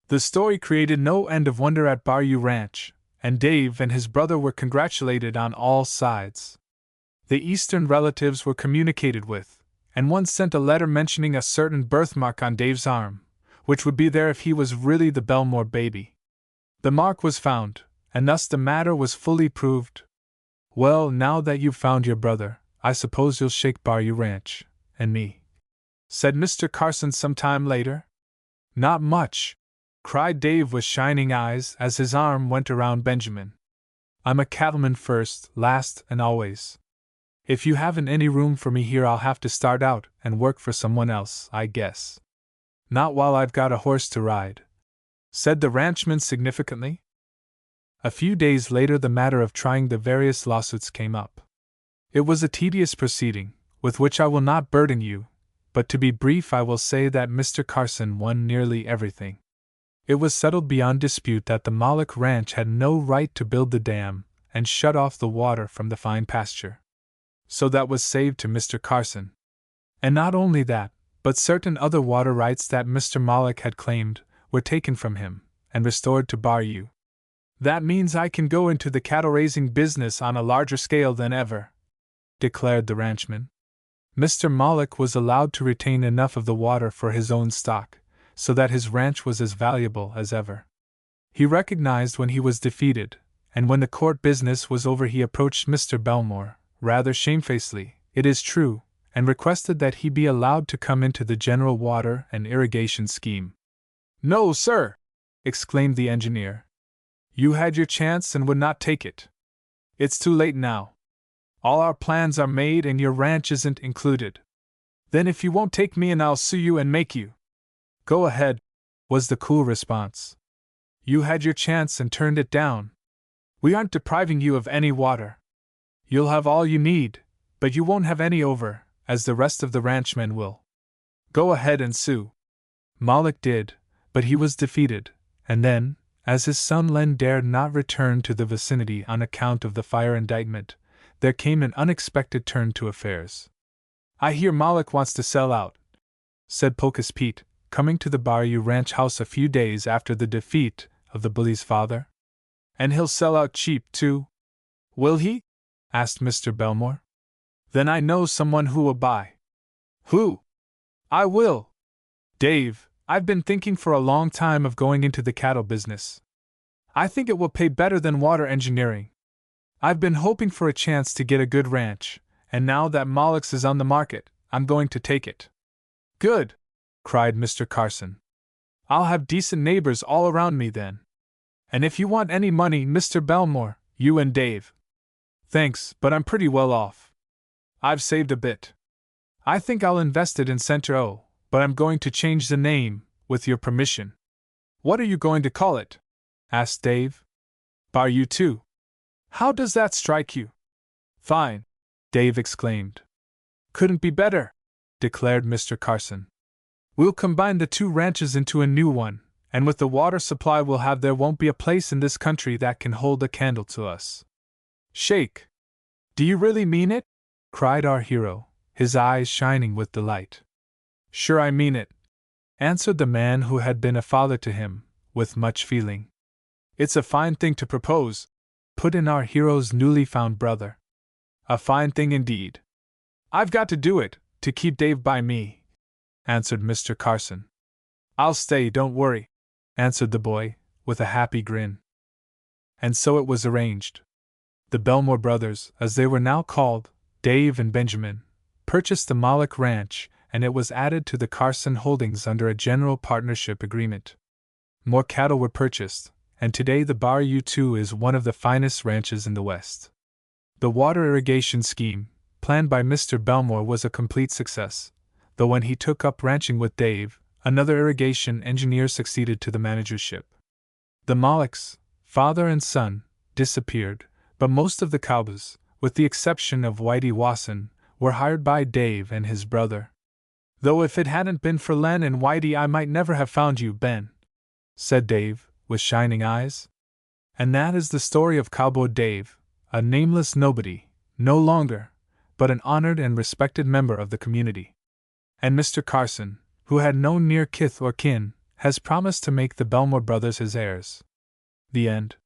The story created no end of wonder at Bar U Ranch, and Dave and his brother were congratulated on all sides. The eastern relatives were communicated with, and one sent a letter mentioning a certain birthmark on Dave's arm, which would be there if he was really the Belmore baby. The mark was found, and thus the matter was fully proved. "Well, now that you've found your brother, I suppose you'll shake Bar U Ranch, and me," said Mr. Carson some time later. "Not much," cried Dave with shining eyes as his arm went around Benjamin. "I'm a cattleman first, last, and always. If you haven't any room for me here, I'll have to start out and work for someone else, I guess. Not while I've got a horse to ride," said the ranchman significantly. A few days later, the matter of trying the various lawsuits came up. It was a tedious proceeding, with which I will not burden you, but to be brief, I will say that Mr. Carson won nearly everything. It was settled beyond dispute that the Moloch Ranch had no right to build the dam and shut off the water from the fine pasture. So that was saved to Mr. Carson. And not only that, but certain other water rights that Mr. Moloch had claimed were taken from him and restored to Bar U. "That means I can go into the cattle-raising business on a larger scale than ever," declared the ranchman. Mr. Moloch was allowed to retain enough of the water for his own stock, so that his ranch was as valuable as ever. He recognized when he was defeated, and when the court business was over he approached Mr. Belmore, rather shamefacedly, it is true, and requested that he be allowed to come into the general water and irrigation scheme. "No, sir!" exclaimed the engineer. "You had your chance and would not take it. It's too late now. All our plans are made and your ranch isn't included. Then if you won't take me in, I'll sue you and make you." "Go ahead," was the cool response. "You had your chance and turned it down. We aren't depriving you of any water. You'll have all you need, but you won't have any over, as the rest of the ranchmen will. Go ahead and sue." Moloch did, but he was defeated, and then, as his son Len dared not return to the vicinity on account of the fire indictment, there came an unexpected turn to affairs. "I hear Moloch wants to sell out," said Pocus Pete, coming to the Bayou Ranch house a few days after the defeat of the bully's father. "And he'll sell out cheap, too." "Will he?" asked Mr. Belmore. "Then I know someone who will buy." "Who?" "I will. Dave, I've been thinking for a long time of going into the cattle business. I think it will pay better than water engineering. I've been hoping for a chance to get a good ranch, and now that Moloch's is on the market, I'm going to take it." "Good!" cried Mr. Carson. "I'll have decent neighbors all around me then. And if you want any money, Mr. Belmore, you and Dave." "Thanks, but I'm pretty well off. I've saved a bit. I think I'll invest it in Center O, but I'm going to change the name, with your permission." "What are you going to call it?" asked Dave. "Bayou 2. How does that strike you?" "Fine!" Dave exclaimed. "Couldn't be better," declared Mr. Carson. "We'll combine the two ranches into a new one, and with the water supply we'll have there won't be a place in this country that can hold a candle to us." "Shake! Do you really mean it?" cried our hero, his eyes shining with delight. "Sure I mean it," answered the man who had been a father to him, with much feeling. "It's a fine thing to propose," put in our hero's newly found brother. "A fine thing indeed." "I've got to do it, to keep Dave by me," answered Mr. Carson. "I'll stay, don't worry," answered the boy, with a happy grin. And so it was arranged. The Belmore brothers, as they were now called, Dave and Benjamin, purchased the Moloch Ranch, and it was added to the Carson holdings under a general partnership agreement. More cattle were purchased, and today the Bayou 2 is one of the finest ranches in the West. The water irrigation scheme, planned by Mr. Belmore, was a complete success, though when he took up ranching with Dave, another irrigation engineer succeeded to the managership. The Molochs, father and son, disappeared, but most of the Cowboys, with the exception of Whitey Wasson, were hired by Dave and his brother. "Though if it hadn't been for Len and Whitey I might never have found you, Ben," said Dave, with shining eyes. And that is the story of Cowboy Dave, a nameless nobody, no longer, but an honored and respected member of the community. And Mr. Carson, who had no near kith or kin, has promised to make the Belmore brothers his heirs. The end.